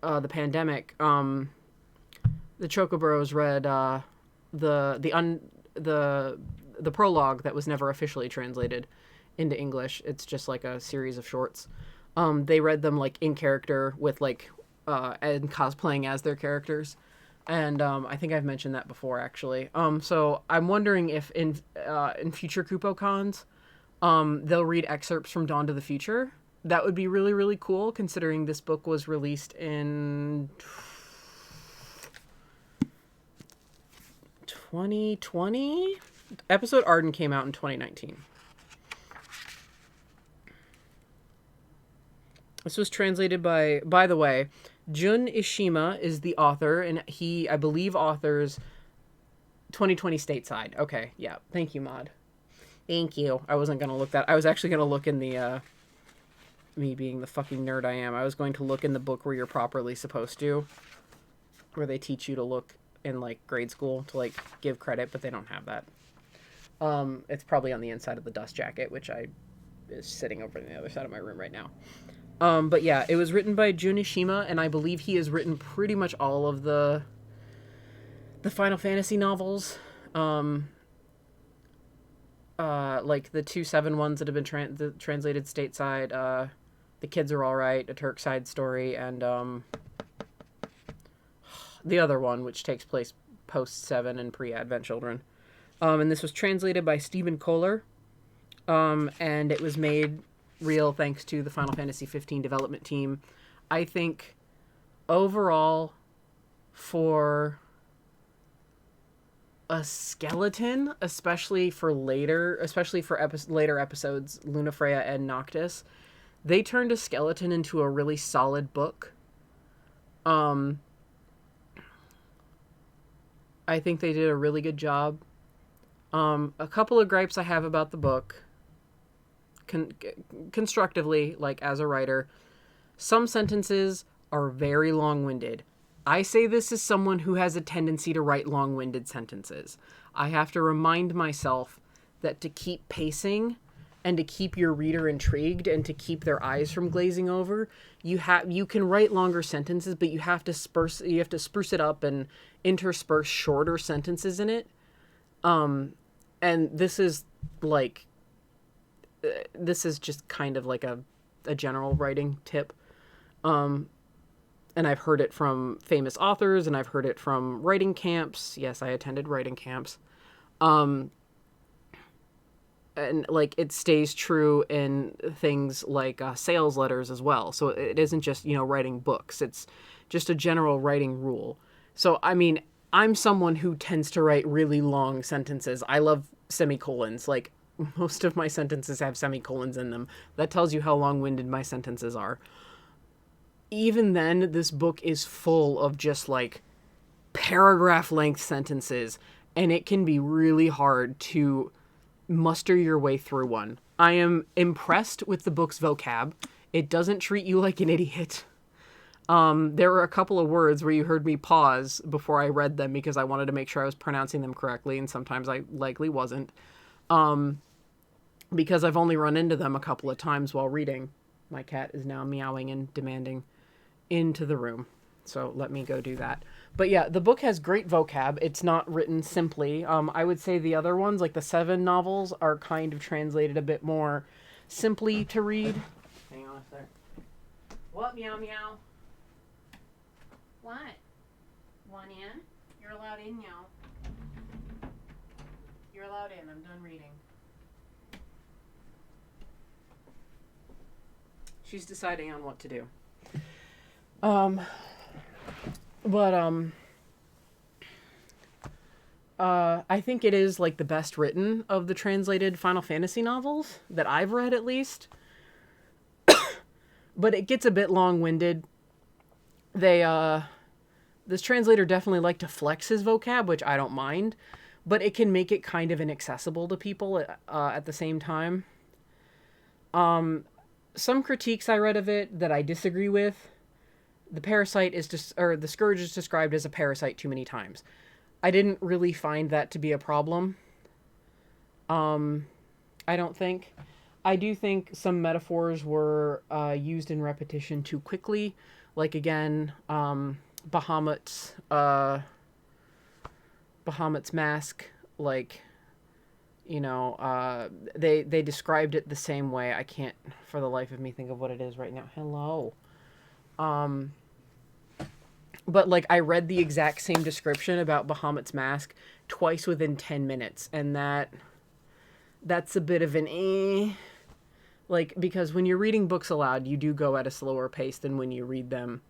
the pandemic, the Chocobros read the un the prologue that was never officially translated into English. It's just like a series of shorts. They read them like in character with like and cosplaying as their characters. And I think I've mentioned that before, actually. So I'm wondering if in future Kupo cons, they'll read excerpts from Dawn to the Future. That would be really, really cool, considering this book was released in 2020. Episode Arden came out in 2019. This was translated by the way, Jun Ishima is the author, and he, I believe, authors 2020 Stateside. Okay, yeah. Thank you, Maud. Thank you. I wasn't going to look that. I was actually going to look in the, me being the fucking nerd I am, I was going to look in the book where you're properly supposed to, where they teach you to look in, like, grade school to, like, give credit, but they don't have that. It's probably on the inside of the dust jacket, which is sitting over on the other side of my room right now. But yeah, it was written by Junishima, and I believe he has written pretty much all of the Final Fantasy novels. Like the 2.7 ones that have been translated stateside, The Kids Are Alright, A Turk Side Story, and the other one, which takes place post-7 and pre-Advent Children. And this was translated by Stephen Kohler, and it was made real thanks to the Final Fantasy 15 development team. I think overall, for a skeleton, especially for later episodes, Lunafreya and Noctis, they turned a skeleton into a really solid book. I think they did a really good job. A couple of gripes I have about the book, constructively, like as a writer, some sentences are very long-winded. I say this as someone who has a tendency to write long-winded sentences. I have to remind myself that to keep pacing and to keep your reader intrigued and to keep their eyes from glazing over, you can write longer sentences, but you have to spruce it up and intersperse shorter sentences in it. And this is just kind of like a general writing tip. And I've heard it from famous authors, and I've heard it from writing camps. Yes, I attended writing camps. And like it stays true in things like sales letters as well. So it isn't just, writing books. It's just a general writing rule. So, I mean, I'm someone who tends to write really long sentences. I love semicolons. Like, most of my sentences have semicolons in them. That tells you how long-winded my sentences are. Even then, this book is full of just, like, paragraph-length sentences, and it can be really hard to muster your way through one. I am impressed with the book's vocab. It doesn't treat you like an idiot. There were a couple of words where you heard me pause before I read them because I wanted to make sure I was pronouncing them correctly, and sometimes I likely wasn't. Because I've only run into them a couple of times while reading. My cat is now meowing and demanding into the room. So let me go do that. But yeah, the book has great vocab. It's not written simply. I would say the other ones, like the 7 novels, are kind of translated a bit more simply to read. Hang on a sec. What? Meow meow. What? Want in? You're allowed in, meow. You're allowed in. I'm done reading. She's deciding on what to do. I think it is like the best written of the translated Final Fantasy novels that I've read, at least. But it gets a bit long-winded. This translator definitely liked to flex his vocab, which I don't mind, but it can make it kind of inaccessible to people at the same time. some critiques I read of it that I disagree with. The parasite is just, or the scourge is described as a parasite too many times. I didn't really find that to be a problem. I don't think. I do think some metaphors were used in repetition too quickly. Like again, Bahamut's Bahamut's mask. Like, they described it the same way. I can't for the life of me think of what it is right now. Hello. Um, but like I read the exact same description about Bahamut's mask twice within 10 minutes, and that's a bit of an like, because when you're reading books aloud, you do go at a slower pace than when you read them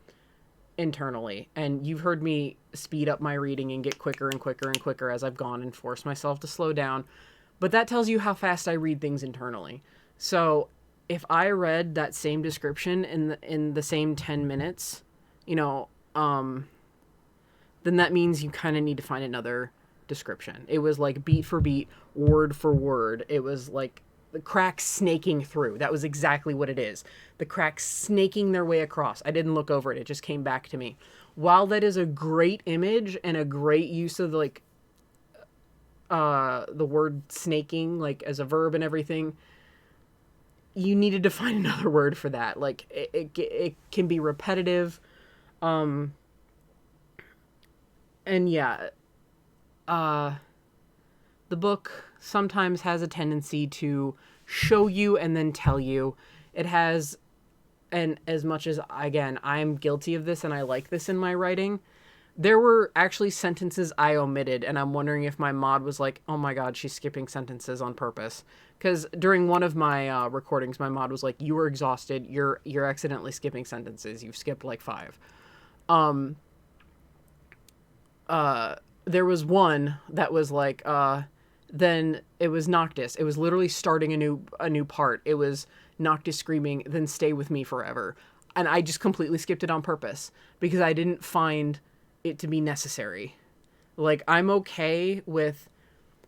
internally. And you've heard me speed up my reading and get quicker and quicker and quicker as I've gone and force myself to slow down. But that tells you how fast I read things internally. So if I read that same description in the same 10 minutes, you know, then that means you kind of need to find another description. It was like beat for beat, word for word. It was like the cracks snaking through. That was exactly what it is. The cracks snaking their way across. I didn't look over it. It just came back to me. While that is a great image and a great use of like the word snaking, like as a verb and everything, you needed to find another word for that. Like it can be repetitive. And yeah, the book sometimes has a tendency to show you and then tell you. It has, and as much as, again, I'm guilty of this and I like this in my writing, there were actually sentences I omitted, and I'm wondering if my mod was like, oh my god, she's skipping sentences on purpose. Because during one of my recordings, my mod was like, you were exhausted, you're accidentally skipping sentences, you've skipped like 5. There was one that was like, then it was Noctis. It was literally starting a new part. It was Noctis screaming, then stay with me forever. And I just completely skipped it on purpose because I didn't find it to be necessary. Like, I'm okay with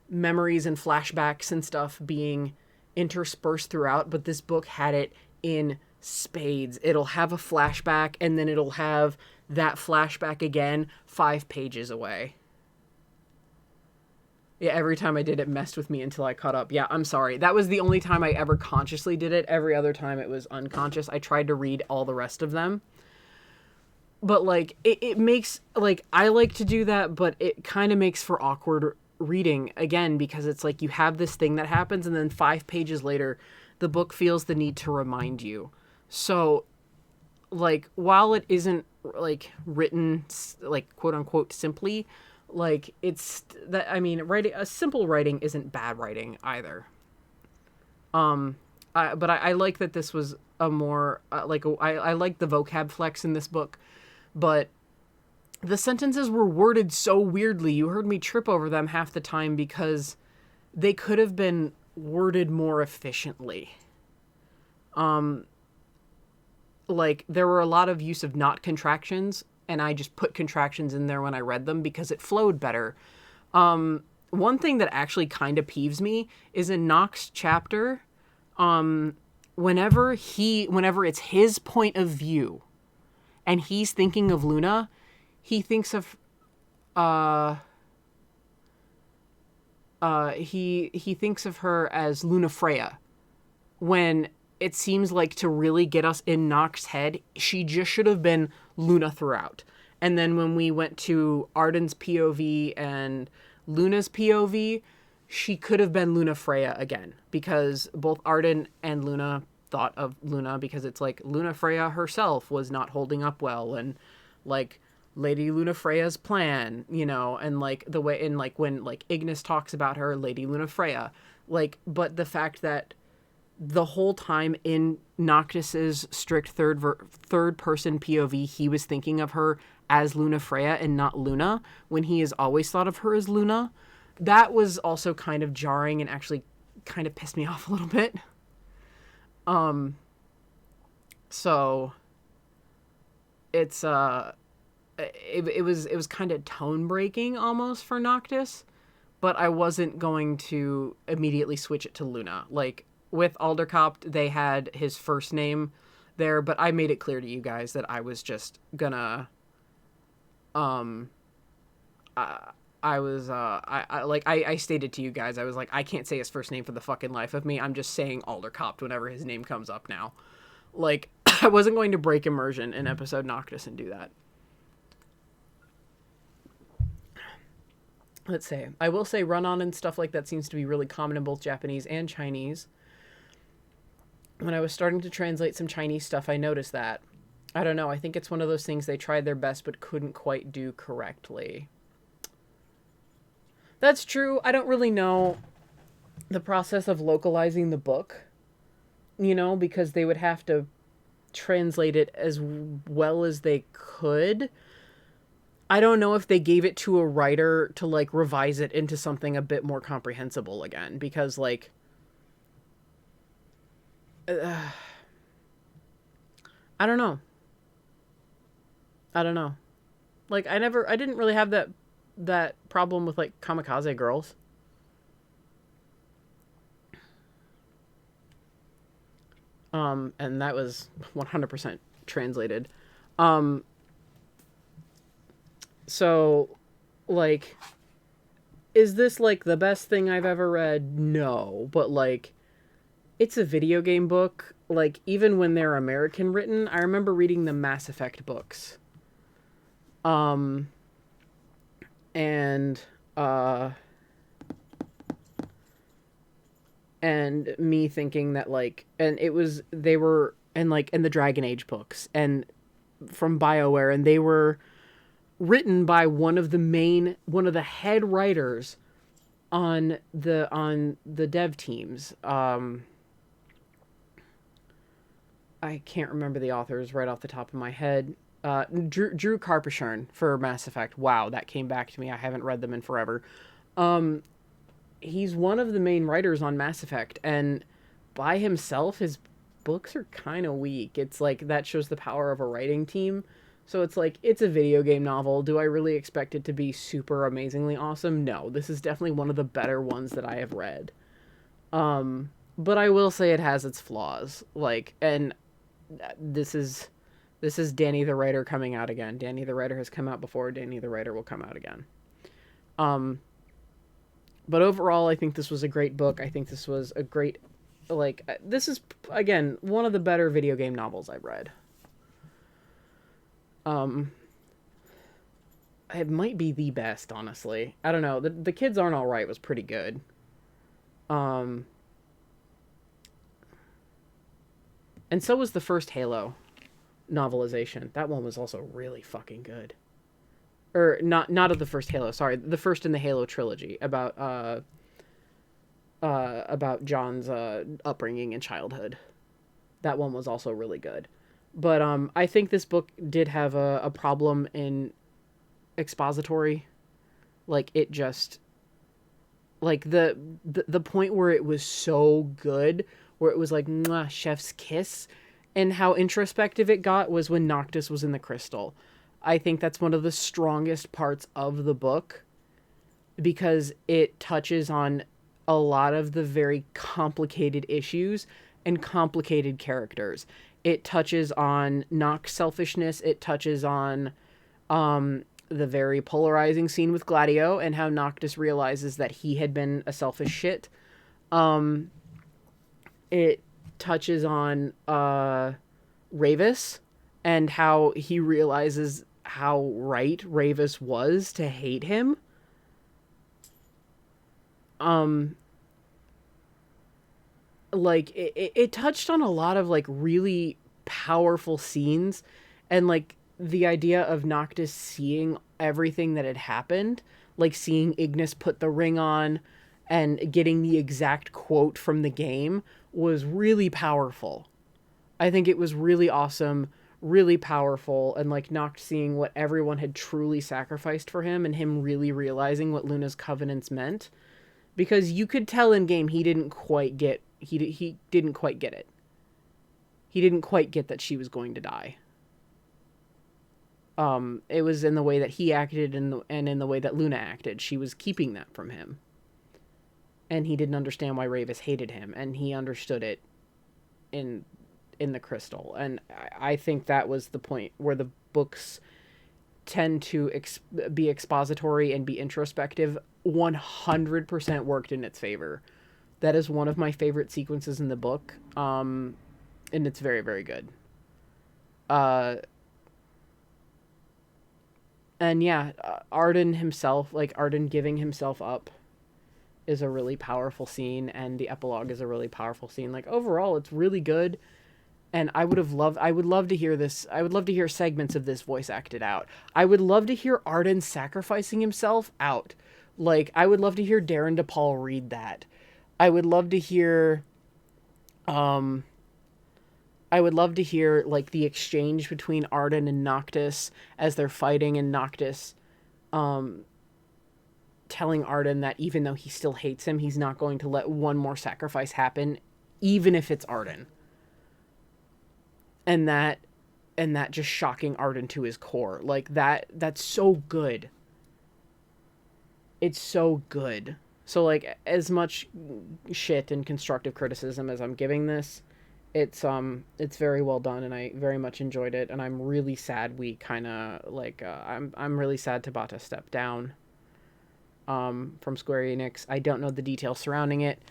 memories and flashbacks and stuff being interspersed throughout, but this book had it in spades. It'll have a flashback and then it'll have that flashback again 5 pages away. Yeah, every time I did it messed with me until I caught up. Yeah, I'm sorry. That was the only time I ever consciously did it. Every other time it was unconscious. I tried to read all the rest of them. But, like, it makes, like, I like to do that, but it kind of makes for awkward reading, again, because it's like you have this thing that happens, and then 5 pages later, the book feels the need to remind you. So, like, while it isn't, like, written, like, quote-unquote, simply, like, it's that, I mean, writing a simple writing isn't bad writing either. But I like that this was a more I like the vocab flex in this book, but the sentences were worded so weirdly. You heard me trip over them half the time because they could have been worded more efficiently. Like, there were a lot of use of not contractions, and I just put contractions in there when I read them because it flowed better. One thing that actually kind of peeves me is in Nox's chapter, whenever it's his point of view and he's thinking of Luna, he thinks of he thinks of her as Luna Freya, when it seems like, to really get us in Nox's head, she just should have been Luna throughout. And then when we went to Arden's POV and Luna's POV, she could have been Luna Freya again, because both Arden and Luna thought of Luna, because it's like Luna Freya herself was not holding up well, and like Lady Luna Freya's plan, and like the way, and like when like Ignis talks about her, Lady Luna Freya, like, but the fact that the whole time in Noctis's strict third person POV, he was thinking of her as Luna Freya and not Luna, when he has always thought of her as Luna. That was also kind of jarring and actually kind of pissed me off a little bit. So it's it was kind of tone breaking almost for Noctis, but I wasn't going to immediately switch it to Luna. Like, with Aldercopt, they had his first name there, but I made it clear to you guys that I was just gonna, um, I stated to you guys, I was like, I can't say his first name for the fucking life of me. I'm just saying Aldercopt whenever his name comes up now. Like, I wasn't going to break immersion in episode Noctis and do that. Let's say, I will say run-on and stuff like that seems to be really common in both Japanese and Chinese. When I was starting to translate some Chinese stuff, I noticed that. I don't know, I think it's one of those things they tried their best but couldn't quite do correctly. That's true. I don't really know the process of localizing the book, you know, because they would have to translate it as well as they could. I don't know if they gave it to a writer to, like, revise it into something a bit more comprehensible again, because, like, I don't know. Like, I didn't really have that problem with, like, Kamikaze Girls. And that was 100% translated. So, like, is this, like, the best thing I've ever read? No, but, like, it's a video game book. Like, even when they're American written, I remember reading the Mass Effect books. And me thinking that, like, and they were, and, like, in the Dragon Age books, and from BioWare, and they were written by one of the head writers on the dev teams. I can't remember the authors right off the top of my head. Drew Karpyshyn for Mass Effect. Wow, that came back to me. I haven't read them in forever. He's one of the main writers on Mass Effect, and by himself, his books are kind of weak. It's like, that shows the power of a writing team. So it's like, it's a video game novel. Do I really expect it to be super amazingly awesome? No, this is definitely one of the better ones that I have read. But I will say it has its flaws. Like, and this is Danny the Writer coming out again. Danny the Writer has come out before. Danny the Writer will come out again. But overall, I think this was a great book. I think this was a great, like, this is, again, one of the better video game novels I've read. It might be the best, honestly. I don't know. The Kids Aren't Alright was pretty good. And so was the first Halo novelization. That one was also really fucking good. Or not of the first Halo, sorry, the first in the Halo trilogy about John's upbringing and childhood. That one was also really good. But I think this book did have a problem in expository. Like, it just, like, the point where it was so good, where it was like, mwah, chef's kiss, and how introspective it got was when Noctis was in the crystal. I think that's one of the strongest parts of the book, because it touches on a lot of the very complicated issues and complicated characters. It touches on Nox selfishness. It touches on the very polarizing scene with Gladio and how Noctis realizes that he had been a selfish shit. It touches on Ravis and how he realizes how right Ravis was to hate him. Like, it touched on a lot of, like, really powerful scenes, and, like, the idea of Noctis seeing everything that had happened, like seeing Ignis put the ring on and getting the exact quote from the game, was really powerful. I think it was really awesome, really powerful, and, like, Noct seeing what everyone had truly sacrificed for him, and him really realizing what Luna's covenants meant, because you could tell in game he didn't quite get it. He didn't quite get that she was going to die. It was in the way that he acted and in the way that Luna acted. She was keeping that from him. and he didn't understand why Ravis hated him, and he understood it in the crystal. And I think that was the point where the books tend to be expository and be introspective. 100% worked in its favor. That is one of my favorite sequences in the book, and it's very, very good. And yeah, Arden himself, like Arden giving himself up, is a really powerful scene, and the epilogue is a really powerful scene. Like, overall, it's really good. And I would love to hear this. I would love to hear segments of this voice acted out. I would love to hear Arden sacrificing himself out. Like, I would love to hear Darren DePaul read that. I would love to hear, like, the exchange between Arden and Noctis as they're fighting, and Noctis, telling Arden that even though he still hates him, he's not going to let one more sacrifice happen, even if it's Arden. And that just shocking Arden to his core. Like, that's so good. It's so good. So, like, as much shit and constructive criticism as I'm giving this, it's very well done, and I very much enjoyed it. And I'm really sad we kind of, like, I'm really sad Tabata stepped down from Square Enix. I don't know the details surrounding it.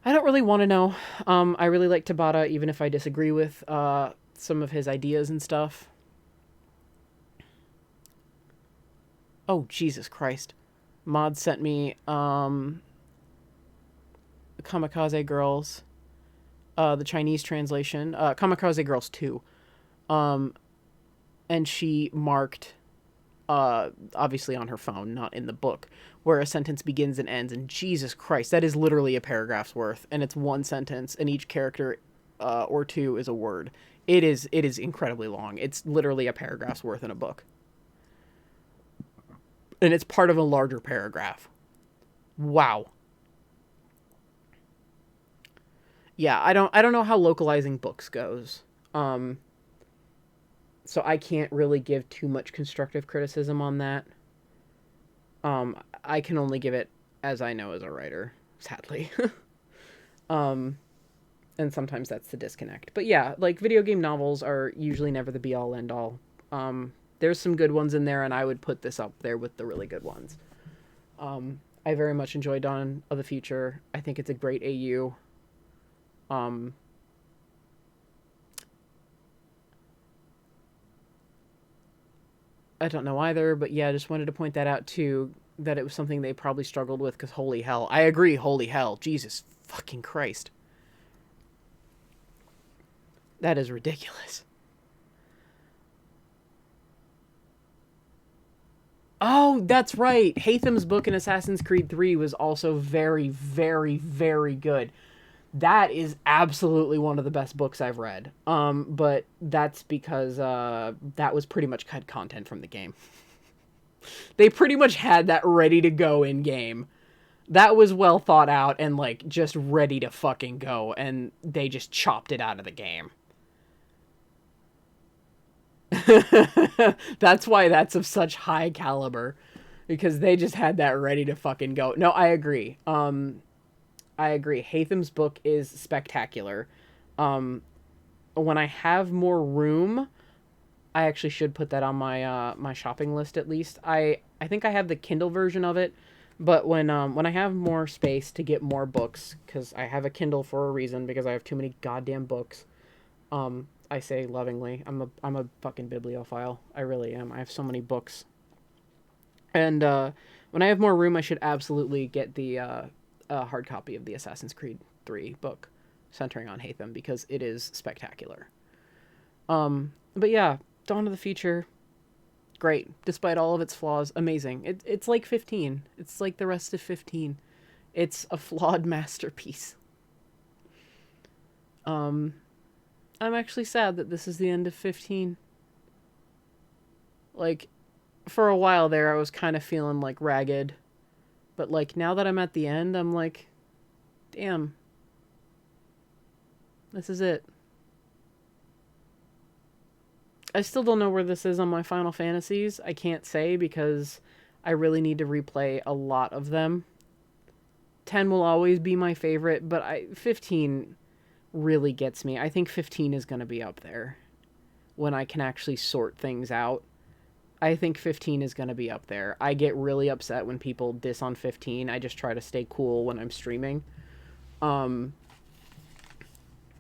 I don't really want to know. I really like Tabata, even if I disagree with some of his ideas and stuff. Oh, Jesus Christ. Mod sent me Kamikaze Girls, the Chinese translation, Kamikaze Girls 2. And she marked, obviously on her phone, not in the book, where a sentence begins and ends, and Jesus Christ, that is literally a paragraph's worth, and it's one sentence, and each character or two is a word. It is incredibly long. It's literally a paragraph's worth in a book. And it's part of a larger paragraph. Wow. Yeah, I don't know how localizing books goes. So I can't really give too much constructive criticism on that. I can only give it as I know as a writer, sadly. And sometimes that's the disconnect. But yeah, like, video game novels are usually never the be-all, end-all. There's some good ones in there, and I would put this up there with the really good ones. I very much enjoy Dawn of the Future. I think it's a great AU. I don't know either, but yeah, I just wanted to point that out too, that it was something they probably struggled with, because holy hell. I agree, holy hell. Jesus fucking Christ. That is ridiculous. Oh, that's right. Hatham's book in Assassin's Creed 3 was also very, very, very good. That is absolutely one of the best books I've read. But that's because that was pretty much cut content from the game. They pretty much had that ready to go in game. That was well thought out and, like, just ready to fucking go, and they just chopped it out of the game. That's why that's of such high caliber, because they just had that ready to fucking go. No, I agree. I agree. Hatham's book is spectacular. When I have more room, I actually should put that on my my shopping list at least. I think I have the Kindle version of it, but when I have more space to get more books, because I have a Kindle for a reason, because I have too many goddamn books. I say lovingly. I'm a fucking bibliophile. I really am. I have so many books. And when I have more room, I should absolutely get the hard copy of the Assassin's Creed 3 book centering on Hatham, because it is spectacular. But yeah, Dawn of the Future, great. Despite all of its flaws, amazing. It's like 15. It's like the rest of 15. It's a flawed masterpiece. I'm actually sad that this is the end of 15. Like, for a while there, I was kind of feeling, like, ragged. But, like, now that I'm at the end, I'm like, damn. This is it. I still don't know where this is on my Final Fantasies. I can't say, because I really need to replay a lot of them. 10 will always be my favorite, but 15 really gets me. I think 15 is going to be up there when I can actually sort things out. I think 15 is going to be up there. I get really upset when people diss on 15. I just try to stay cool when I'm streaming. But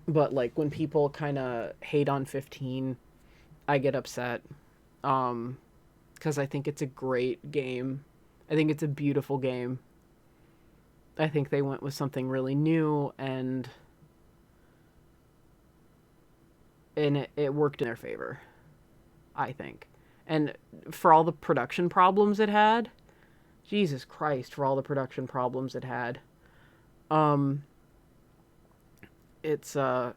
like when people kind of hate on 15, I get upset. Because I think it's a great game. I think it's a beautiful game. I think they went with something really new, and it worked in their favor, I think. And for all the production problems it had, Jesus Christ, for all the production problems it had, it's a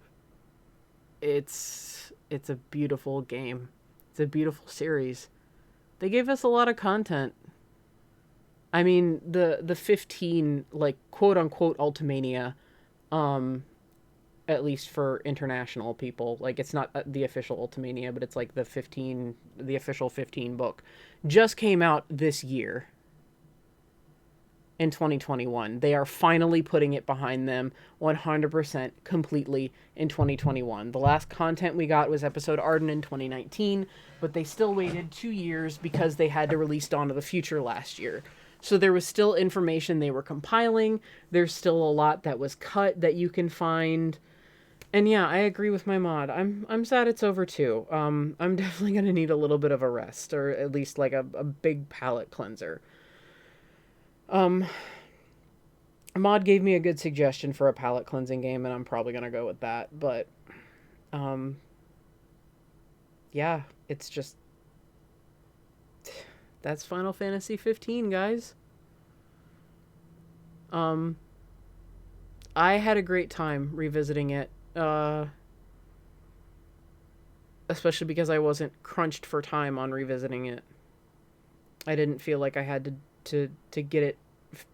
beautiful game. It's a beautiful series. They gave us a lot of content. I mean, the 15, like, quote unquote Ultimania, at least for international people, like, it's not the official Ultimania, but it's like the official 15 book, just came out this year. In 2021. They are finally putting it behind them 100% completely in 2021. The last content we got was episode Arden in 2019, but they still waited 2 years because they had to release Dawn of the Future last year. So there was still information they were compiling. There's still a lot that was cut that you can find. And yeah, I agree with my mod. I'm sad it's over too. I'm definitely going to need a little bit of a rest, or at least like a big palate cleanser. Mod gave me a good suggestion for a palate cleansing game, and I'm probably gonna go with that, but, yeah, it's just, that's Final Fantasy 15, guys. I had a great time revisiting it, especially because I wasn't crunched for time on revisiting it. I didn't feel like I had to get it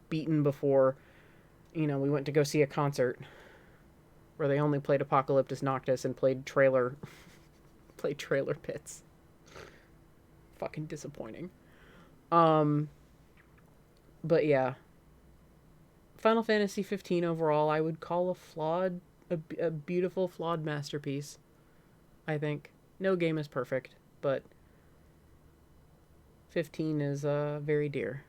beaten before, we went to go see a concert where they only played Apocalyptus Noctis and played trailer pits. Fucking disappointing. But yeah, Final Fantasy 15 overall I would call a beautiful flawed masterpiece. I think no game is perfect, but 15 is very dear.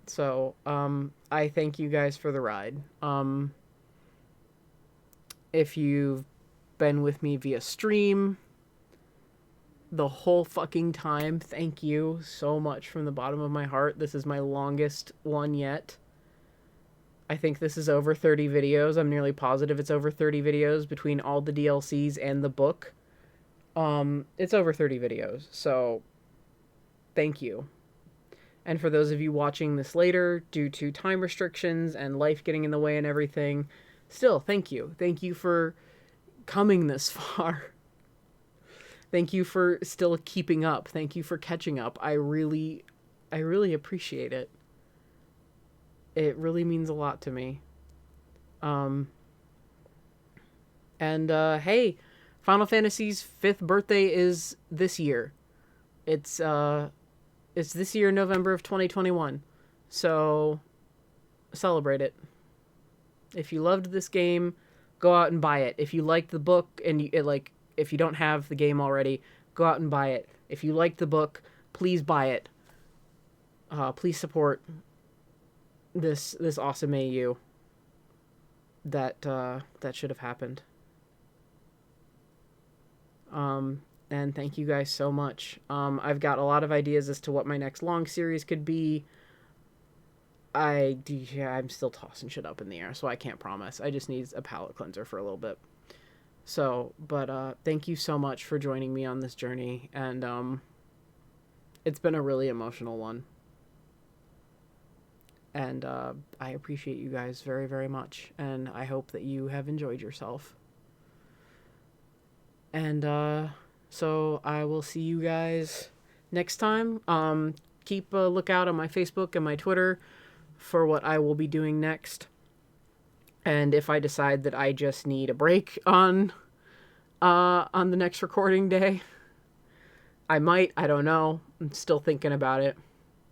So, I thank you guys for the ride. If you've been with me via stream the whole fucking time, thank you so much from the bottom of my heart. This is my longest one yet. I think this is over 30 videos. I'm nearly positive it's over 30 videos between all the DLCs and the book. It's over 30 videos, so thank you. And for those of you watching this later, due to time restrictions and life getting in the way and everything, still, thank you. Thank you for coming this far. Thank you for still keeping up. Thank you for catching up. I really appreciate it. It really means a lot to me. Hey, Final Fantasy's 5th birthday is this year. It's this year, November of 2021. So, celebrate it. If you loved this game, go out and buy it. If you liked the book and if you don't have the game already, go out and buy it. If you liked the book, please buy it. Please support this awesome AU that should have happened. And thank you guys so much. I've got a lot of ideas as to what my next long series could be. I'm still tossing shit up in the air, so I can't promise. I just need a palate cleanser for a little bit. So, but thank you so much for joining me on this journey, and it's been a really emotional one. And I appreciate you guys very, very much, and I hope that you have enjoyed yourself. And so I will see you guys next time. Keep a lookout on my Facebook and my Twitter for what I will be doing next. And if I decide that I just need a break on the next recording day, I might. I don't know. I'm still thinking about it.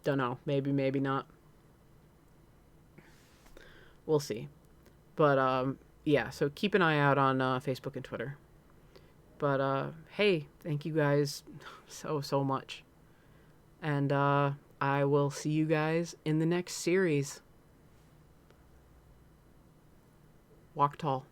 Don't know. Maybe, maybe not. We'll see. But yeah, so keep an eye out on Facebook and Twitter. But hey, thank you guys so much. And I will see you guys in the next series. Walk tall.